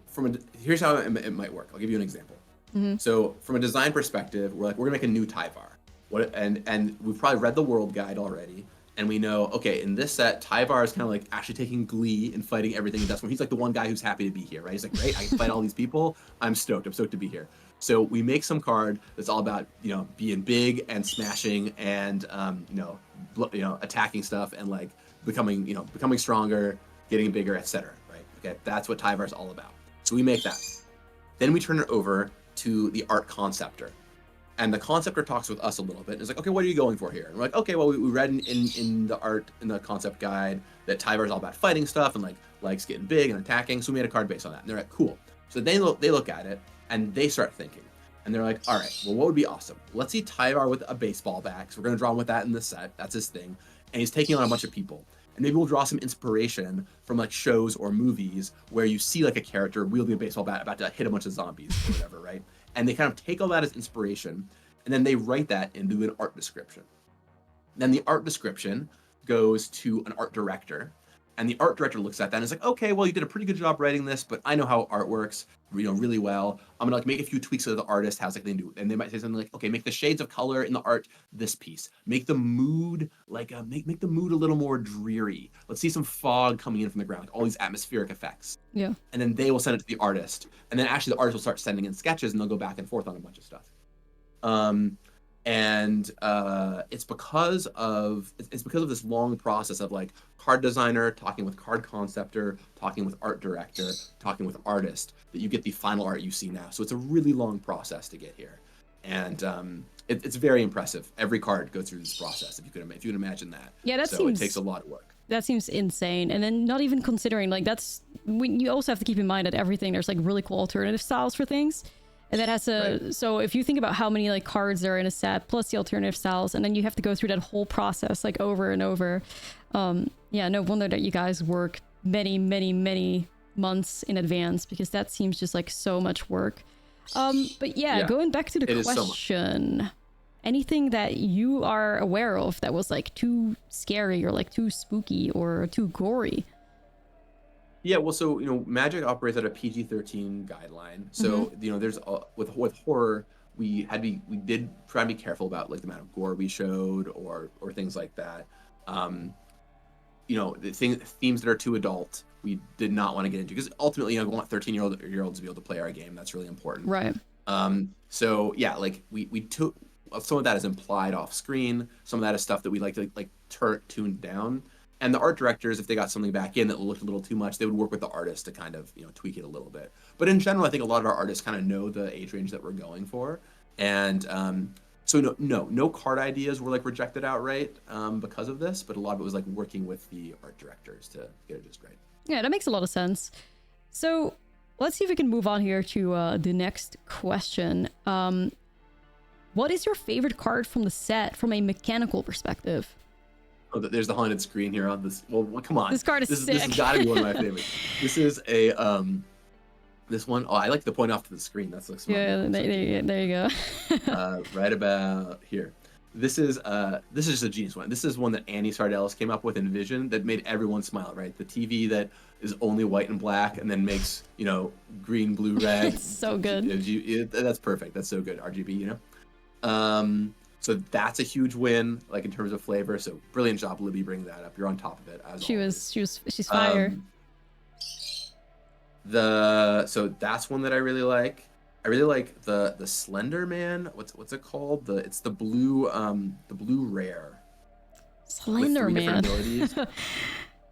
B: here's how it might work. I'll give you an example. Mm-hmm. So from a design perspective, we're gonna make a new Tyvar. And we've probably read the world guide already. And we know, okay, in this set, Tyvar is kind of like actually taking glee in fighting everything in Duskmourn. He's like the one guy who's happy to be here, right? He's like, great, I can fight all these people. I'm stoked to be here. So we make some card that's all about, being big and smashing and, attacking stuff and like becoming stronger, getting bigger, etc. Right? Okay, that's what Tyvar is all about. So we make that. Then we turn it over to the art conceptor. And the conceptor talks with us a little bit. And it's like, okay, what are you going for here? And we're like, okay, well, we read in the concept guide that Tyvar is all about fighting stuff and likes getting big and attacking. So we made a card based on that. And they're like, cool. So they look at it and they start thinking. And they're like, all right, well, what would be awesome? Let's see Tyvar with a baseball bat. So we're going to draw him with that in the set. That's his thing. And he's taking on a bunch of people. And maybe we'll draw some inspiration from like shows or movies where you see like a character wielding a baseball bat about to hit a bunch of zombies or whatever, right? And they kind of take all that as inspiration, and then they write that into an art description. Then the art description goes to an art director, and the art director looks at that and is like, okay, well, you did a pretty good job writing this, but I know how art works, really well. I'm gonna make a few tweaks so the artist has something to do. And they might say something like, okay, make the shades of color in the art this piece. Make the mood make the mood a little more dreary. Let's see some fog coming in from the ground, like all these atmospheric effects.
A: Yeah.
B: And then they will send it to the artist, and then actually the artist will start sending in sketches, and they'll go back and forth on a bunch of stuff. And it's because of this long process of like card designer talking with card conceptor, talking with art director, talking with artist, that you get the final art you see now. So it's a really long process to get here, and it's very impressive. Every card goes through this process. If you can imagine that.
A: Yeah, that
B: so
A: seems,
B: it takes a lot of work.
A: That seems insane. And then not even considering like that's when you also have to keep in mind that everything there's like really cool alternative styles for things. And that has a right. So if you think about how many like cards there are in a set plus the alternative styles, and then you have to go through that whole process like over and over. Yeah, no wonder that you guys work many months in advance, because that seems just like so much work. But yeah, going back to the question, anything that you are aware of that was like too scary or like too spooky or too gory?
B: Yeah, well, so Magic operates at a PG-13 guideline. So there's with horror, we did try to be careful about like the amount of gore we showed or things like that. The themes that are too adult, we did not want to get into, because ultimately we want 13-year-olds to be able to play our game. That's really important.
A: Right.
B: So yeah, like we took some of that is implied off screen. Some of that is stuff that we like to tune down. And the art directors, if they got something back in that looked a little too much, they would work with the artist to kind of tweak it a little bit. But in general, I think a lot of our artists kind of know the age range that we're going for, and so no card ideas were like rejected outright because of this. But a lot of it was like working with the art directors to get it just right. Yeah,
A: that makes a lot of sense. So let's see if we can move on here to the next question. What is your favorite card from the set from a mechanical perspective?
B: Oh, there's the haunted screen here on this. Well, come on.
A: This card is sick.
B: This has got to be one of my favorites. This is a this one. Oh, I like to point off to the screen. That's looks smart.
A: Yeah, there you go.
B: Right about here. This is just a genius one. This is one that Annie Sardellis came up with in Vision that made everyone smile. Right, the TV that is only white and black and then makes green, blue, red.
A: It's so good.
B: That's perfect. That's so good. RGB. So that's a huge win, like in terms of flavor. So brilliant job, Libby, bringing that up. You're on top of it.
A: She's fire.
B: So that's one that I really like. I really like the Slender Man. What's it called? It's the blue rare.
A: Slender Man.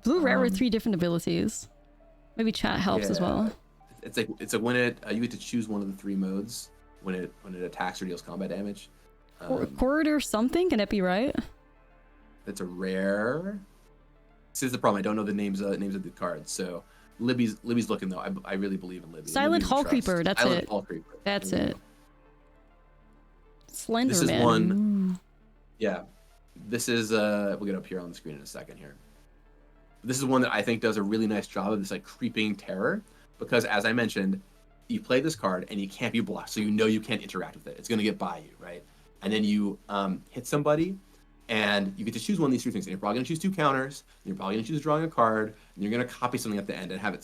A: Blue rare with 3 different abilities. Maybe chat helps as well.
B: It's like when you get to choose one of the 3 modes when it attacks or deals combat damage.
A: Corridor something, can it be right?
B: It's a rare. This is the problem. I don't know the names of the cards. So Libby's looking though. I really believe in Libby.
A: Silent Hall Creeper. That's
B: Silent
A: it.
B: Hall Creeper.
A: That's it. Slender
B: this
A: Man.
B: Is one. Yeah. This is we'll get up here on the screen in a second here. This is one that I think does a really nice job of this like creeping terror, because as I mentioned, you play this card and you can't be blocked, so you can't interact with it. It's gonna get by you, right? And then you hit somebody, and you get to choose one of these 3 things. And you're probably going to choose 2 counters. And you're probably going to choose drawing a card. And you're going to copy something at the end and have it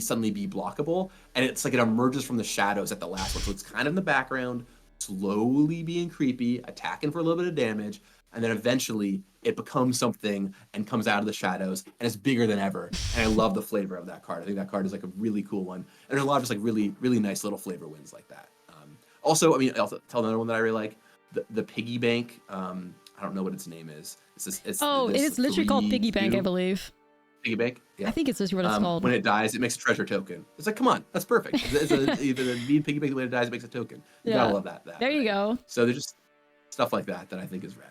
B: suddenly be blockable. And it's like it emerges from the shadows at the last one. So it's kind of in the background, slowly being creepy, attacking for a little bit of damage. And then eventually it becomes something and comes out of the shadows. And it's bigger than ever. And I love the flavor of that card. I think that card is like a really cool one. And there's a lot of just like really, really nice little flavor wins like that. Also, I mean, I'll tell another one that I really like. The piggy bank. I don't know what its name is. It is
A: literally called piggy bank, I believe.
B: Piggy bank. Yeah.
A: I think it's literally what it's called.
B: When it dies, it makes a treasure token. It's like, come on, that's perfect. It's either the mean piggy bank, when it dies, it makes a token. You gotta love that.
A: There you go.
B: So there's just stuff like that I think is rad.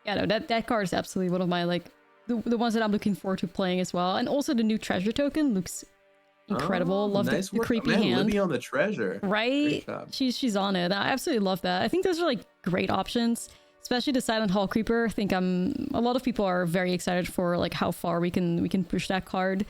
A: Yeah, no, that card is absolutely one of my like the ones that I'm looking forward to playing as well. And also the new treasure token looks incredible. Love
B: nice
A: the creepy hand.
B: Libby on the treasure.
A: Right? She's on it. I absolutely love that. I think those are like great options, especially the Silent Hall Creeper. I think a lot of people are very excited for like how far we can push that card.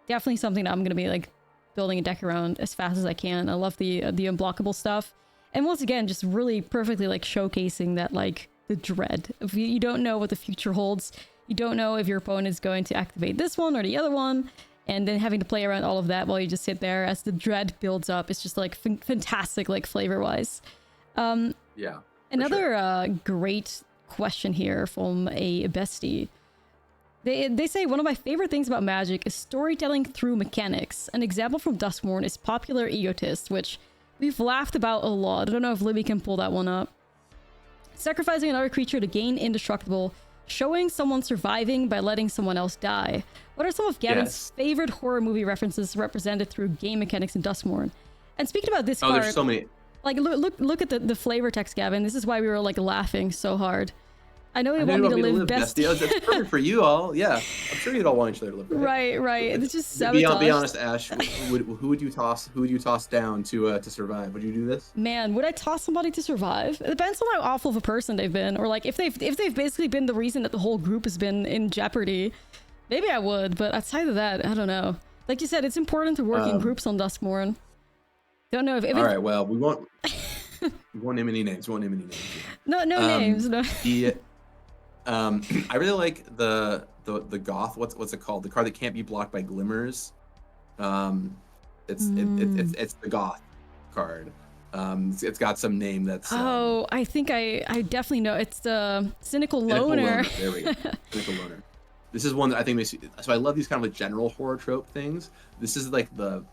A: Definitely something that I'm gonna be like building a deck around as fast as I can. I love the unblockable stuff. And once again, just really perfectly like showcasing that like the dread. If you don't know what the future holds, you don't know if your opponent is going to activate this one or the other one. And then having to play around all of that while you just sit there as the dread builds up. It's just like fantastic, like flavor wise.
B: Yeah.
A: Another great question here from a bestie. They say one of my favorite things about Magic is storytelling through mechanics. An example from Duskmourn is Popular Egotist, which we've laughed about a lot. I don't know if Libby can pull that one up. Sacrificing another creature to gain indestructible. Showing someone surviving by letting someone else die. What are some of Gavin's favorite horror movie references represented through game mechanics in Duskmourn? And speaking about this card,
B: there's so many.
A: Like, look at the flavor text, Gavin. This is why we were like laughing so hard. I know you want me to live best.
B: That's perfect for you all. Yeah, I'm sure you'd all want each other to live.
A: Right. It's just sabotage.
B: Be honest, Ash. Who would you toss? Who would you toss down to survive? Would you do this?
A: Man, would I toss somebody to survive? It depends on how awful of a person they've been, or like if they've basically been the reason that the whole group has been in jeopardy. Maybe I would, but outside of that, I don't know. Like you said, it's important to work in groups on Duskmourn. Don't know if
B: all right, well, we won't name any names. No
A: names. No.
B: I really like the goth. What's it called? The card that can't be blocked by glimmers. It's the goth card. It's got some name that's.
A: I think I definitely know. It's the cynical loner.
B: There we go. Cynical loner. This is one that I think makes. So I love these kind of like general horror trope things. This is like the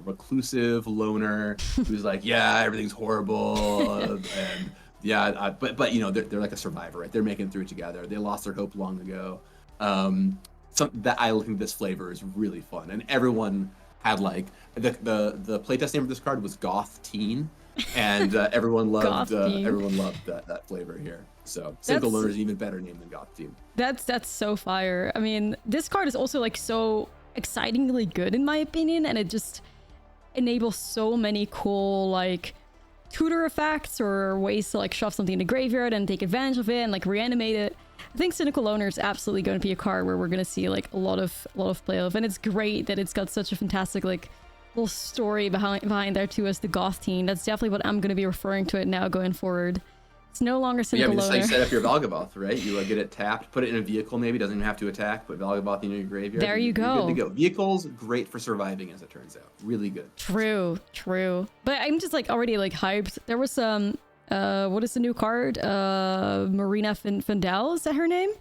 B: reclusive loner who's like, yeah, everything's horrible, and yeah, but you know they're like a survivor, right? They're making it through together. They lost their hope long ago. That I think this flavor is really fun, and everyone had like the playtest name of this card was Goth Teen, and everyone loved that flavor here. So Cynical Loner is an even better name than Goth Teen. That's
A: so fire. I mean, this card is also like so excitingly good in my opinion, and it just enables so many cool like tutor effects or ways to like shove something in the graveyard and take advantage of it and like reanimate it. I think Cynical Loner is absolutely going to be a card where we're going to see like a lot of play of, and it's great that it's got such a fantastic like little story behind there too as the Goth Teen. That's definitely what I'm going to be referring to it now going forward. It's no longer Cynical Loner.
B: Yeah, just like you set up your Valgaboth, right? You get it tapped, put it in a vehicle, maybe doesn't even have to attack, put Valgaboth in your graveyard.
A: There you go.
B: You're good to go. Vehicles, great for surviving, as it turns out. Really good.
A: True. But I'm just like already like hyped. There was some, what is the new card? Marina Fendel, is that her name?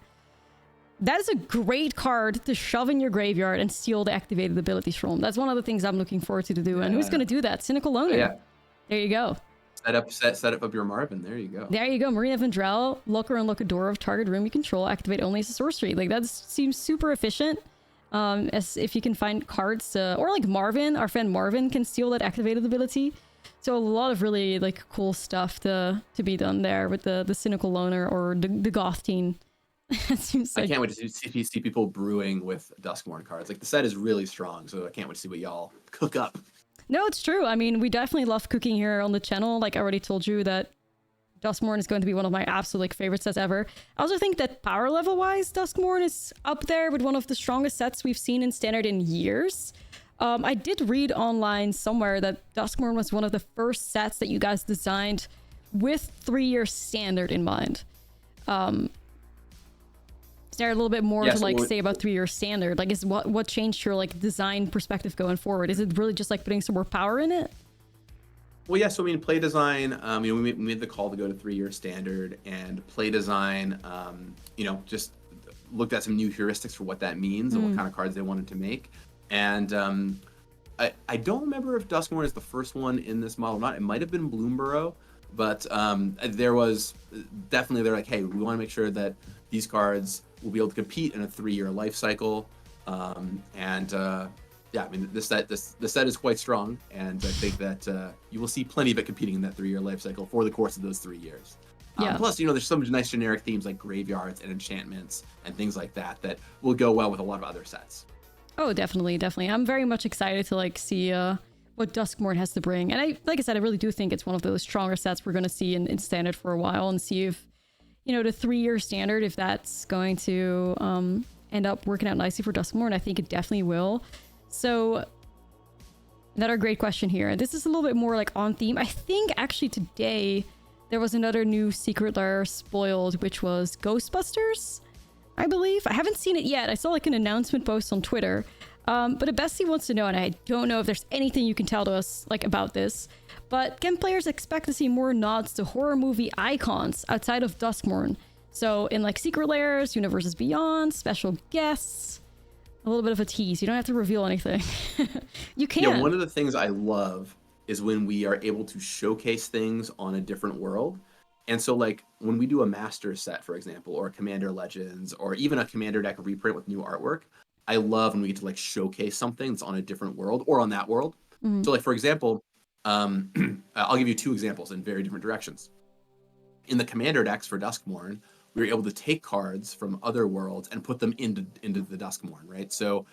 A: That is a great card to shove in your graveyard and steal the activated abilities from. That's one of the things I'm looking forward to do. And who's going to do that? Cynical Loner.
B: Yeah.
A: There you go.
B: Set up your Marvin. There you go.
A: There you go. Marina Vendrell, look or unlock a door of target room you control, activate only as a sorcery. Like that seems super efficient. As if you can find cards to, or like Marvin, our friend Marvin can steal that activated ability. So a lot of really like cool stuff to be done there with the Cynical Loner or the Goth Teen. It seems like...
B: I can't wait to see people brewing with Duskmourn cards. Like the set is really strong, so I can't wait to see what y'all cook up.
A: No, it's true. I mean, we definitely love cooking here on the channel. Like I already told you that Duskmourn is going to be one of my absolute like favorite sets ever. I also think that power level wise, Duskmourn is up there with one of the strongest sets we've seen in Standard in years. I did read online somewhere that Duskmourn was one of the first sets that you guys designed with 3-year Standard in mind. Is there a little bit more to like say about 3-year Standard? Like, is what changed your like design perspective going forward? Is it really just like putting some more power in it?
B: Well, yeah. So I mean, play design. We made the call to go to 3-year Standard, and play design. Just looked at some new heuristics for what that means and what kind of cards they wanted to make. And I don't remember if Duskmourn is the first one in this model or not. It might have been Bloomborough, but there was definitely they're like, hey, we want to make sure that these cards will be able to compete in a 3-year life cycle. I mean, this set is quite strong, and I think that you will see plenty of it competing in that 3-year life cycle for the course of those 3 years. Plus, there's some nice generic themes like graveyards and enchantments and things like that will go well with a lot of other sets.
A: Oh, definitely. I'm very much excited to like see what Duskmourn has to bring. And like I said, I really do think it's one of those stronger sets we're going to see in Standard for a while, and see if, the 3-year Standard, if that's going to end up working out nicely for Duskmourn. I think it definitely will. So another great question here. This is a little bit more like on theme. I think actually today there was another new Secret Lair spoiled, which was Ghostbusters, I believe. I haven't seen it yet. I saw like an announcement post on Twitter. But a bestie wants to know, and I don't know if there's anything you can tell to us like about this, but can players expect to see more nods to horror movie icons outside of Duskmourn? So in like Secret Lairs, Universes Beyond, special guests, a little bit of a tease. You don't have to reveal anything. You can.
B: Yeah, one of the things I love is when we are able to showcase things on a different world. And so like when we do a master set, for example, or a Commander Legends, or even a Commander deck reprint with new artwork, I love when we get to like showcase something that's on a different world or on that world.
A: Mhm.
B: So like, for example, I'll give you 2 examples in very different directions. In the Commander decks for Duskmourn, we were able to take cards from other worlds and put them into the Duskmourn, right? So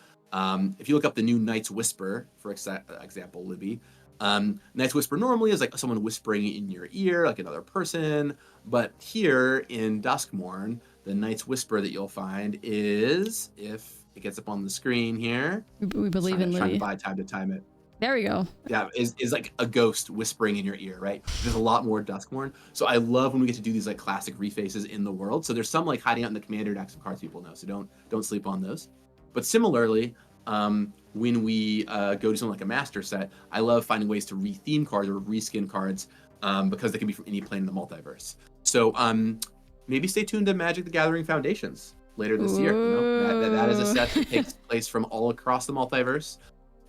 B: if you look up the new Night's Whisper, for example, Libby, Night's Whisper normally is like someone whispering in your ear, like another person. But here in Duskmourn, the Night's Whisper that you'll find is, if it gets up on the screen here,
A: We believe in
B: trying to
A: Libby.
B: buy time to time it.
A: There we go.
B: Yeah, is like a ghost whispering in your ear, right? There's a lot more Duskmourn. So I love when we get to do these like classic refaces in the world. So there's some like hiding out in the Commander decks of cards people know. So don't sleep on those. But similarly, when we go to something like a master set, I love finding ways to retheme cards or reskin cards because they can be from any plane in the multiverse. So maybe stay tuned to Magic the Gathering Foundations later this year. You know, that is a set that takes place from all across the multiverse.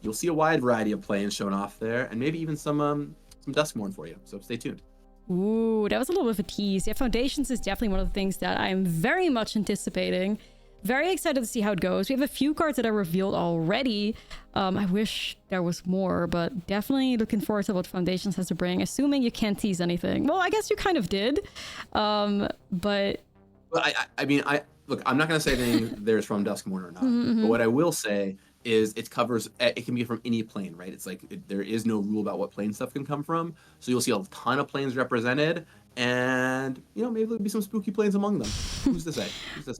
B: You'll see a wide variety of planes shown off there, and maybe even some Duskmourn for you. So stay tuned.
A: Ooh, that was a little bit of a tease. Yeah, Foundations is definitely one of the things that I'm very much anticipating. Very excited to see how it goes. We have a few cards that are revealed already. I wish there was more, but definitely looking forward to what Foundations has to bring, assuming you can't tease anything. Well, I guess you kind of did. But...
B: Well, I mean, look, I'm not going to say anything there's from Duskmourn or not. But what I will say is it can be from any plane, right? It's like there is no rule about what plane stuff can come from. So you'll see a ton of planes represented, and you know, maybe there'll be some spooky planes among them. Who's to say?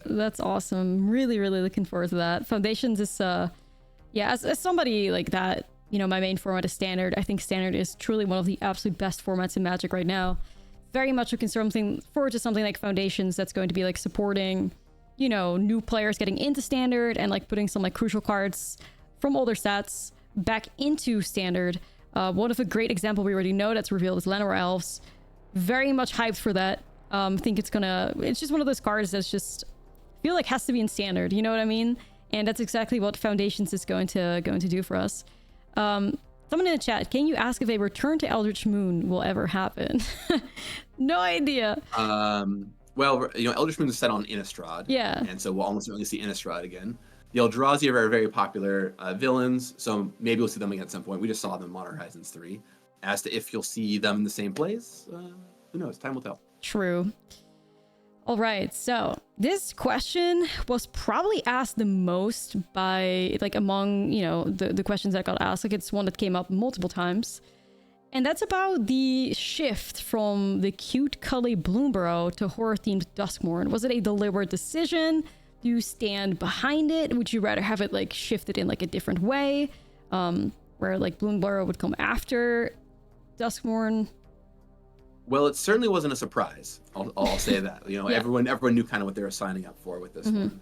A: That's awesome. Really, really looking forward to that. Foundations is yeah, as somebody like that, you know, my main format is Standard. I think Standard is truly one of the absolute best formats in Magic right now. Very much looking forward to something like Foundations that's going to be like supporting, you know, new players getting into Standard and like putting some like crucial cards from older sets back into Standard. One of a great example we already know that's revealed is Llanowar Elves. Very much hyped for that. Think it's just one of those cards that's just feel like has to be in Standard, you know what I mean? And that's exactly what Foundations is going to do for us. Someone in the chat, can you ask if a return to Eldritch Moon will ever happen? No idea.
B: Well, you know, Eldritch Moon is set on Innistrad.
A: Yeah.
B: And so we'll almost certainly see Innistrad again. The Eldrazi are very, very popular villains, so maybe we'll see them again at some point. We just saw them in Modern Horizons 3. As to if you'll see them in the same place, who knows? Time will tell.
A: True. All right, so this question was probably asked the most by, like, among, you know, the questions that got asked. Like, it's one that came up multiple times. And that's about the shift from the cute Cully Bloomburrow to horror-themed Duskmourn. Was it a deliberate decision? Do you stand behind it? Would you rather have it, like, shifted in, like, a different way? Where, like, Bloomburrow would come after Duskmourn?
B: Well, it certainly wasn't a surprise. I'll say that. You know,
A: Yeah.
B: everyone knew kind of what they were signing up for with this one.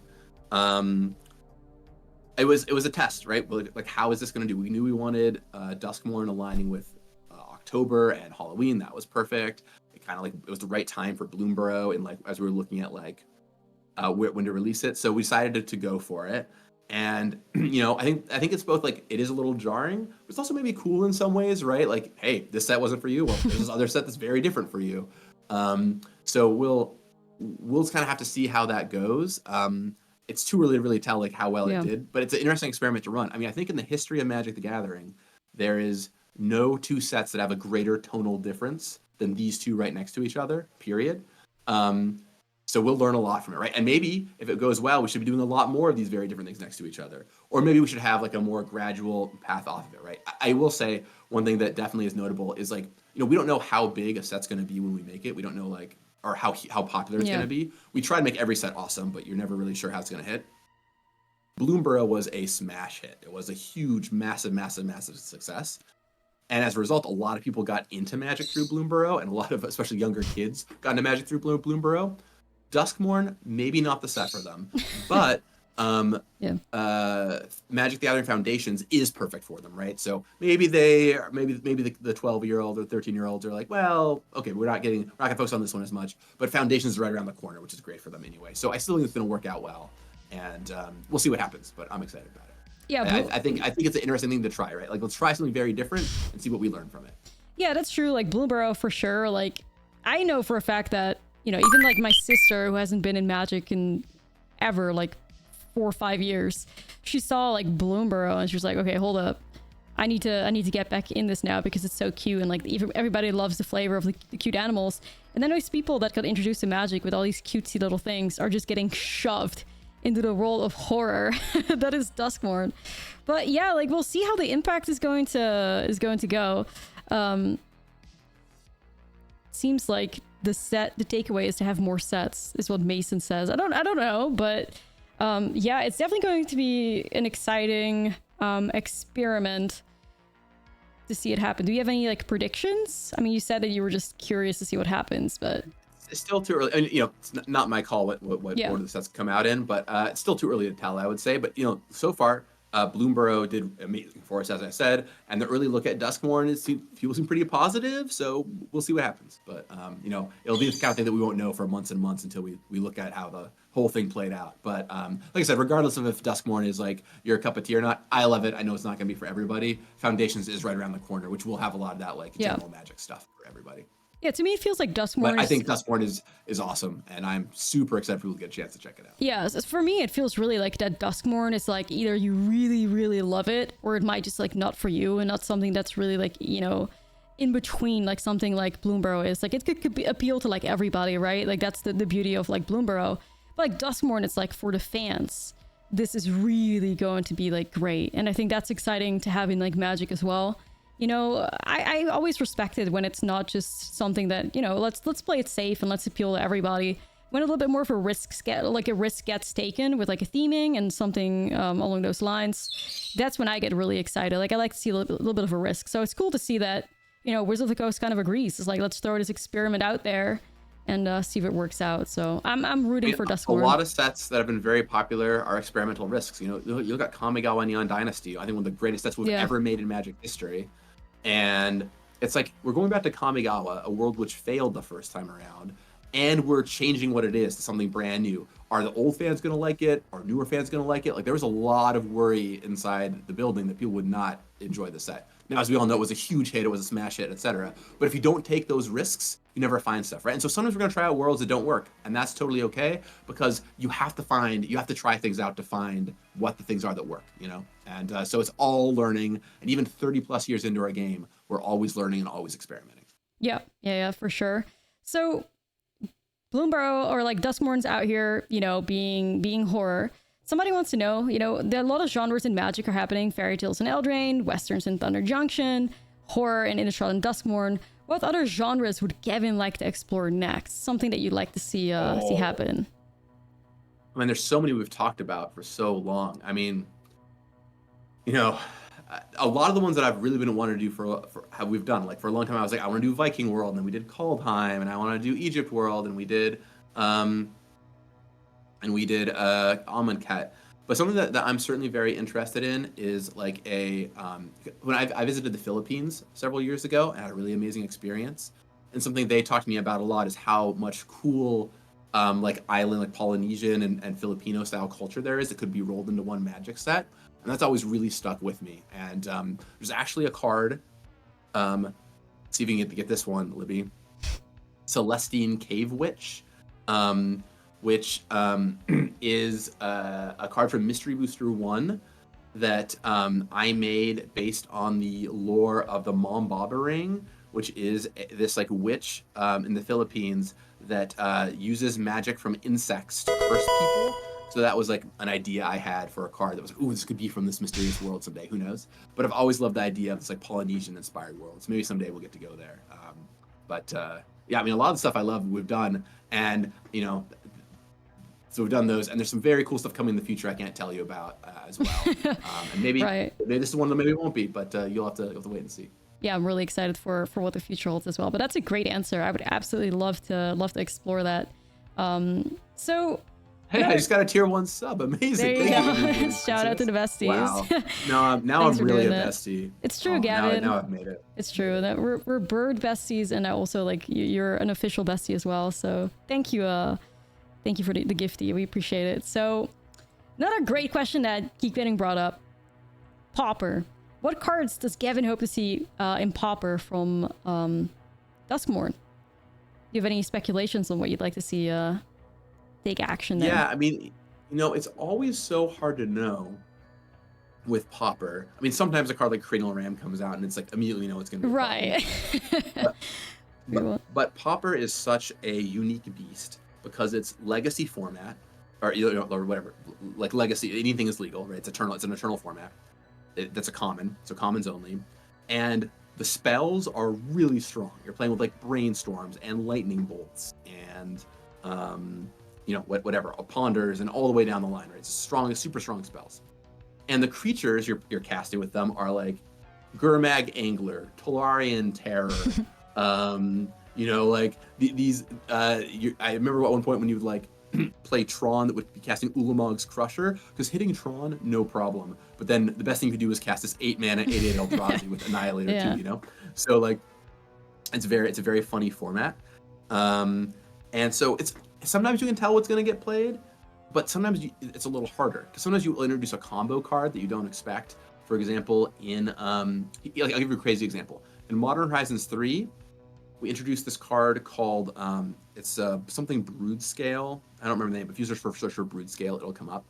B: It was a test, right? Like, how is this going to do? We knew we wanted Duskmourn aligning with October and Halloween. That was perfect. It kind of like it was the right time for Bloomburrow, and like as we were looking at like when to release it. So we decided to go for it. And you know, I think it's both like it is a litof jarring, but it's also maybe cool in some ways, right? Like, hey, this set wasn't for you. Well, there's this other set that's very different for you. So we'll just kind of have to see how that goes. It's too early to really tell like how well it did, but it's an interesting experiment to run. I mean, I think in the history of Magic the Gathering, there is no 2 sets that have a greater tonal difference than these 2 right next to each other, period. So we'll learn a lot from it, right? And maybe if it goes well, we should be doing a lot more of these very different things next to each other. Or maybe we should have like a more gradual path off of it, right? I will say one thing that definitely is notable is like, you know, we don't know how big a set's going to be when we make it. We don't know like, or how popular it's going to be. We try to make every set awesome, but you're never really sure how it's going to hit. Bloomburrow was a smash hit. It was a huge, massive success. And as a result, a lot of people got into Magic through Bloomburrow, and a lot of, especially younger kids, got into Magic through Bloomburrow. Duskmourn, maybe not the set for them, but Magic the Gathering Foundations is perfect for them, right? So maybe the 12-year-old or 13-year-olds are like, well, okay, we're not gonna focus on this one as much, but Foundations is right around the corner, which is great for them anyway. So I still think it's gonna work out well, and we'll see what happens, but I'm excited about it. Yeah, I think it's an interesting thing to try, right? Like, let's try something very different and see what we learn from it.
A: Yeah, that's true. Like Bloomburrow for sure. Like, I know for a fact that, you know, even like my sister who hasn't been in Magic in ever, like 4 or 5 years, she saw like Bloomburrow and she was like, okay, hold up. I need to get back in this now because it's so cute, and like everybody loves the flavor of the cute animals. And then those people that got introduced to Magic with all these cutesy little things are just getting shoved into the world of horror that is Duskmourn. But yeah, like we'll see how the impact is going to go. Seems like the takeaway is to have more sets, is what Mason says. I don't know, but yeah, it's definitely going to be an exciting experiment to see it happen. Do you have any like predictions? I mean, you said that you were just curious to see what happens, but
B: it's still too early. And, you know, it's not my call what order the sets come out in, but it's still too early to tell, I would say. But, you know, so far, Bloomburrow did amazing for us, as I said, and the early look at Duskmourn feels pretty positive, so we'll see what happens. But, you know, it'll be the kind of thing that we won't know for months and months until we look at how the whole thing played out. But like I said, regardless of if Duskmourn is like your cup of tea or not, I love it. I know it's not going to be for everybody. Foundations is right around the corner, which will have a lot of that like general Magic stuff for everybody.
A: Yeah, to me it feels like Duskmourn.
B: But I think Duskmourn is awesome, and I'm super excited for people to get a chance to check it out.
A: Yeah, for me it feels really like that Duskmourn is like either you really, really love it, or it might just like not for you, and not something that's really like, you know, in between, like something like Bloomburrow is. Like it could appeal to like everybody, right? Like that's the beauty of like Bloomburrow. But like Duskmourn, it's like for the fans, this is really going to be like great. And I think that's exciting to have in like Magic as well. You know, I always respected when it's not just something that, you know, let's play it safe and let's appeal to everybody. When a little bit more of a risk gets taken with like a theming and something along those lines, that's when I get really excited. Like I like to see a little bit of a risk. So it's cool to see that, you know, Wizards of the Coast kind of agrees. It's like, let's throw this experiment out there and see if it works out. So I'm rooting for Duskmourn.
B: A lot of sets that have been very popular are experimental risks. You know, you look at Kamigawa Neon Dynasty, I think one of the greatest sets we've ever made in Magic history. And it's like, we're going back to Kamigawa, a world which failed the first time around, and we're changing what it is to something brand new. Are the old fans going to like it? Are newer fans going to like it? Like, there was a lot of worry inside the building that people would not enjoy the set. Now, as we all know, it was a huge hit, it was a smash hit, etc. But if you don't take those risks, you never find stuff, right? And so sometimes we're going to try out worlds that don't work, and that's totally okay, because you have to try things out to find what the things are that work, you know? And so it's all learning, and even 30 plus years into our game, we're always learning and always experimenting.
A: Yeah, for sure. So Bloomburrow or like Duskmourn's out here, you know, being horror. Somebody wants to know, you know, there are a lot of genres in Magic are happening. Fairy Tales and Eldraine, Westerns and Thunder Junction, horror and Innistrad and Duskmourn. What other genres would Gavin like to explore next? Something that you'd like to see happen?
B: I mean, there's so many we've talked about for so long. I mean, you know, a lot of the ones that I've really been wanting to do for we've done. Like for a long time, I was like, I want to do Viking World, and then we did Kaldheim, and I want to do Egypt World, and we did Amonkhet. But something that I'm certainly very interested in is like when I visited the Philippines several years ago and had a really amazing experience. And something they talked to me about a lot is how much cool like island, like Polynesian and Filipino style culture there is that could be rolled into one Magic set. And that's always really stuck with me. And there's actually a card, see if you can get this one, Libby, Celestine Cave Witch. Which is a card from Mystery Booster 1 that I made based on the lore of the Mombaba Ring, which is this like witch in the Philippines that uses magic from insects to curse people. So that was like an idea I had for a card that was like, ooh, this could be from this mysterious world someday, who knows? But I've always loved the idea of this like Polynesian inspired world. So maybe someday we'll get to go there. Yeah, I mean, a lot of the stuff I love we've done, and you know, so we've done those, and there's some very cool stuff coming in the future I can't tell you about as well. And maybe this is one that maybe it won't be, but you'll have to wait and see.
A: Yeah, I'm really excited for what the future holds as well. But that's a great answer. I would absolutely love to explore that. So
B: hey, I just got a tier 1 sub. Amazing.
A: Thank you. Shout out to the Beasties.
B: Wow. Now I'm really a bestie.
A: It's true, Gavin.
B: Now I've made it.
A: It's true that we're bird besties, and I also like you're an official bestie as well. So thank you. Thank you for the gifty. We appreciate it. So another great question that keep getting brought up. Pauper. What cards does Gavin hope to see in Pauper from Duskmourn? you have any speculations on what you'd like to see take action there?
B: Yeah, I mean, it's always so hard to know with Pauper. I mean, sometimes a card like Cranial Ram comes out and it's like immediately it's going to be a
A: Right.
B: but Pauper is such a unique beast because it's legacy format, or or whatever, like legacy. Anything is legal, right? It's eternal. It's an eternal format. That's a common, so commons only, and the spells are really strong. You're playing with like brainstorms and lightning bolts and whatever, ponders and all the way down the line, right? It's strong, super strong spells. And the creatures you're casting with them are like Gurmag Angler, Tolarian Terror, like these. I remember at one point when you would like play Tron that would be casting Ulamog's Crusher, because hitting Tron, no problem. But then the best thing you could do was cast this 8-mana 8/8 Eldrazi with Annihilator too, So like, it's a very funny format. And so it's sometimes you can tell what's going to get played, but sometimes it's a little harder because sometimes you will introduce a combo card that you don't expect. For example, I'll give you a crazy example. In Modern Horizons 3, we introduced this card called it's something Brood Scale. I don't remember the name, but if you search for Brood Scale, it'll come up.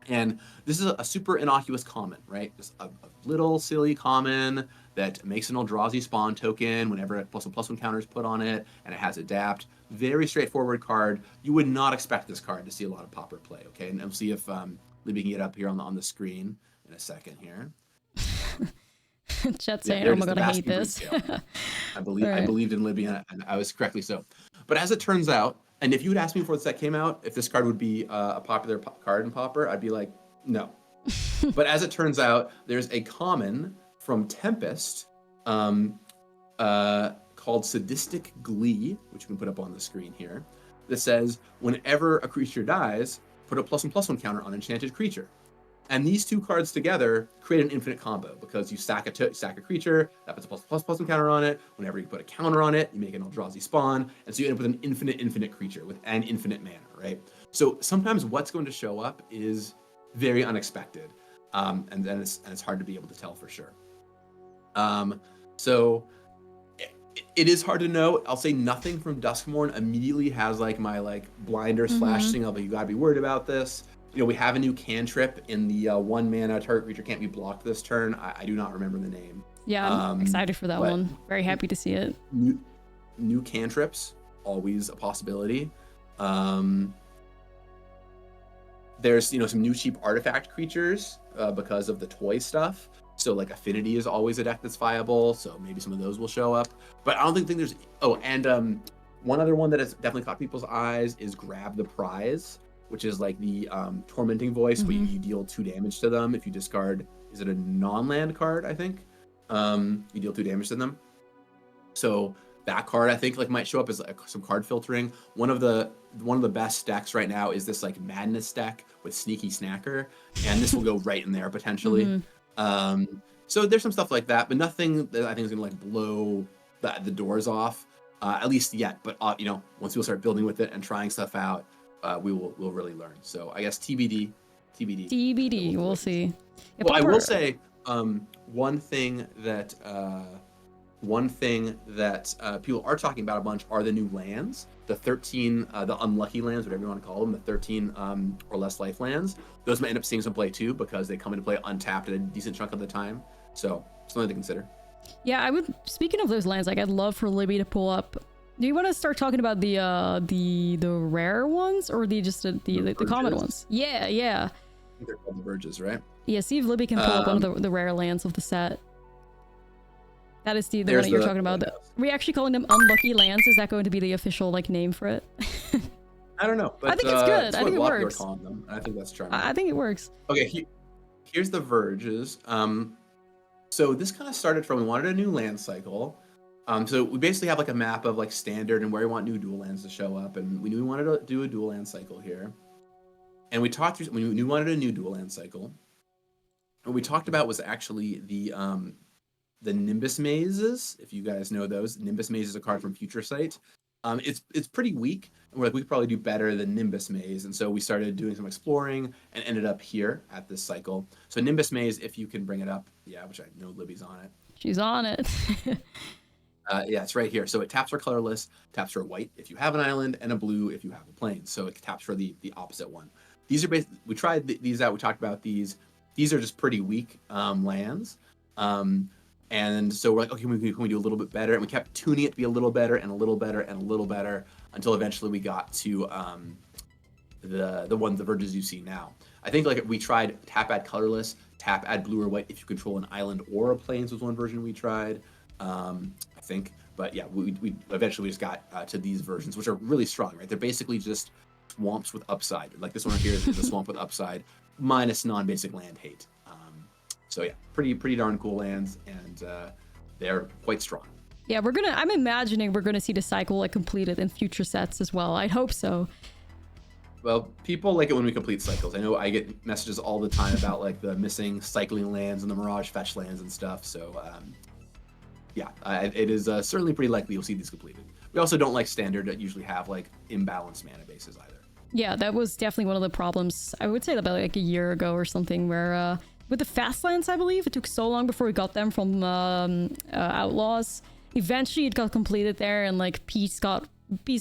B: And this is a super innocuous common, right? Just a little silly common that makes an Eldrazi spawn token whenever a +1/+1 counter is put on it, and it has adapt. Very straightforward card. You would not expect this card to see a lot of Pauper play, okay? And we'll see if Libby can get up here on the screen in a second here.
A: Chat saying, "Oh my god, I hate this."
B: I believed in Libby, and I was correctly so. But as it turns out, and if you had asked me before the set came out, if this card would be a popular card in Pauper, I'd be like, no. But as it turns out, there's a common from Tempest called Sadistic Glee, which you can put up on the screen here, that says, whenever a creature dies, put a +1/+1 counter on enchanted creature. And these two cards together create an infinite combo because you sack a creature, that puts a +1/+1 counter on it. Whenever you put a counter on it, you make an Eldrazi spawn, and so you end up with an infinite creature with an infinite mana, right? So sometimes what's going to show up is very unexpected, and it's hard to be able to tell for sure. So it is hard to know. I'll say nothing from Duskmourn immediately has like my like blinder slash thing of like, you gotta be worried about this. We have a new cantrip in the 1 mana target creature can't be blocked this turn. I do not remember the name.
A: Yeah, I'm excited for that one. Very happy to see it.
B: New cantrips, always a possibility. There's some new cheap artifact creatures because of the toy stuff. So like Affinity is always a deck that's viable. So maybe some of those will show up. But I don't think there's. Oh, and one other one that has definitely caught people's eyes is Grab the Prize, which is like the Tormenting Voice, where you deal 2 damage to them if you discard. Is it a non-land card? I think you deal 2 damage to them. So that card I think like might show up as like some card filtering. One of the best decks right now is this like Madness deck with Sneaky Snacker, and this will go right in there potentially. So there's some stuff like that, but nothing that I think is gonna like blow the doors off, at least yet. But once we'll start building with it and trying stuff out, we'll really learn. So I guess TBD.
A: We'll see.
B: Yeah, well, I will say one thing that people are talking about a bunch are the new lands, the 13, the unlucky lands, whatever you want to call them, the 13 or less life lands. Those might end up seeing some play too because they come into play untapped at a decent chunk of the time. So something to consider.
A: Yeah, I would. Speaking of those lands, like I'd love for Libby to pull up. Do you want to start talking about the rare ones or the common ones? Yeah.
B: I think they're called the Verges, right?
A: Yeah, see if Libby can pull up one of the rare lands of the set. That is the one that you're talking about. Are we actually calling them unlucky lands? Is that going to be the official like name for it?
B: I don't know, but
A: I think it's good. I think it works.
B: Calling them. I think that's charming.
A: I think it works.
B: Okay, here's the Verges. So this kind of started from we wanted a new land cycle. So we basically have like a map of like standard and where we want new dual lands to show up, and we knew we wanted to do a dual land cycle here. And we talked through. We knew we wanted a new dual land cycle. What we talked about was actually the Nimbus Mazes. If you guys know those, Nimbus Maze is a card from Future Sight. It's pretty weak, and we're like we could probably do better than Nimbus Maze, and so we started doing some exploring and ended up here at this cycle. So Nimbus Maze, if you can bring it up, yeah, which I know Libby's on it.
A: She's on it.
B: Yeah, it's right here. So it taps for colorless, taps for white if you have an island, and a blue if you have a plane. So it taps for the opposite one. These are basically, we tried these out. We talked about these. These are just pretty weak lands. And so we're like, okay, can we do a little bit better? And we kept tuning it to be a little better and a little better and a little better until eventually we got to the verges you see now. I think like we tried tap add colorless, tap add blue or white if you control an island or a plains was one version we tried. I think, but yeah, we eventually just got to these versions, which are really strong, right? They're basically just swamps with upside. Like this one here is a swamp with upside minus non-basic land hate. So yeah, pretty darn cool lands, and they're quite strong.
A: Yeah, I'm imagining we're gonna see the cycle like completed in future sets as well. I'd hope so.
B: Well, people like it when we complete cycles. I know I get messages all the time about like the missing cycling lands and the mirage fetch lands and stuff. So yeah, it is certainly pretty likely you'll see these completed. We also don't like standard that usually have like imbalanced mana bases either.
A: Yeah, that was definitely one of the problems. I would say about like a year ago or something, where with the fast lands, I believe it took so long before we got them from Outlaws. Eventually, it got completed there, and like peace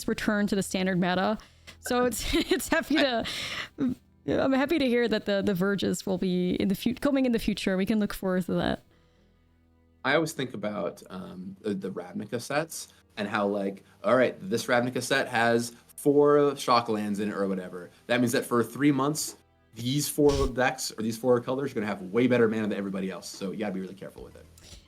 A: returned to the standard meta. So it's happy to. I'm happy to hear that the verges will be coming in the future. We can look forward to that.
B: I always think about the Ravnica sets and how like, all right, this Ravnica set has 4 shock lands in it or whatever. That means that for 3 months, these 4 decks or these 4 colors are going to have way better mana than everybody else. So you got to be really careful with it.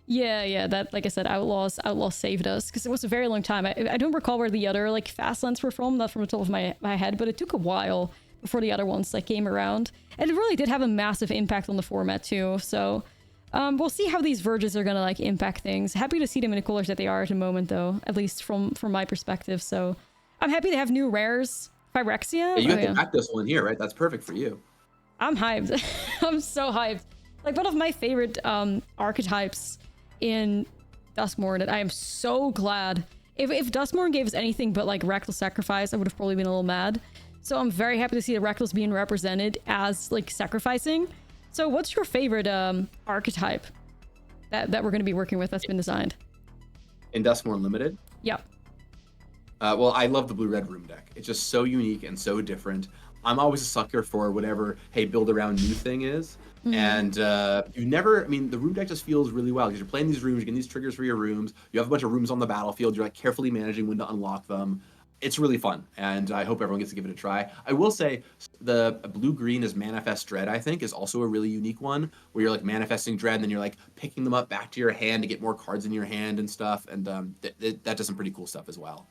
A: Yeah, that, like I said, Outlaws saved us, because it was a very long time. I don't recall where the other like fast lands were from, not from the top of my head, but it took a while before the other ones like came around. And it really did have a massive impact on the format too. So we'll see how these verges are gonna like impact things. Happy to see them in the colors that they are at the moment, though, at least from my perspective. So I'm happy to have new rares. Phyrexia.
B: Yeah, you got the practice one here, right? That's perfect for you.
A: I'm hyped. I'm so hyped. Like one of my favorite archetypes in Duskmourn, that I am so glad. If Duskmourn gave us anything but like Reckless Sacrifice, I would have probably been a little mad. So I'm very happy to see the Reckless being represented as like sacrificing. So what's your favorite archetype that we're going to be working with that's been designed?
B: In Duskmourn Limited?
A: Yep.
B: Well, I love the blue-red room deck. It's just so unique and so different. I'm always a sucker for whatever, hey, build around new thing is. Mm-hmm. And the room deck just feels really well because you're playing these rooms, you're getting these triggers for your rooms. You have a bunch of rooms on the battlefield. You're like carefully managing when to unlock them. It's really fun, and I hope everyone gets to give it a try. I will say the blue-green is Manifest Dread, I think, is also a really unique one, where you're like manifesting Dread, and then you're like picking them up back to your hand to get more cards in your hand and stuff, and that does some pretty cool stuff as well.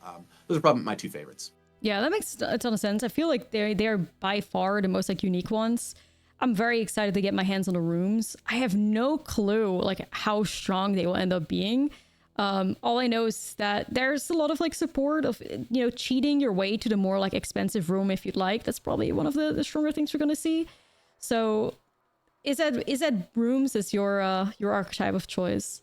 B: Those are probably my 2 favorites.
A: Yeah, that makes a ton of sense. I feel like they're by far the most like unique ones. I'm very excited to get my hands on the rooms. I have no clue like how strong they will end up being. All I know is that there's a lot of like support of, you know, cheating your way to the more like expensive room if you'd like. That's probably one of the stronger things we're gonna see. So is that rooms is your archetype of choice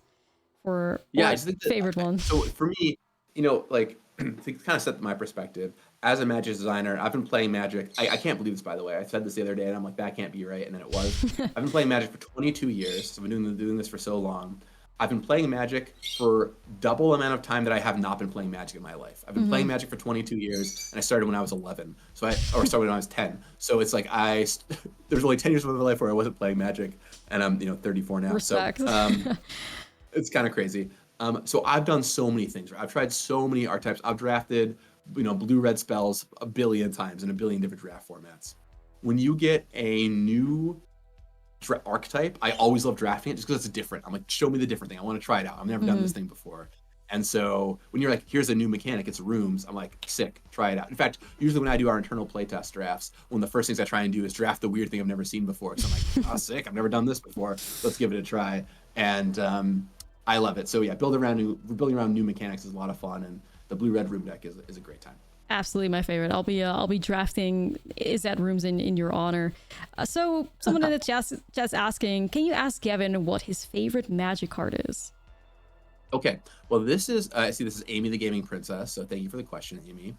A: for
B: I just think
A: favorite one?
B: So for me, you know, like to kind of set my perspective as a Magic designer, I've been playing Magic. I can't believe this, by the way. I said this the other day and I'm like, that can't be right, and then it was. I've been playing Magic for 22 years. So I've been doing this for so long. I've been playing Magic for double amount of time that I have not been playing Magic in my life. I've been playing Magic for 22 years, and I started when I was 11. Started when I was 10. So it's like there's only 10 years of my life where I wasn't playing Magic, and I'm 34 now.
A: Respect.
B: So it's kind of crazy. So I've done so many things. I've tried so many archetypes. I've drafted blue-red spells a billion times in a billion different draft formats. When you get a new archetype, I always love drafting it just because it's different. I'm like, show me the different thing. I want to try it out. I've never done this thing before. And so when you're like, here's a new mechanic, it's rooms, I'm like, sick, try it out. In fact, usually when I do our internal playtest drafts, one of the first things I try and do is draft the weird thing I've never seen before. So I'm like, sick, I've never done this before. Let's give it a try. And I love it. So yeah, building around new mechanics is a lot of fun, and the blue-red room deck is a great time.
A: Absolutely my favorite. I'll be drafting rooms in your honor. So someone in the chat's asking, can you ask Gavin what his favorite Magic card is?
B: Okay. Well, this is this is Amy the Gaming Princess. So thank you for the question, Amy.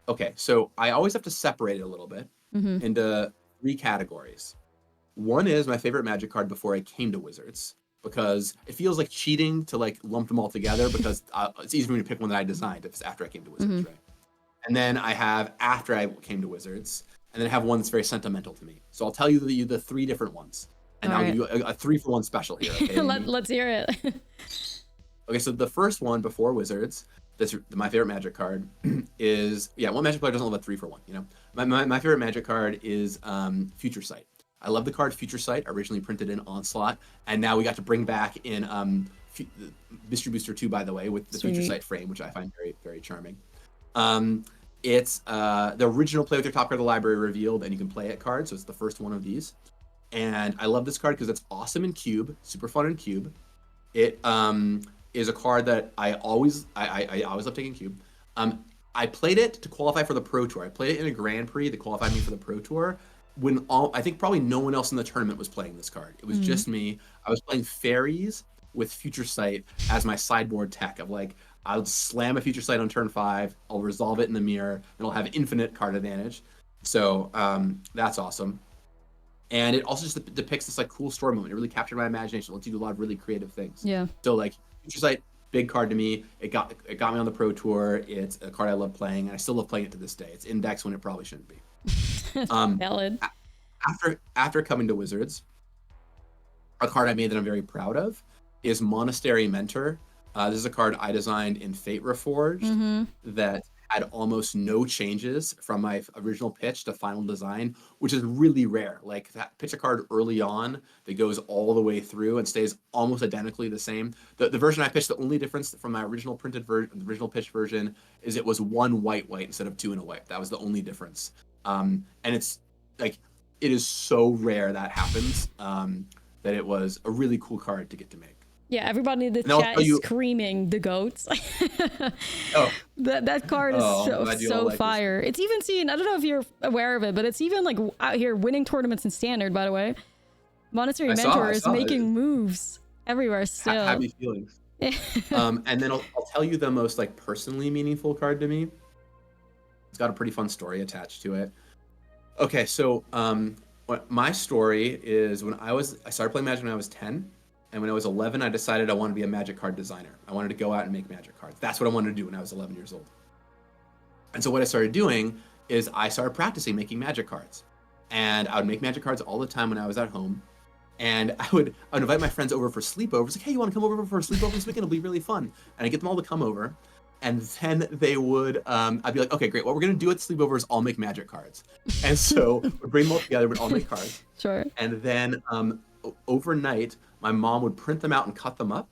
B: Okay, so I always have to separate it a little bit into 3 categories. One is my favorite Magic card before I came to Wizards. because it feels like cheating to like lump them all together because it's easy for me to pick one that I designed if it's after I came to Wizards, right? And then I have after I came to Wizards, and then I have one that's very sentimental to me. So I'll tell you the 3 different ones, and I'll give you a 3-for-1 special here. Okay,
A: Let's hear it.
B: Okay, so the first one before Wizards, that's my favorite Magic card is what Magic player doesn't love a 3-for-1? You know, my favorite Magic card is Future Sight. I love the card Future Sight, originally printed in Onslaught, and now we got to bring back in Mystery Booster 2, by the way, with the Future Sight frame, which I find very, very charming. It's the original Play with Your Top Card of the Library revealed, and you can play it card, so it's the first one of these. And I love this card because it's awesome in Cube, super fun in Cube. It is a card that I always love taking Cube. I played it to qualify for the Pro Tour. I played it in a Grand Prix that qualified me for the Pro Tour when I think probably no one else in the tournament was playing this card. It was just me. I was playing Fairies with Future Sight as my sideboard tech of like, I'll slam a Future Sight on turn 5, I'll resolve it in the mirror, and I'll have infinite card advantage. So that's awesome. And it also just depicts this like cool story moment. It really captured my imagination. It lets you do a lot of really creative things.
A: Yeah.
B: So like Future Sight, big card to me. It got me on the Pro Tour. It's a card I love playing, and I still love playing it to this day. It's indexed when it probably shouldn't be.
A: Valid.
B: After coming to Wizards, a card I made that I'm very proud of is Monastery Mentor. This is a card I designed in Fate Reforged that had almost no changes from my original pitch to final design, which is really rare. Like that pitch a card early on that goes all the way through and stays almost identically the same. The version I pitched, the only difference from my original printed version, the original pitch version, is it was 1 white instead of 2 and a white. That was the only difference. And it's like, it is so rare that happens that it was a really cool card to get to make.
A: Yeah, everybody in the chat is screaming the goats. That card is so fire. It's even seen, I don't know if you're aware of it, but it's even like out here winning tournaments in Standard, by the way. Monastery Mentor is making moves everywhere still.
B: Happy feelings. And then I'll tell you the most like personally meaningful card to me. It's got a pretty fun story attached to it. Okay, so my story is I started playing Magic when I was 10. And when I was 11, I decided I wanted to be a Magic card designer. I wanted to go out and make Magic cards. That's what I wanted to do when I was 11 years old. And so what I started doing is I started practicing making Magic cards. And I would make Magic cards all the time when I was at home. And I would invite my friends over for sleepovers. Like, hey, you want to come over for a sleepover this weekend? It'll be really fun. And I'd get them all to come over. And then they would, I'd be like, okay, great. What we're going to do at the sleepover is all make Magic cards. And so we'd bring them all together. We'd all make cards.
A: Sure.
B: And then overnight, my mom would print them out and cut them up,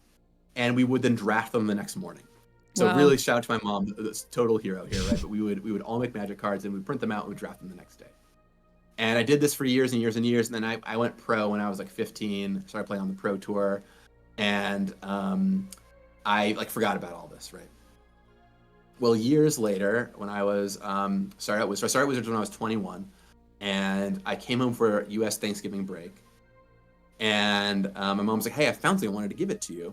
B: and we would then draft them the next morning. So really shout out to my mom, this total hero here, right? But we would all make Magic cards, and we'd print them out and we'd draft them the next day. And I did this for years and years and years, and then I went pro when I was like 15, started playing on the Pro Tour, and I like forgot about all this, right? Well, years later, when I was started Wizards when I was 21, and I came home for U.S. Thanksgiving break. And my mom was like, hey, I found something, I wanted to give it to you.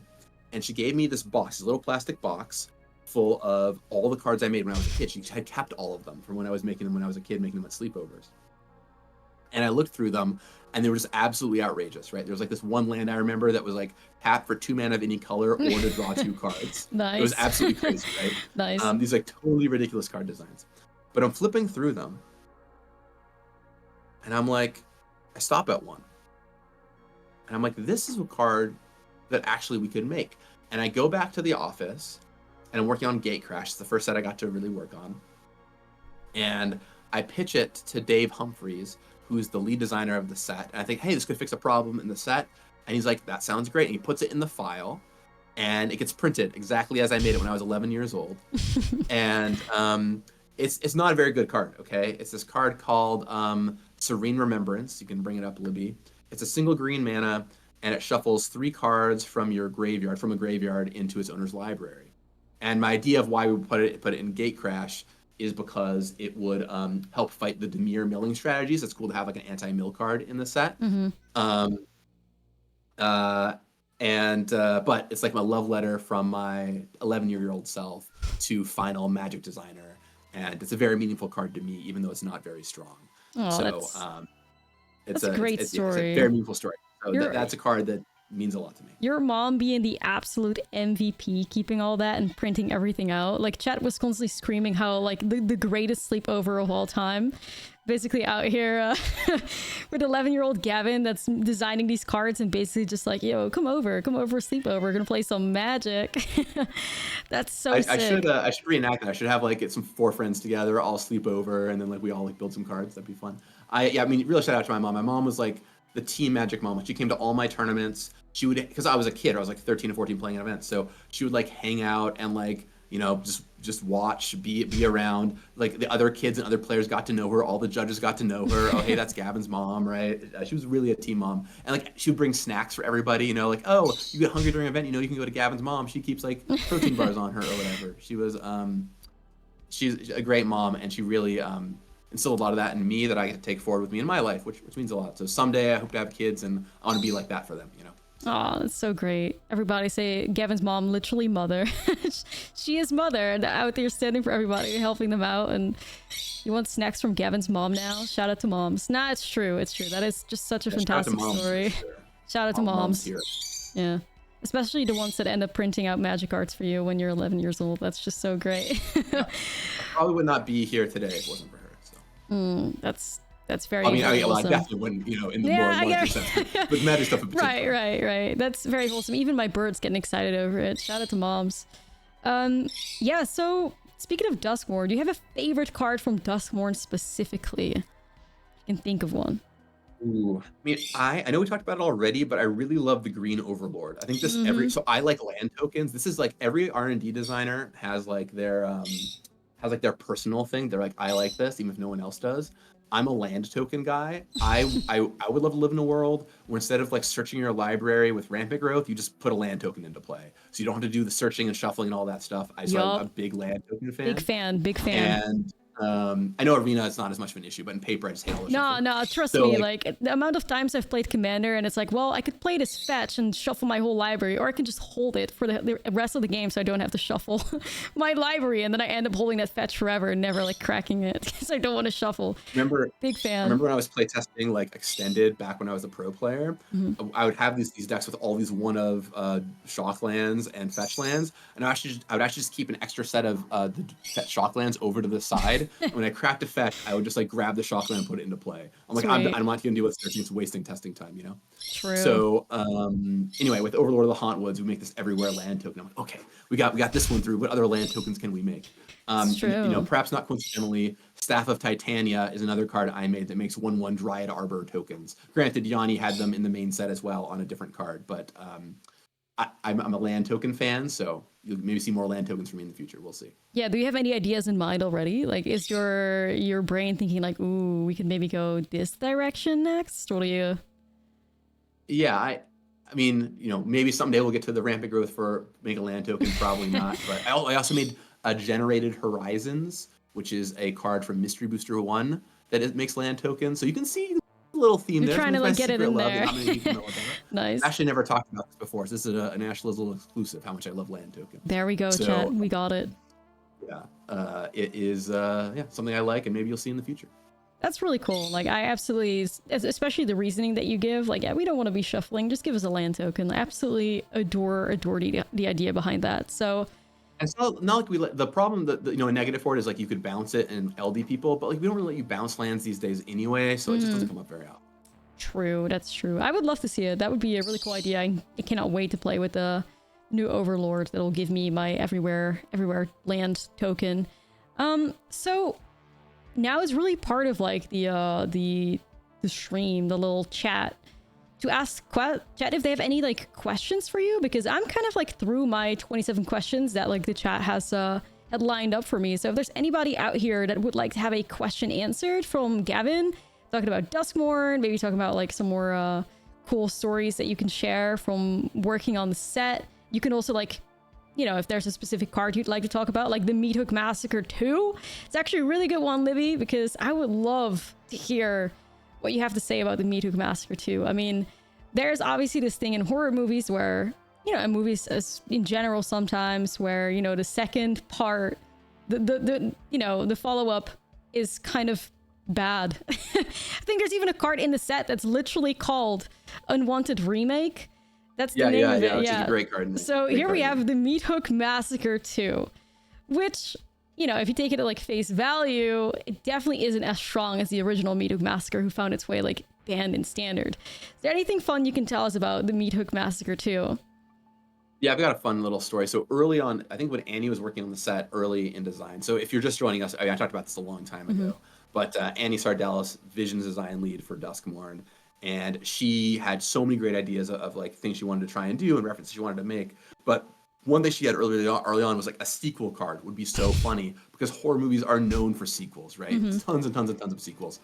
B: And she gave me this box, this little plastic box full of all the cards I made when I was a kid. She had kept all of them from when I was making them when I was a kid, making them at sleepovers. And I looked through them, and they were just absolutely outrageous, right? There was like this one land I remember that was like tap for 2 mana of any color or to draw 2 cards.
A: Nice.
B: It was absolutely crazy, right?
A: Nice.
B: These like totally ridiculous card designs. But I'm flipping through them, and I'm like, I stop at one. And I'm like, this is a card that actually we could make. And I go back to the office, and I'm working on Gatecrash. It's the first set I got to really work on. And I pitch it to Dave Humphreys, who's the lead designer of the set. And I think, hey, this could fix a problem in the set. And he's like, that sounds great. And he puts it in the file, and it gets printed exactly as I made it when I was 11 years old. And it's not a very good card, okay? It's this card called Serene Remembrance. You can bring it up, Libby. It's a single green mana, and it shuffles 3 cards from a graveyard into its owner's library. And my idea of why we put it in Gatecrash is because it would help fight the Dimir milling strategies. It's cool to have like an anti-mill card in the set. But it's like my love letter from my 11-year-old self to final Magic designer, and it's a very meaningful card to me, even though it's not very strong.
A: Oh,
B: so
A: that's a great story.
B: It's a very meaningful story. So that's a card that means a lot to me.
A: Your mom being the absolute MVP, keeping all that and printing everything out. Like, chat was constantly screaming how, like, the greatest sleepover of all time. Basically out here with 11-year-old Gavin that's designing these cards and basically just like, yo, come over, sleepover. We're gonna play some Magic. That's so sick.
B: I should reenact that. I should have like get some 4 friends together, all sleep over, and then like we all like build some cards. That'd be fun. I mean, really shout out to my mom. My mom was like the team Magic mom. She came to all my tournaments. She would, because I was a kid, I was like 13 or 14 playing at events. So she would like hang out and like, you know, just watch, be around. Like the other kids and other players got to know her. All the judges got to know her. Oh, hey, that's Gavin's mom, right? She was really a team mom. And like she would bring snacks for everybody, you know, like, oh, you get hungry during an event, you know, you can go to Gavin's mom. She keeps like protein bars on her or whatever. She was, she's a great mom, and she really instilled a lot of that in me that I get to take forward with me in my life, which means a lot. So someday I hope to have kids, and I want to be like that for them, you know.
A: Oh, that's so great. Everybody say Gavin's mom, literally mother. She is mother and out there standing for everybody, helping them out. And you want snacks from Gavin's mom now? Shout out to moms. Nah, it's true. It's true. That is just such a fantastic story. Shout out to moms. Yeah. Especially the ones that end up printing out Magic cards for you when you're 11 years old. That's just so great.
B: I probably would not be here today if it wasn't for her. So.
A: That's very
B: I
A: wholesome.
B: definitely wouldn't, you know, in the more larger sense. But Magic stuff in particular.
A: Right. That's very wholesome. Even my bird's getting excited over it. Shout out to moms. Yeah, so speaking of Duskmourn, do you have a favorite card from Duskmourn specifically? You can think of one.
B: Ooh. I mean, I know we talked about it already, but I really love the green Overlord. I think this so I like land tokens. This is like every R&D designer has like their personal thing. They're like, I like this, even if no one else does. I'm a land token guy. I would love to live in a world where instead of like searching your library with rampant growth, you just put a land token into play. So you don't have to do the searching and shuffling and all that stuff. I'm a big land token fan. Big fan. And I know Arena is not as much of an issue, but in paper I just hate all the shuffling.
A: No, trust me. Like the amount of times I've played Commander and it's like, well, I could play this fetch and shuffle my whole library, or I can just hold it for the rest of the game so I don't have to shuffle my library, and then I end up holding that fetch forever and never like cracking it because I don't want to shuffle. Big fan.
B: Remember when I was playtesting like Extended back when I was a pro player? I would have these decks with all these one of shock lands and fetch lands, and I would actually just keep an extra set of the shock lands over to the side. When I cracked a fetch, I would just like grab the shock land and put it into play. I'm like, I'm not going to deal with searching. It's wasting testing time, you know?
A: True.
B: So anyway, with Overlord of the Hauntwoods, we make this everywhere land token. I'm like, okay, we got this one through. What other land tokens can we make?
A: True.
B: You know, perhaps not coincidentally, Staff of Titania is another card I made that makes 1/1 Dryad Arbor tokens. Granted, Yanni had them in the main set as well on a different card, but I'm a land token fan, so you'll maybe see more land tokens from me in the future. We'll see.
A: Yeah, do you have any ideas in mind already? Like, is your brain thinking like, ooh, we could maybe go this direction next? Or do you?
B: Yeah, I mean, you know, maybe someday we'll get to the rampant growth for make a land token. Probably not. But I also made a Generated Horizons, which is a card from Mystery Booster 1 that makes land tokens. So you can see a little theme
A: You're
B: there.
A: Trying to like get it in there.
B: Nice. I actually never talked about this before. So this is an Ashlizzle exclusive. How much I love land tokens.
A: There we go, chat. We got it.
B: Yeah, it is something I like, and maybe you'll see in the future.
A: That's really cool. Like, I absolutely, especially the reasoning that you give. Like, yeah, we don't want to be shuffling. Just give us a land token. I absolutely adore the idea behind that. So.
B: And it's not like the problem that a negative for it is like you could bounce it and LD people, but like we don't really let you bounce lands these days anyway, so it just doesn't come up very often.
A: True, that's true. I would love to see it. That would be a really cool idea. I cannot wait to play with the new Overlord that'll give me my everywhere land token. So now it's really part of like the stream, the little chat, to ask chat if they have any like questions for you, because I'm kind of like through my 27 questions that like the chat has had lined up for me. So if there's anybody out here that would like to have a question answered from Gavin, talking about Duskmourn, maybe talking about like some more cool stories that you can share from working on the set. You can also like, you know, if there's a specific card you'd like to talk about, like the Meathook Massacre 2. It's actually a really good one, Libby, because I would love to hear what you have to say about the Meathook Massacre 2. I mean, there's obviously this thing in horror movies where, you know, in movies as in general sometimes where, you know, the second part, the follow-up is kind of bad. I think there's even a card in the set that's literally called Unwanted Remake. That's the
B: Yeah,
A: name
B: yeah,
A: of
B: yeah.
A: it.
B: Which is
A: Yeah.
B: a great card name.
A: So
B: Great
A: here we
B: card
A: have
B: name.
A: the Meathook Massacre 2, which, you know, if you take it at like face value, it definitely isn't as strong as the original Meathook Massacre, who found its way like banned in standard. Is there anything fun you can tell us about the Meathook Massacre 2?
B: Yeah, I've got a fun little story. So early on, I think when Annie was working on the set early in design. So if you're just joining us, I talked about this a long time ago, but Annie Sardellis, visions design lead for Duskmourn, and she had so many great ideas of like things she wanted to try and do and references she wanted to make. But one thing she had early on was like a sequel card would be so funny because horror movies are known for sequels, right? Tons and tons and tons of sequels.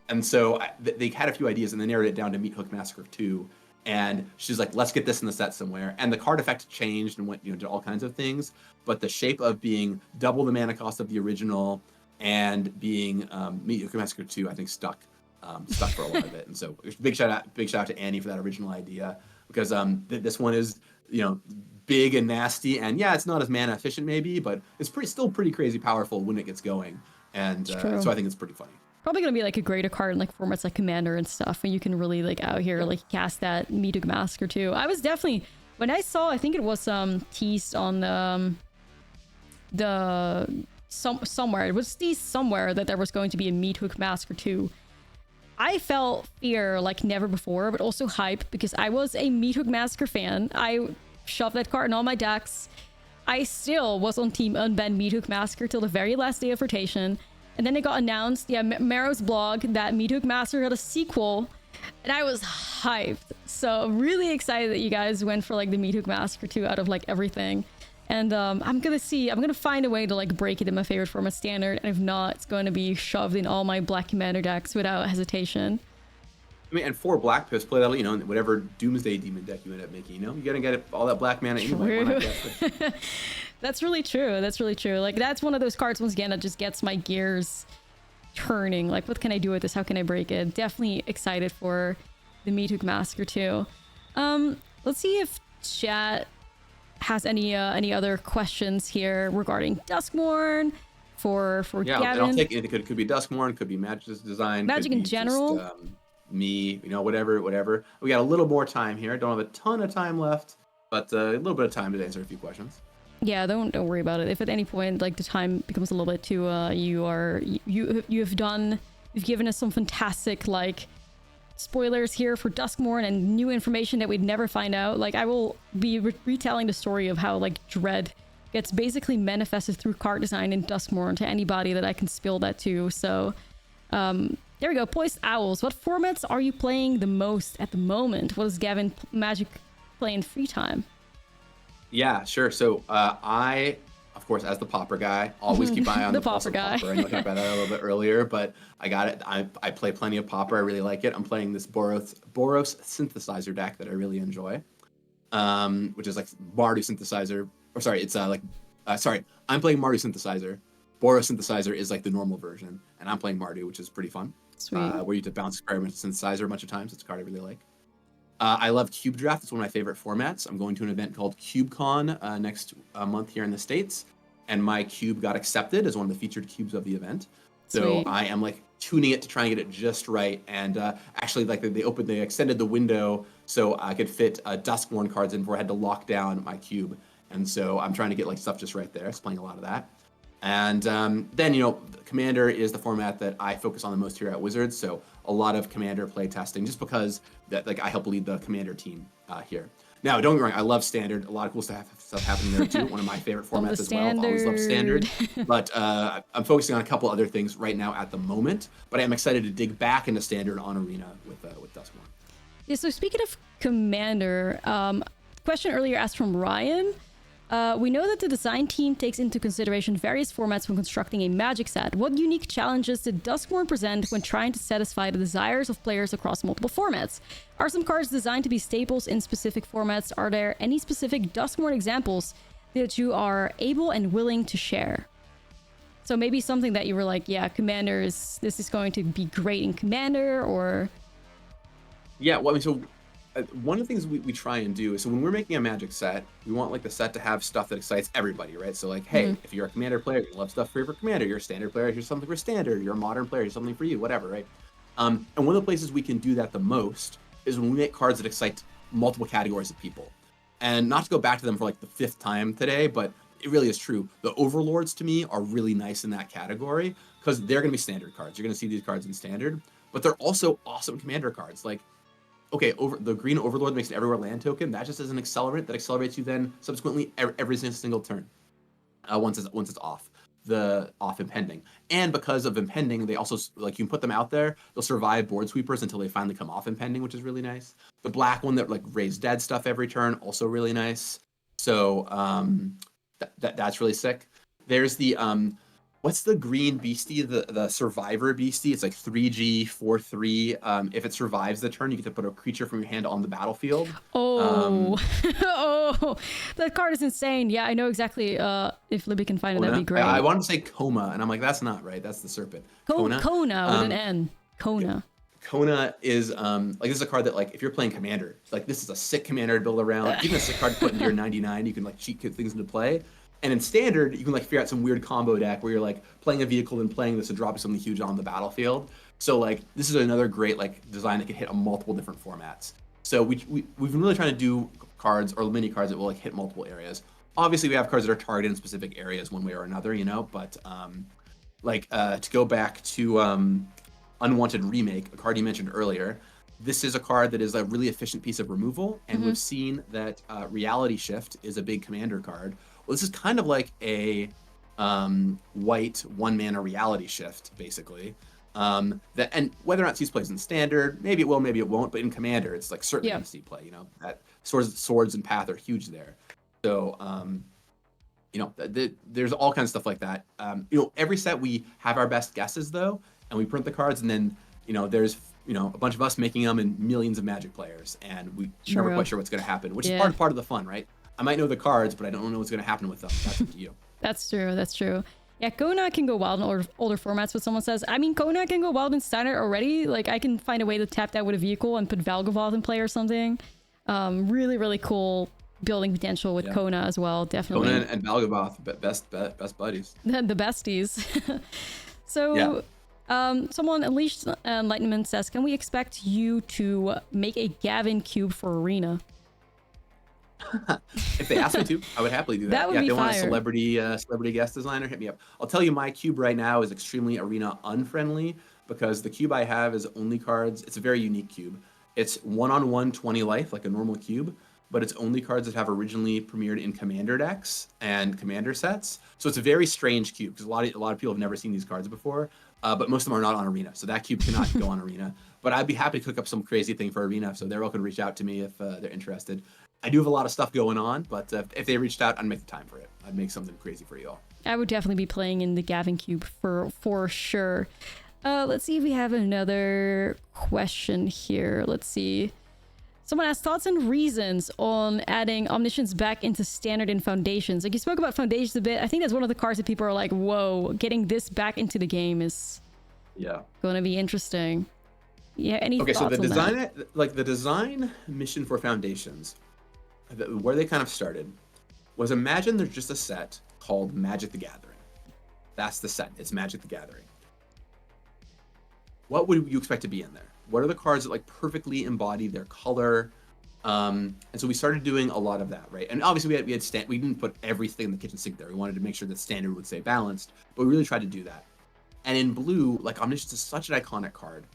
B: And so they had a few ideas and they narrowed it down to Meathook Massacre 2. And she's like, let's get this in the set somewhere. And the card effect changed and went, you know, did all kinds of things. But the shape of being double the mana cost of the original and being Meathook Massacre 2, I think stuck for a lot of it. And so big shout out to Annie for that original idea, because this one is, you know, big and nasty. And yeah, it's not as mana efficient maybe, but it's still pretty crazy powerful when it gets going. And so I think it's pretty funny.
A: Probably gonna be like a greater card in like formats like Commander and stuff, and you can really like out here like cast that Meathook Massacre too. I was definitely, when I saw, I think it was teased on somewhere, it was teased somewhere that there was going to be a Meathook Massacre 2. I felt fear like never before, but also hype, because I was a Meathook Massacre fan. I shoved that card in all my decks. I still was on team unbanned Meathook Massacre till the very last day of rotation. And then it got announced, Marrow's blog, that Meathook Massacre had a sequel, and I was hyped. So I'm really excited that you guys went for like the Meathook Massacre 2 out of like everything. And I'm gonna find a way to like break it in my favorite format standard, and if not, it's going to be shoved in all my black Commander decks without hesitation.
B: I mean, and 4 black pips, play that, you know, whatever Doomsday Demon deck you end up making, you know, you gotta get all that black mana anyway. Why not get it?
A: That's really true. That's really true. Like, that's one of those cards, once again, that just gets my gears turning. Like, what can I do with this? How can I break it? Definitely excited for the Meathook Massacre too. Let's see if chat has any other questions here regarding Duskmourn for
B: yeah,
A: Gavin.
B: and I'll take it. It could be Duskmourn, could be Magic's design,
A: Magic
B: could
A: in
B: be
A: general.
B: Just, me, you know, whatever. We got a little more time here. Don't have a ton of time left, but a little bit of time to answer a few questions.
A: Yeah, don't worry about it. If at any point like the time becomes a little bit too you've given us some fantastic like spoilers here for Duskmourn and new information that we'd never find out. Like, I will be retelling the story of how like Dread gets basically manifested through card design in Duskmourn to anybody that I can spill that to. So there we go. Poised Owls, what formats are you playing the most at the moment? What does Gavin Magic play in free time?
B: Yeah, sure. So I, of course, as the Pauper guy, always keep an eye on
A: The
B: the pulse of
A: Pauper guy.
B: Pauper. I know I talked about that a little bit earlier, but I got it. I play plenty of Pauper. I really like it. I'm playing this Boros synthesizer deck that I really enjoy, which is like Mardu synthesizer. Or sorry, it's I'm playing Mardu synthesizer. Boros synthesizer is like the normal version, and I'm playing Mardu, which is pretty fun.
A: Sweet.
B: Where you have to bounce experiment synthesizer a bunch of times. It's a card I really like. I love Cube Draft. It's one of my favorite formats. I'm going to an event called CubeCon next month here in the States, and my cube got accepted as one of the featured cubes of the event. So
A: Sweet.
B: I am like tuning it to try and get it just right. And actually, like they extended the window so I could fit Duskmourn cards in before I had to lock down my cube. And so I'm trying to get like stuff just right there. It's playing a lot of that. And then, you know, Commander is the format that I focus on the most here at Wizards. So a lot of Commander play testing, just because that like I help lead the Commander team here. Now, don't get me wrong, I love Standard. A lot of cool stuff happening there too. One of my favorite formats as well. Always love Standard. But I'm focusing on a couple other things right now at the moment. But I'm excited to dig back into Standard on Arena with Duskmourn.
A: Yeah, so speaking of Commander, question earlier asked from Ryan. We know that the design team takes into consideration various formats when constructing a Magic set. What unique challenges did Duskmourn present when trying to satisfy the desires of players across multiple formats? Are some cards designed to be staples in specific formats? Are there any specific Duskmourn examples that you are able and willing to share? So maybe something that you were like, yeah, this is going to be great in Commander, or...
B: Yeah, well, I mean, so one of the things we try and do is, so when we're making a Magic set, we want like the set to have stuff that excites everybody, right? So like, hey, if you're a Commander player, you love stuff for Commander. You're a Standard player, here's something for Standard. You're a Modern player, here's something for you, whatever, right? And one of the places we can do that the most is when we make cards that excite multiple categories of people. And not to go back to them for like the 5th time today, but it really is true. The Overlords to me are really nice in that category because they're going to be standard cards. You're going to see these cards in standard, but they're also awesome commander cards. Like, okay, the green Overlord makes an everywhere land token. That just is an accelerant that accelerates you then subsequently every single turn once it's off impending. And because of impending, they also, like, you can put them out there, they'll survive board sweepers until they finally come off impending, which is really nice. The black one that like raise dead stuff every turn, also really nice. So that's really sick. There's the what's the green beastie, the survivor beastie? It's like 3G 4/3. If it survives the turn, you get to put a creature from your hand on the battlefield.
A: Oh, oh, that card is insane. Yeah, I know exactly. If Libby can find it, that'd be great.
B: I wanted to say Koma, and I'm like, that's not right. That's the serpent.
A: Kona with an N. Kona.
B: Kona is like, this is a card that, like, if you're playing commander, like, this is a sick commander to build around. Even a sick card to put into your 99, you can like cheat things into play. And in standard, you can like figure out some weird combo deck where you're like playing a vehicle and playing this and dropping something huge on the battlefield. So like, this is another great like design that can hit on multiple different formats. So we've been really trying to do cards or mini cards that will like hit multiple areas. Obviously, we have cards that are targeted in specific areas one way or another, you know. But to go back to Unwanted Remake, a card you mentioned earlier, this is a card that is a really efficient piece of removal, and we've seen that Reality Shift is a big commander card. Well, this is kind of like a white 1-mana Reality Shift, basically. That, and whether or not sees plays in standard, maybe it will, maybe it won't, but in commander, it's like certainly going to see play. You know, that swords and path are huge there. So you know, there's all kinds of stuff like that. You know, every set we have our best guesses though, and we print the cards, and then, you know, there's, you know, a bunch of us making them and millions of Magic players, and we never quite sure what's going to happen, which is part of the fun, right? I might know the cards, but I don't know what's going to happen with them. That's up to you.
A: That's true. Yeah, Kona can go wild in older formats, what someone says. I mean, Kona can go wild in standard already. Like, I can find a way to tap that with a vehicle and put Valgavoth in play or something. Really, really cool building potential with Kona as well, definitely.
B: Kona and Valgavoth, best buddies.
A: The besties. So, someone, Unleashed Enlightenment says, can we expect you to make a Gavin cube for Arena?
B: If they ask me to, I would happily do that.
A: That would be
B: if they want a
A: fire.
B: celebrity guest designer, hit me up. I'll tell you, my cube right now is extremely arena unfriendly because the cube I have is only cards. It's a very unique cube. It's 1/1 20 life, like a normal cube, but it's only cards that have originally premiered in commander decks and commander sets. So it's a very strange cube because a lot of people have never seen these cards before, but most of them are not on arena. So that cube cannot go on arena. But I'd be happy to cook up some crazy thing for arena. So they're all going to reach out to me if they're interested. I do have a lot of stuff going on, but if they reached out, I'd make the time for it. I'd make something crazy for you all.
A: I would definitely be playing in the Gavin cube for sure. Let's see if we have another question here. Let's see. Someone asked thoughts and reasons on adding Omniscience back into standard and foundations. Like, you spoke about foundations a bit. I think that's one of the cards that people are like, whoa, getting this back into the game is going to be interesting. Yeah, any thoughts on that? Okay, so
B: the design mission for foundations, where they kind of started, was imagine there's just a set called Magic the Gathering. That's the set. It's Magic the Gathering. What would you expect to be in there? What are the cards that like perfectly embody their color? And so we started doing a lot of that, right? And obviously we didn't put everything in the kitchen sink there. We wanted to make sure that standard would stay balanced, but we really tried to do that. And in blue, like, Omniscience is such an iconic card.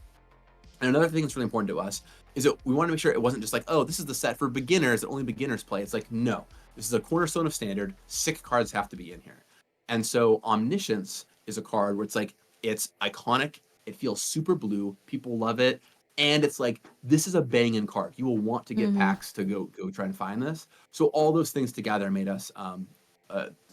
B: And another thing that's really important to us is that we want to make sure it wasn't just like, oh, this is the set for beginners that only beginners play. It's like, no, this is a cornerstone of standard. 6 cards have to be in here. And so Omniscience is a card where it's like, it's iconic. It feels super blue. People love it. And it's like, this is a banging card. You will want to get packs to go try and find this. So all those things together made us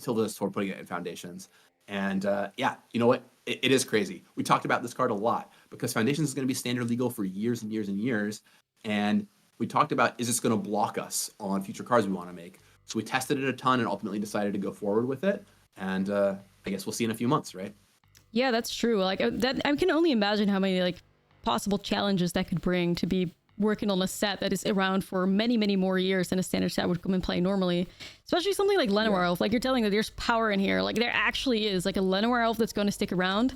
B: tilt us toward putting it in foundations. And you know what? It is crazy. We talked about this card a lot because Foundations is going to be standard legal for years and years and years. And we talked about, is this going to block us on future cards we want to make? So we tested it a ton and ultimately decided to go forward with it. And I guess we'll see in a few months, right?
A: Yeah, that's true. Like, that, I can only imagine how many like possible challenges that could bring to be working on a set that is around for many, many more years than a standard set would come and play normally. Especially something like Llanowar Elf. Like, you're telling that there's power in here. Like, there actually is like a Llanowar Elf that's going to stick around.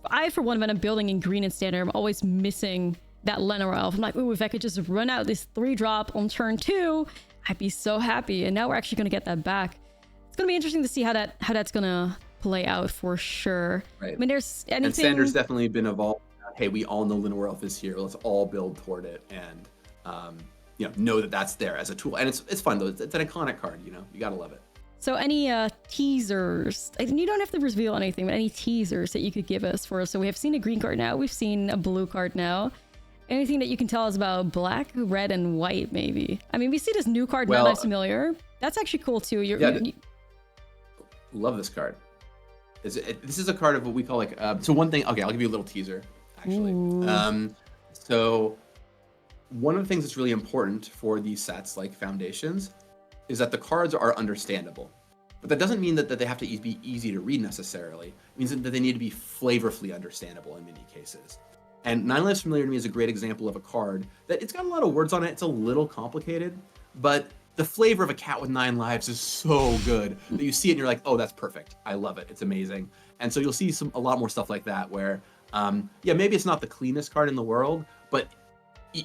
A: I, for one, when I'm building in green and standard, I'm always missing that Llanowar Elf. I'm like, ooh, if I could just run out this 3-drop on turn 2, I'd be so happy. And now we're actually going to get that back. It's going to be interesting to see how that's going to play out for sure.
B: Right.
A: I mean, there's anything...
B: And Standard's definitely been evolved. Hey, we all know Llanowar Elf is here. Let's all build toward it and, know that that's there as a tool. And it's fun, though. It's an iconic card, you got to love it.
A: So any teasers, and you don't have to reveal anything, but any teasers that you could give us for us. So we have seen a green card now. We've seen a blue card now. Anything that you can tell us about black, red, and white, maybe? I mean, we see this new card now that's familiar. That's actually cool, too.
B: Love this card. This is a card of what we call like... so one thing... Okay, I'll give you a little teaser, actually. So one of the things that's really important for these sets, like Foundations, is that the cards are understandable. But that doesn't mean that they have to be easy to read necessarily. It means that they need to be flavorfully understandable in many cases. And 9 Lives Familiar to me is a great example of a card that it's got a lot of words on it. It's a little complicated, but the flavor of a cat with 9 lives is so good that you see it and you're like, oh, that's perfect. I love it. It's amazing. And so you'll see a lot more stuff like that where, maybe it's not the cleanest card in the world, but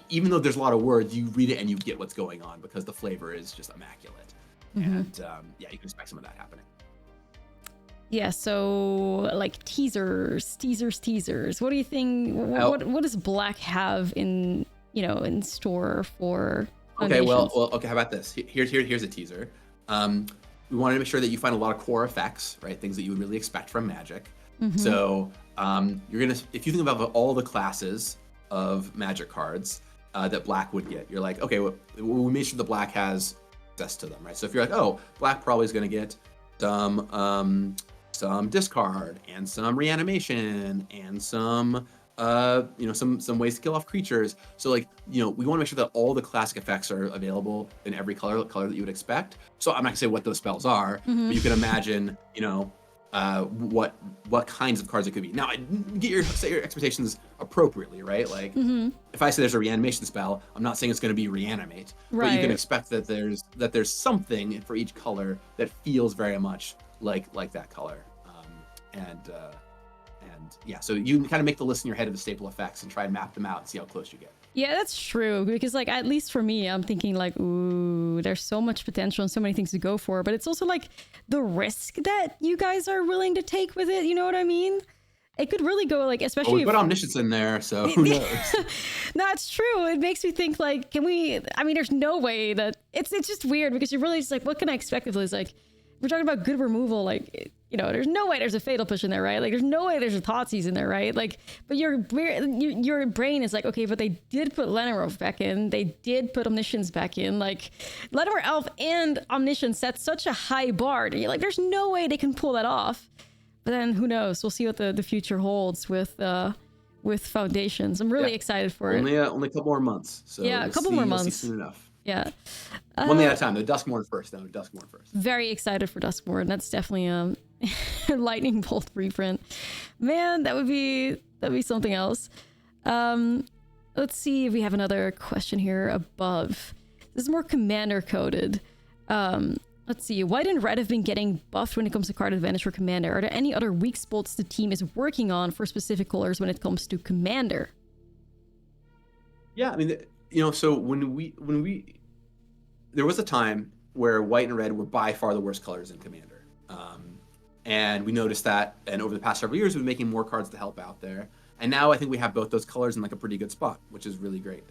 B: even though there's a lot of words, you read it and you get what's going on because the flavor is just immaculate. And you can expect some of that happening.
A: Yeah, so like teasers. What do you think? What does black have in store for Foundations?
B: Okay. How about this? Here's a teaser. We wanted to make sure that you find a lot of core effects, right? Things that you would really expect from Magic. So if you think about all the classes of Magic cards that black would get, you're like, okay, we made sure the black has access to them, right? So if you're like, oh, black probably is going to get some discard and some reanimation and some ways to kill off creatures. So we want to make sure that all the classic effects are available in every color that you would expect. So I'm not gonna say what those spells are, but you can imagine, what kinds of cards it could be. Now, set your expectations appropriately, right? Like, if I say there's a reanimation spell, I'm not saying it's going to be reanimate, but you can expect that there's something for each color that feels very much like that color. So you can kind of make the list in your head of the staple effects and try and map them out and see how close you get.
A: Yeah, that's true. Because at least for me, I'm thinking like, ooh, there's so much potential and so many things to go for. But it's also like the risk that you guys are willing to take with it. You know what I mean? It could really go especially.
B: We put Omniscience in there, so who knows?
A: No, it's true. It makes me think there's no way that it's just weird because you're really just like, what can I expect if it's like, we're talking about good removal, there's no way there's a Fatal Push in there, right? There's no way there's a Thoughtseize in there, right? But your brain is like, okay, but they did put Llanowar back in. They did put Omniscience back in. Llanowar Elf and Omniscience set such a high bar. You're like, there's no way they can pull that off. But then who knows? We'll see what the future holds with Foundations. I'm really excited for it.
B: Only a couple more months. So
A: yeah, a couple more months.
B: You'll see soon enough.
A: Yeah.
B: One thing at a time, though. Duskmourn first.
A: Very excited for Duskmourn. That's definitely a lightning bolt reprint. Man, that would be something else. Let's see if we have another question here above. This is more commander coded. Let's see. White and red have been getting buffed when it comes to card advantage for commander. Are there any other weak spots the team is working on for specific colors when it comes to commander?
B: Yeah, I mean, so when we there was a time where white and red were by far the worst colors in commander. And we noticed that, and over the past several years, we've been making more cards to help out there. And now I think we have both those colors in a pretty good spot, which is really great.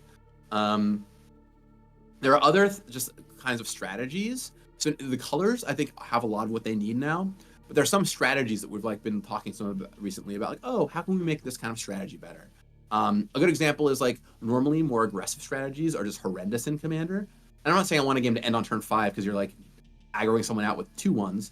B: There are other just kinds of strategies. So the colors, I think, have a lot of what they need now. But there are some strategies that we've been talking some about recently about how can we make this kind of strategy better? A good example is normally more aggressive strategies are just horrendous in commander. And I'm not saying I want a game to end on turn 5 because you're aggroing someone out with 2/1s.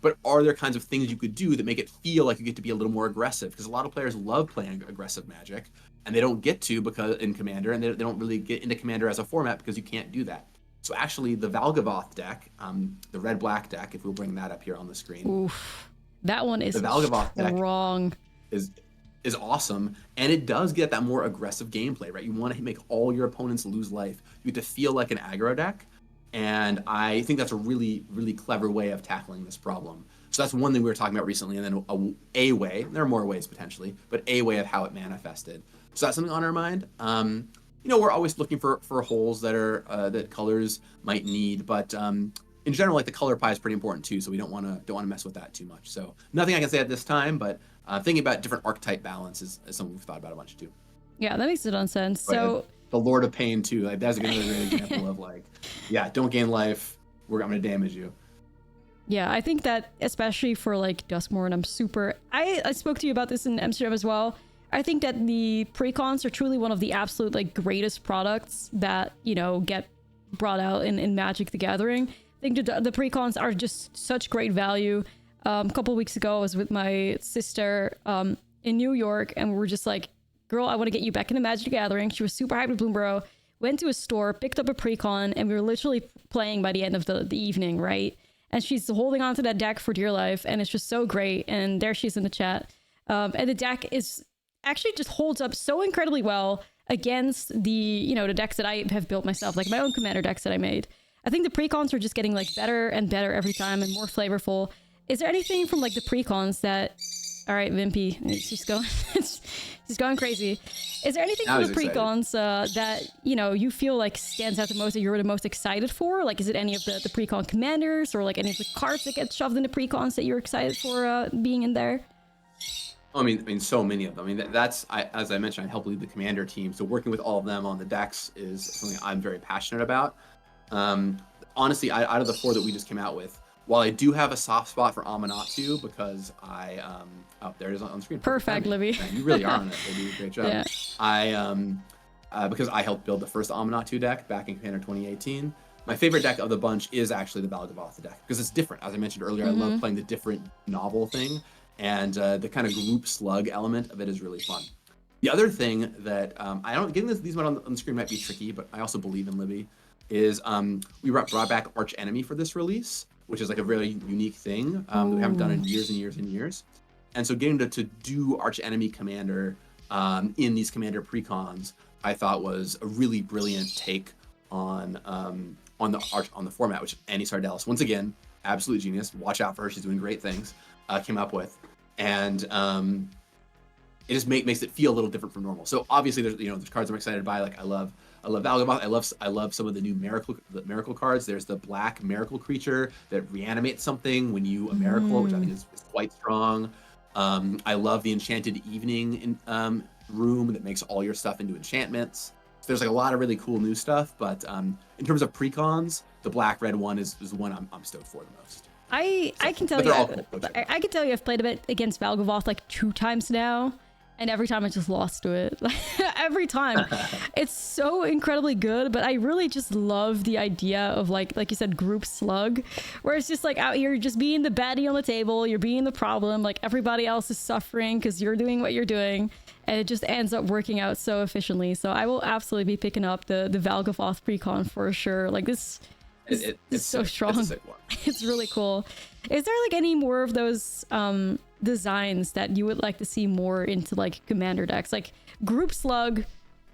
B: But are there kinds of things you could do that make it feel like you get to be a little more aggressive? Because a lot of players love playing aggressive Magic, and they don't get to because in Commander, and they don't really get into Commander as a format because you can't do that. So actually, the Valgavoth deck, the red-black deck, if we'll bring that up here on the screen.
A: Oof, that one is
B: the Valgavoth
A: strong.
B: Deck is awesome, and it does get that more aggressive gameplay, right? You want to make all your opponents lose life. You get to feel like an aggro deck. And I think that's a really, really clever way of tackling this problem. So that's one thing we were talking about recently. And then a way, there are more ways potentially, but a way of how it manifested. So that's something on our mind. We're always looking for holes that are that colors might need, but in general, like the color pie is pretty important too. So we don't want to mess with that too much. So nothing I can say at this time, but thinking about different archetype balance is something we've thought about a bunch too.
A: Yeah, that makes a ton of sense. So
B: the Lord of Pain too, like that's another great example of like, yeah, don't gain life. I'm going to damage you.
A: Yeah, I think that especially for like Duskmourn, I spoke to you about this in Amsterdam as well. I think that the precons are truly one of the absolute like greatest products that, get brought out in Magic the Gathering. I think the precons are just such great value. A couple weeks ago, I was with my sister in New York, and we were just like, girl, I want to get you back into Magic the Gathering. She was super hyped with Bloomborough, went to a store, picked up a precon, and we were literally playing by the end of the evening, right? And she's holding on to that deck for dear life, and it's just so great. And there she is in the chat. And the deck is actually just holds up so incredibly well against the, the decks that I have built myself, like my own commander decks that I made. I think the precons are just getting like better and better every time and more flavorful. Is there anything from like the precons that, all right, Vimpy, it's just going, she's going crazy. Is there anything from the precons that, you feel like stands out the most, that you're the most excited for? Like, is it any of the precon commanders, or like any of the cards that get shoved into precons that you're excited for being in there?
B: I mean, so many of them. I mean, as I mentioned, I help lead the commander team. So working with all of them on the decks is something I'm very passionate about. Honestly, out of the 4 that we just came out with, while I do have a soft spot for Amanatu because there it is on screen.
A: Perfect, Libby.
B: Man, you really are on it, Libby. Great job.
A: Yeah.
B: Because I helped build the first Amanatu deck back in Commander 2018. My favorite deck of the bunch is actually the Valgavoth deck because it's different. As I mentioned earlier, I love playing the different novel thing. And the kind of group slug element of it is really fun. The other thing that I don't, getting these on the screen might be tricky, but I also believe in Libby, is we brought back Arch Enemy for this release, which is like a really unique thing that we haven't done in years and years and years. And so getting to do Arch Enemy Commander in these Commander precons, I thought was a really brilliant take on the format, which Annie Sardellis, once again, absolute genius. Watch out for her; she's doing great things. Came up with. And it just makes it feel a little different from normal. So obviously there's cards I'm excited by. Like I love Valgavoth. I love some of the new miracle cards. There's the black miracle creature that reanimates something when you miracle, which I think is quite strong. I love the Enchanted Evening room that makes all your stuff into enchantments. So there's like a lot of really cool new stuff. But in terms of precons, the black red one is the one I'm stoked for the most.
A: I can tell you, I can tell you I've played a bit against Valgavoth like 2 times now, and every time I just lost to it. Every time. It's so incredibly good, but I really just love the idea of like you said, group slug, where it's just like out here just being the baddie on the table, you're being the problem, like everybody else is suffering because you're doing what you're doing, and it just ends up working out so efficiently. So I will absolutely be picking up the Valgavoth precon for sure. Like this. It's so strong. It's a sick one. It's really cool. Is there like any more of those designs that you would like to see more into like commander decks? Like group slug,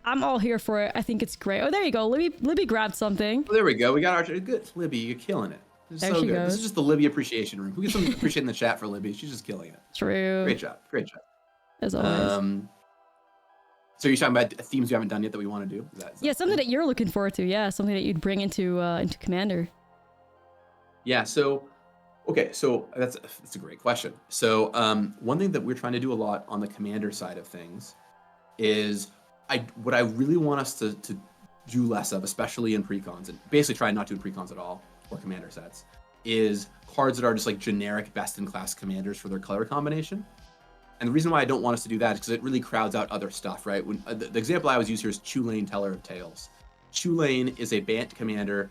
A: I'm all here for it. I think it's great. Oh, there you go. Libby grabbed something.
B: Oh, there we go. We got Archer. Good. Libby, you're killing it. This is so good. Goes. This is just the Libby appreciation room. Who gets some appreciation in the chat for Libby? She's just killing it.
A: True.
B: Great job.
A: As always.
B: So you're talking about themes we haven't done yet that we want to do? Is that
A: something that you're looking forward to. Yeah, something that you'd bring into Commander.
B: Yeah. So that's a great question. So one thing that we're trying to do a lot on the Commander side of things is what I really want us to do less of, especially in precons, and basically try not to do precons at all or Commander sets, is cards that are just like generic best-in-class commanders for their color combination. And the reason why I don't want us to do that is because it really crowds out other stuff, right? When the example I always use here is Chulane, Teller of Tales. Chulane is a Bant commander.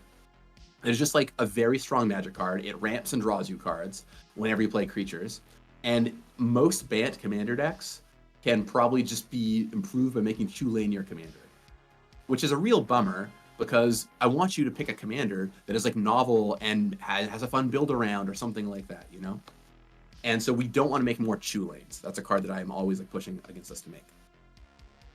B: It's just like a very strong magic card. It ramps and draws you cards whenever you play creatures. And most Bant commander decks can probably just be improved by making Chulane your commander, which is a real bummer because I want you to pick a commander that is like novel and has a fun build around or something like that, you know? And so we don't want to make more Chulanes. That's a card that I am always like pushing against us to make.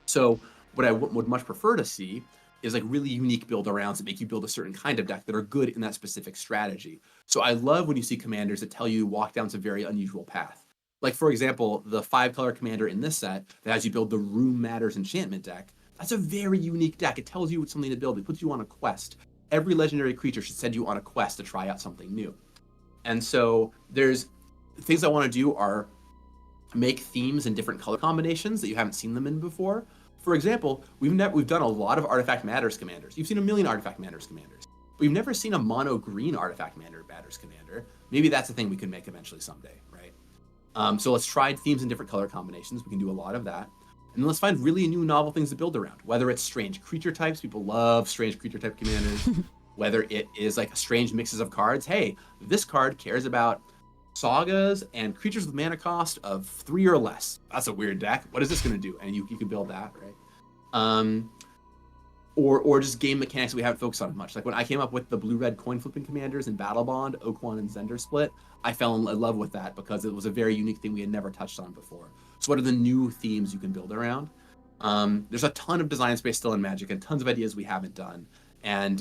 B: So what I would much prefer to see is like really unique build arounds that make you build a certain kind of deck that are good in that specific strategy. So I love when you see commanders that tell you walk down some very unusual path. Like, for example, the 5-color commander in this set that has you build the Room Matters enchantment deck. That's a very unique deck. It tells you something to build. It puts you on a quest. Every legendary creature should send you on a quest to try out something new. And so there's things I want to do are make themes in different color combinations that you haven't seen them in before. For example, we've done a lot of Artifact Matters commanders. You've seen a million Artifact Matters commanders. But we've never seen a mono green Artifact Matters commander. Maybe that's a thing we can make eventually someday, right? So let's try themes in different color combinations. We can do a lot of that. And then let's find really new novel things to build around, whether it's strange creature types. People love strange creature type commanders. Whether it is like strange mixes of cards. Hey, this card cares about sagas and creatures with mana cost of 3 or less. That's a weird deck. What is this going to do? And you can build that, right? Or just game mechanics that we haven't focused on much. Like when I came up with the blue-red coin flipping commanders in Battle Bond, Okwon, and Zender Split, I fell in love with that because it was a very unique thing we had never touched on before. So what are the new themes you can build around? There's a ton of design space still in Magic and tons of ideas we haven't done. And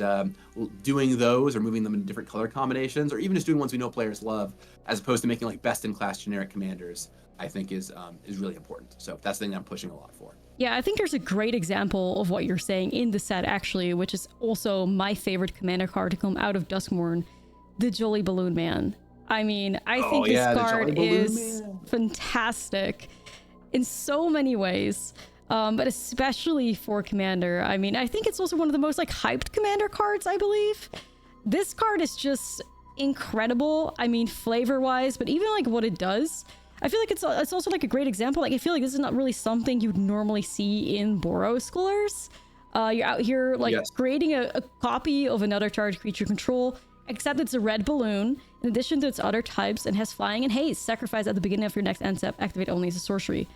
B: doing those or moving them in different color combinations, or even just doing ones we know players love, as opposed to making like best-in-class generic commanders, I think is really important. So that's the thing I'm pushing a lot for.
A: Yeah, I think there's a great example of what you're saying in the set, actually, which is also my favorite commander card to come out of Duskmourn, the Jolly Balloon Man. I mean, I think this card is fantastic in so many ways. But especially for Commander. I mean, I think it's also one of the most like hyped Commander cards, I believe. This card is just incredible. I mean, flavor-wise, but even like what it does. I feel like it's also like a great example. Like, I feel like this is not really something you'd normally see in Boros Schoolers. You're out here like creating a copy of another charged creature control, except it's a red balloon, in addition to its other types, and has flying and haste. Sacrifice at the beginning of your next end step. Activate only as a sorcery.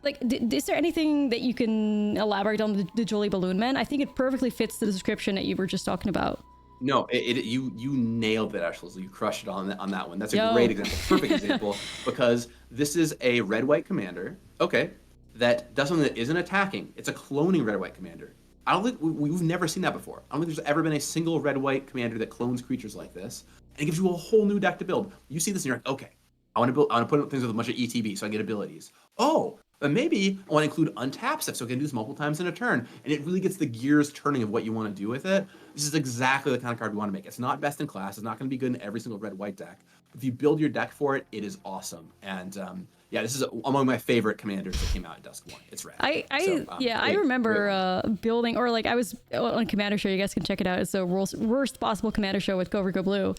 A: Like, is there anything that you can elaborate on the Jolly Balloon Man? I think it perfectly fits the description that you were just talking about.
B: No, you nailed it, Ashlizzle. You crushed it on that one. That's a great example, perfect example, because this is a red-white commander, that does something that isn't attacking. It's a cloning red-white commander. I don't think we've never seen that before. I don't think there's ever been a single red-white commander that clones creatures like this, and it gives you a whole new deck to build. You see this and you're like, okay, I want to put things with a bunch of ETB so I get abilities. Oh. But maybe I want to include untap stuff so I can do this multiple times in a turn. And it really gets the gears turning of what you want to do with it. This is exactly the kind of card we want to make. It's not best in class. It's not going to be good in every single red-white deck. If you build your deck for it, it is awesome. And this is among my favorite commanders that came out in Duskmourn. It's rad.
A: I remember building, or like I was on Commander Show. You guys can check it out. It's the worst possible Commander Show with Go Blue.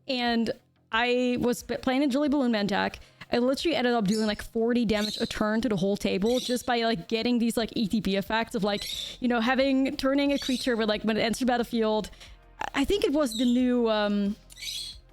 A: And I was playing a Jolly Balloon Man deck. I literally ended up doing like 40 damage a turn to the whole table just by like getting these like ETB effects of like, you know, turning a creature with like when it enters the battlefield. I think it was the new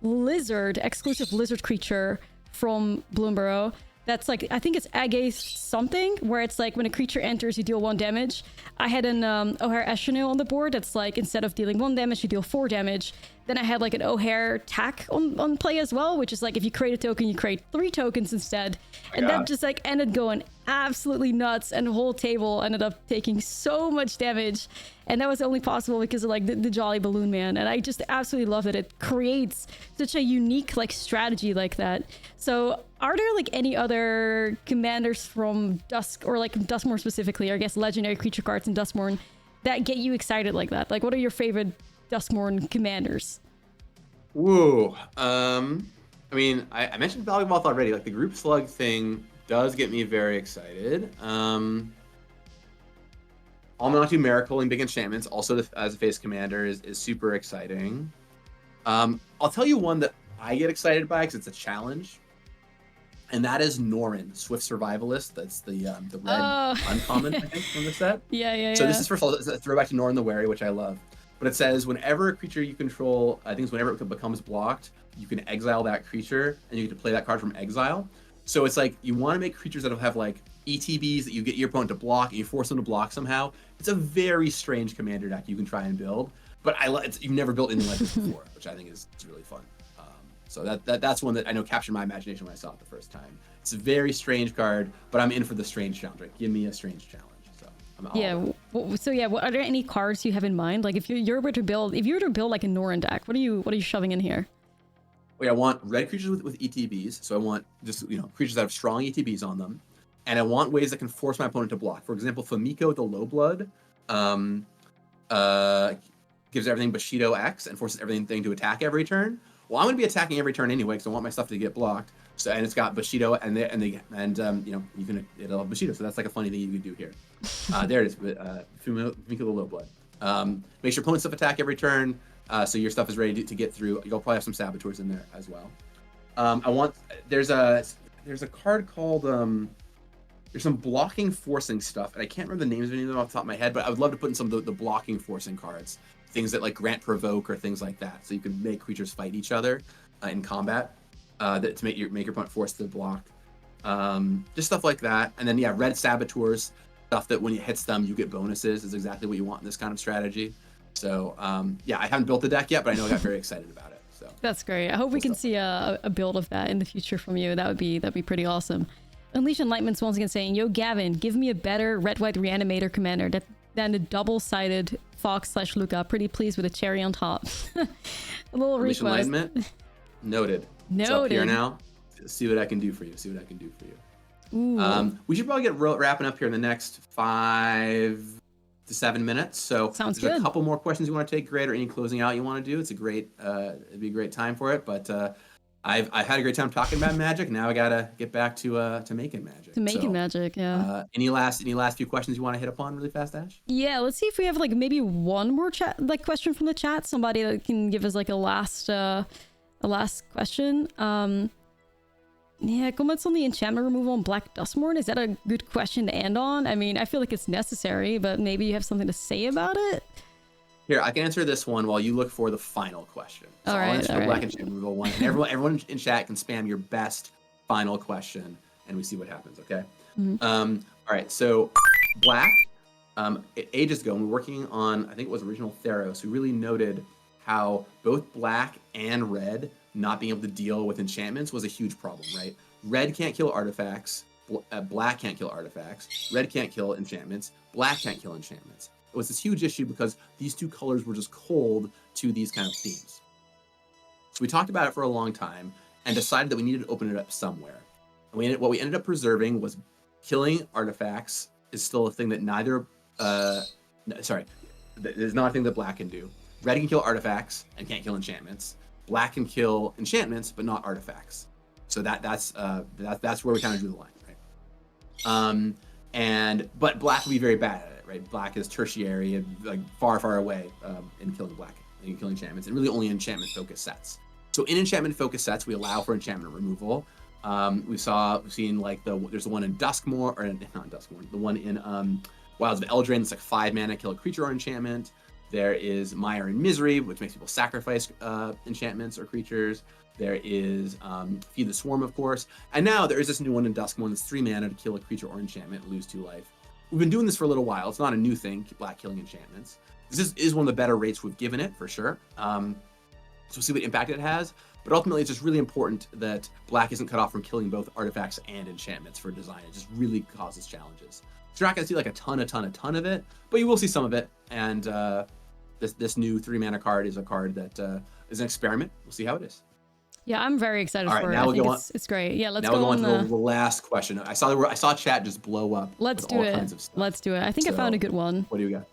A: exclusive lizard creature from Bloomburrow. That's like, I think it's Agaze something, where it's like when a creature enters, you deal 1 damage. I had an O'Hare Ashlizzle on the board that's like, instead of dealing 1 damage, you deal 4 damage. Then I had like an O'Hare Tack on play as well, which is like if you create a token, you create 3 tokens instead. And that just like ended going absolutely nuts, and the whole table ended up taking so much damage. And that was only possible because of like the Jolly Balloon Man. And I just absolutely love that it creates such a unique like strategy like that. So are there like any other commanders from Dusk, or like Duskmourn specifically, or I guess legendary creature cards in Duskmourn, that get you excited like that? Like, what are your favorite Duskmourn commanders?
B: Whoa. I mean, I mentioned Valley Moth already. Like, the group slug thing does get me very excited. Almanatu Miracle and Big Enchantments, also as a face commander, is super exciting. I'll tell you one that I get excited by because it's a challenge, and that is Norin, Swift Survivalist. That's the red uncommon, I think, from the set. So this is, first of all, it's a throwback to Norin the Wary, which I love. But it says whenever a creature you control, I think it's whenever it becomes blocked, you can exile that creature, and you get to play that card from exile. So it's like you want to make creatures that have like ETBs that you get your opponent to block, and you force them to block somehow. It's a very strange commander deck you can try and build, but you've never built anything like this before, which I think is really fun. So that's one that I know captured my imagination when I saw it the first time. It's a very strange card, but I'm in for the strange challenge. Right? Give me a strange challenge. So I'm all
A: Yeah.
B: about it.
A: So yeah, are there any cards you have in mind? Like if you were to build, like a Norn deck, what are you shoving in here?
B: Wait, I want red creatures with ETBs. So I want just creatures that have strong ETBs on them, and I want ways that can force my opponent to block. For example, Famiko the Low Blood gives everything Bushido X and forces everything to attack every turn. Well, I'm going to be attacking every turn anyway because I want my stuff to get blocked. So and it's got Bushido it'll have Bushido. So that's like a funny thing you could do here. There it is. Famiko the Low Blood. Makes your opponent's stuff attack every turn. So your stuff is ready to get through. You'll probably have some saboteurs in there as well. There's a card called there's some blocking forcing stuff, and I can't remember the names of any of them off the top of my head, but I would love to put in some of the blocking forcing cards, things that like grant provoke or things like that, so you can make creatures fight each other in combat, to make your opponent forced to block, just stuff like that. And then red saboteurs, stuff that when it hits them you get bonuses, is exactly what you want in this kind of strategy. So I haven't built the deck yet, but I know I got very excited about it. So
A: That's great. I hope we can see a build of that in the future from you. That'd be pretty awesome. Unleash Enlightenment's once again saying, "Yo, Gavin, give me a better red-white reanimator commander than the double-sided Fox/Luca. Pretty pleased with a cherry on top." A little
B: Unleash
A: request.
B: Enlightenment. Noted. It's up here now. See what I can do for you.
A: Ooh.
B: We should probably get wrapping up here in the next 5 to 7 minutes. So
A: Sounds
B: there's
A: good.
B: a couple more questions you want to take, Greg, or any closing out you want to do. It's it'd be a great time for it. But I've had a great time talking about Magic. Now I gotta get back to making Magic.
A: Magic, yeah.
B: Any last few questions you want to hit upon really fast, Ash?
A: Yeah, let's see if we have like maybe one more question from the chat. Somebody that can give us like a last question. Comments on the enchantment removal on Black Duskmourn. Is that a good question to end on? I mean, I feel like it's necessary, but maybe you have something to say about it.
B: Here, I can answer this one while you look for the final question. So I'll answer the Black enchantment removal one, and everyone in chat can spam your best final question, and we see what happens. Okay.
A: Mm-hmm.
B: All right. So Black. Ages ago, we were working on, I think it was original Theros, who really noted how both Black and Red not being able to deal with enchantments was a huge problem, right? Red can't kill artifacts, Black can't kill artifacts, Red can't kill enchantments, Black can't kill enchantments. It was this huge issue because these two colors were just cold to these kind of themes. So we talked about it for a long time and decided that we needed to open it up somewhere. And what we ended up preserving was killing artifacts is still a thing that there's not a thing that Black can do. Red can kill artifacts and can't kill enchantments. Black can kill enchantments, but not artifacts. So that's where we kind of drew the line, right? But Black would be very bad at it, right? Black is tertiary and like far in killing enchantments, and really only enchantment focused sets. So in enchantment focused sets, we allow for enchantment removal. We've seen like there's the one in Duskmourn, or not Duskmourn, the one in Wilds of Eldraine. It's like 5 mana, kill a creature or enchantment. There is Mire and Misery, which makes people sacrifice enchantments or creatures. There is Feed the Swarm, of course. And now there is this new one in Duskmourn that's 3 mana to kill a creature or enchantment, lose 2 life. We've been doing this for a little while. It's not a new thing, Black killing enchantments. This is one of the better rates we've given it, for sure. So we'll see what impact it has. But ultimately, it's just really important that Black isn't cut off from killing both artifacts and enchantments for design. It just really causes challenges. So you're not going to see like a ton of it, but you will see some of it. And this new 3 mana card is a card that is an experiment. We'll see how it is.
A: Yeah, I'm very excited for it.
B: Now
A: I think it's great. Yeah, let's go on
B: to the last question. I saw chat just blow up.
A: Let's do it.
B: Kinds of stuff.
A: Let's do it. I think I found a good one.
B: What do you got?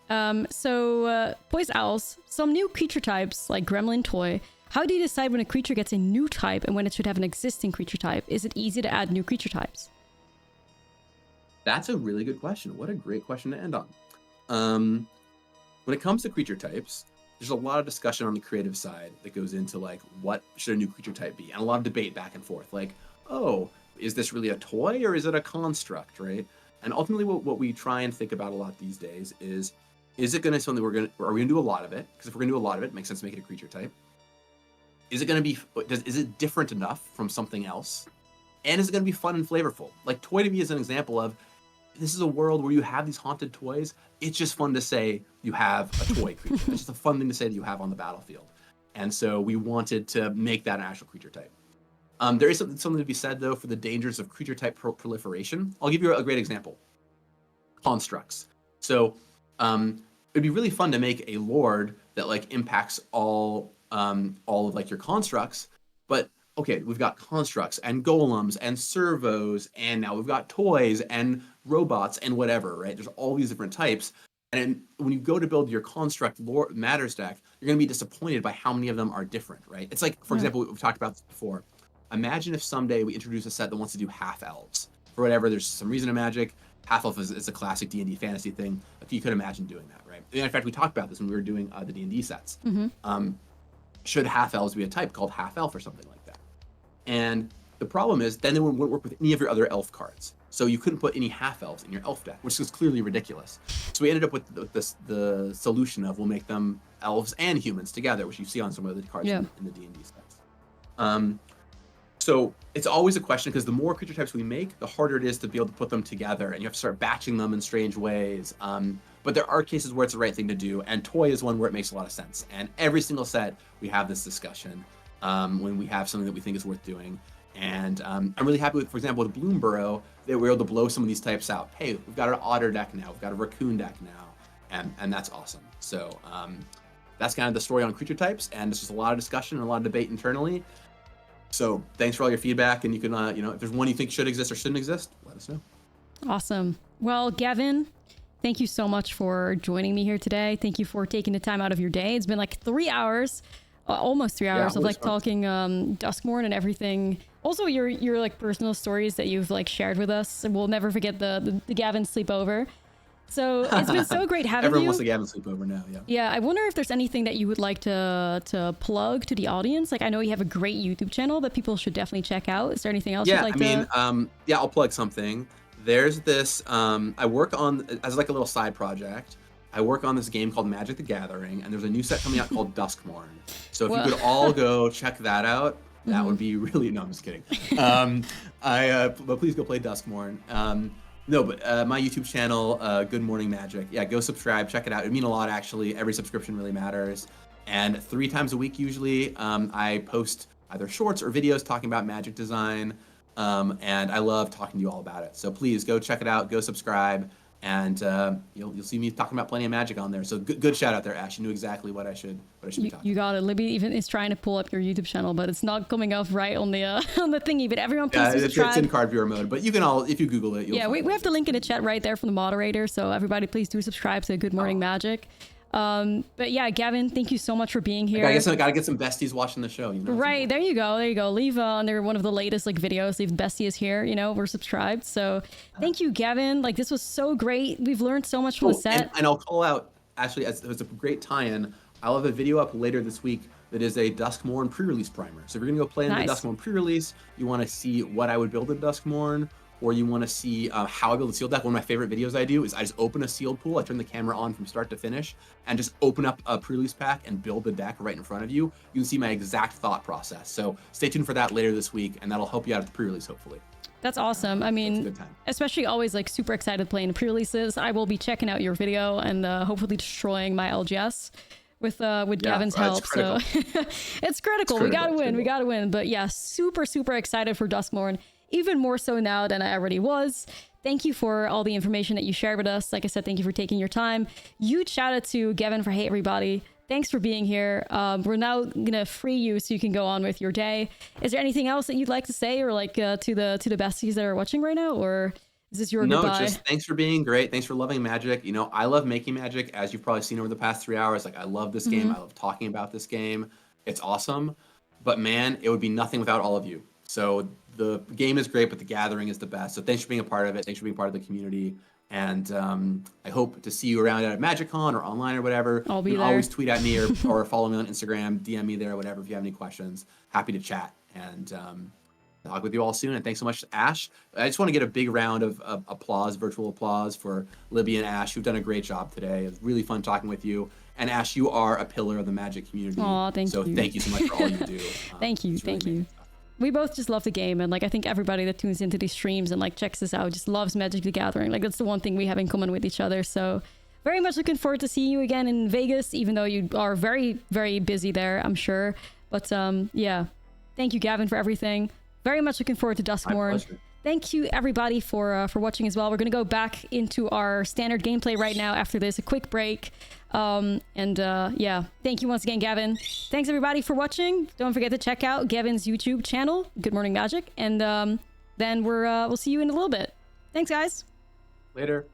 A: Poise Owls, some new creature types like Gremlin Toy. How do you decide when a creature gets a new type and when it should have an existing creature type? Is it easy to add new creature types?
B: That's a really good question. What a great question to end on. When it comes to creature types, there's a lot of discussion on the creative side that goes into like, what should a new creature type be? And a lot of debate back and forth. Like, oh, is this really a toy or is it a construct, right? And ultimately what we try and think about a lot these days is it going to be something are we going to do a lot of it? Because if we're going to do a lot of it, it makes sense to make it a creature type. Is it going to be, is it different enough from something else? And is it going to be fun and flavorful? Like toy to me is an example of, this is a world where you have these haunted toys. It's just fun to say you have a toy creature. It's just a fun thing to say that you have on the battlefield. And so we wanted to make that an actual creature type. There is something to be said, though, for the dangers of creature type proliferation. I'll give you a great example. Constructs. So it'd be really fun to make a lord that like impacts all of like your constructs. But okay, we've got constructs and golems and servos, and now we've got toys and robots and whatever, right? There's all these different types. And when you go to build your construct matters deck, you're going to be disappointed by how many of them are different, right? It's like, for example, we've talked about this before. Imagine if someday we introduce a set that wants to do half elves. For whatever, there's some reason in Magic. Half elf is a classic D&D fantasy thing. If you could imagine doing that, right? And in fact, we talked about this when we were doing the D&D sets. Should half elves be a type called half elf or something like that? And the problem is then they wouldn't work with any of your other elf cards. So you couldn't put any half elves in your elf deck, which was clearly ridiculous. So we ended up with the solution of we'll make them elves and humans together, which you see on some of the cards in the D&D sets. So it's always a question, because the more creature types we make, the harder it is to be able to put them together, and you have to start batching them in strange ways. But there are cases where it's the right thing to do, and toy is one where it makes a lot of sense. And every single set, we have this discussion when we have something that we think is worth doing. And I'm really happy with, for example, with Bloomburrow, that we're able to blow some of these types out. Hey, we've got an otter deck now, we've got a raccoon deck now, and that's awesome. So that's kind of the story on creature types, and it's just a lot of discussion and a lot of debate internally. So thanks for all your feedback, and you can, if there's one you think should exist or shouldn't exist, let us know.
A: Awesome. Well, Gavin, thank you so much for joining me here today. Thank you for taking the time out of your day. It's been like 3 hours, almost 3 hours of like talking Duskmourn and everything. Also, your like personal stories that you've like shared with us. We'll never forget the Gavin sleepover. So it's been so great having
B: Everyone
A: you.
B: wants to Gavin sleepover now, yeah.
A: Yeah, I wonder if there's anything that you would like to plug to the audience. Like, I know you have a great YouTube channel that people should definitely check out. Is there anything else you'd like to?
B: Yeah, I'll plug something. There's this, I work on, as like a little side project, I work on this game called Magic the Gathering, and there's a new set coming out called Duskmourn. So if you could all go check that out, that would be really, no, I'm just kidding. But please go play Duskmourn. But my YouTube channel, Good Morning Magic. Yeah, go subscribe, check it out. It'd mean a lot, actually. Every subscription really matters. And 3 times a week, usually, I post either shorts or videos talking about Magic design. And I love talking to you all about it. So please go check it out, go subscribe, and you'll see me talking about plenty of Magic on there. So good shout out there, Ash. You knew exactly what I should be talking.
A: You got it. Libby even is trying to pull up your YouTube channel, but it's not coming up right on the on the thingy. But everyone, please subscribe.
B: It's in card viewer mode, but you can all, if you Google it, you'll
A: we have the link in the chat right there from the moderator. So everybody, please do subscribe to Good Morning Magic. But yeah, Gavin, thank you so much for being here.
B: I gotta get some besties watching the show.
A: Right, there you go. Leave under one of the latest like videos. Leave Bestie is here. We're subscribed. So thank you, Gavin. Like, this was so great. We've learned so much from the set.
B: And I'll call out, actually, as a great tie-in, I'll have a video up later this week that is a Duskmourn pre-release primer. So if you're gonna go play in the Duskmourn pre-release, you want to see what I would build in Duskmourn, or you want to see how I build a sealed deck. One of my favorite videos I do is I just open a sealed pool, I turn the camera on from start to finish, and just open up a pre-release pack and build the deck right in front of you. You can see my exact thought process. So stay tuned for that later this week, and that'll help you out at the pre-release, hopefully.
A: That's awesome. I mean, especially always like super excited playing the pre-releases. I will be checking out your video and hopefully destroying my LGS with Gavin's help. So it's critical. We gotta win. We gotta win. But yeah, super excited for Duskmourn. Even more so now than I already was. Thank you for all the information that you shared with us. Like I said, thank you for taking your time. Huge shout out to Gavin Verhey, everybody. Thanks for being here. We're now gonna free you so you can go on with your day. Is there anything else that you'd like to say, or like to the besties that are watching right now, or is this your goodbye?
B: No, just thanks for being great. Thanks for loving Magic. I love making Magic, as you've probably seen over the past 3 hours. Like, I love this game. I love talking about this game. It's awesome. But man, it would be nothing without all of you. So the game is great, but the gathering is the best. So thanks for being a part of it. Thanks for being part of the community. And I hope to see you around at MagicCon or online or whatever.
A: I'll be
B: you can
A: there.
B: Always tweet at me or follow me on Instagram, DM me there, whatever, if you have any questions. Happy to chat and talk with you all soon. And thanks so much, Ash. I just want to get a big round of applause, virtual applause for Libby and Ash, who've done a great job today. It was really fun talking with you. And Ash, you are a pillar of the Magic community.
A: Aw, thank you.
B: So thank you so much for all you do.
A: Thank you. We both just love the game, and like I think everybody that tunes into these streams and like checks us out just loves Magic the Gathering. Like, that's the one thing we have in common with each other. So very much looking forward to seeing you again in Vegas, even though you are very busy there, I'm sure. But yeah, thank you, Gavin, for everything. Very much looking forward to Duskmourn. thank you everybody for watching as well. We're gonna go back into our standard gameplay right now after this, a quick break. Yeah, thank you once again, Gavin. Thanks everybody for watching. Don't forget to check out Gavin's YouTube channel, Good Morning Magic, and then we'll see you in a little bit. Thanks, guys.
B: Later.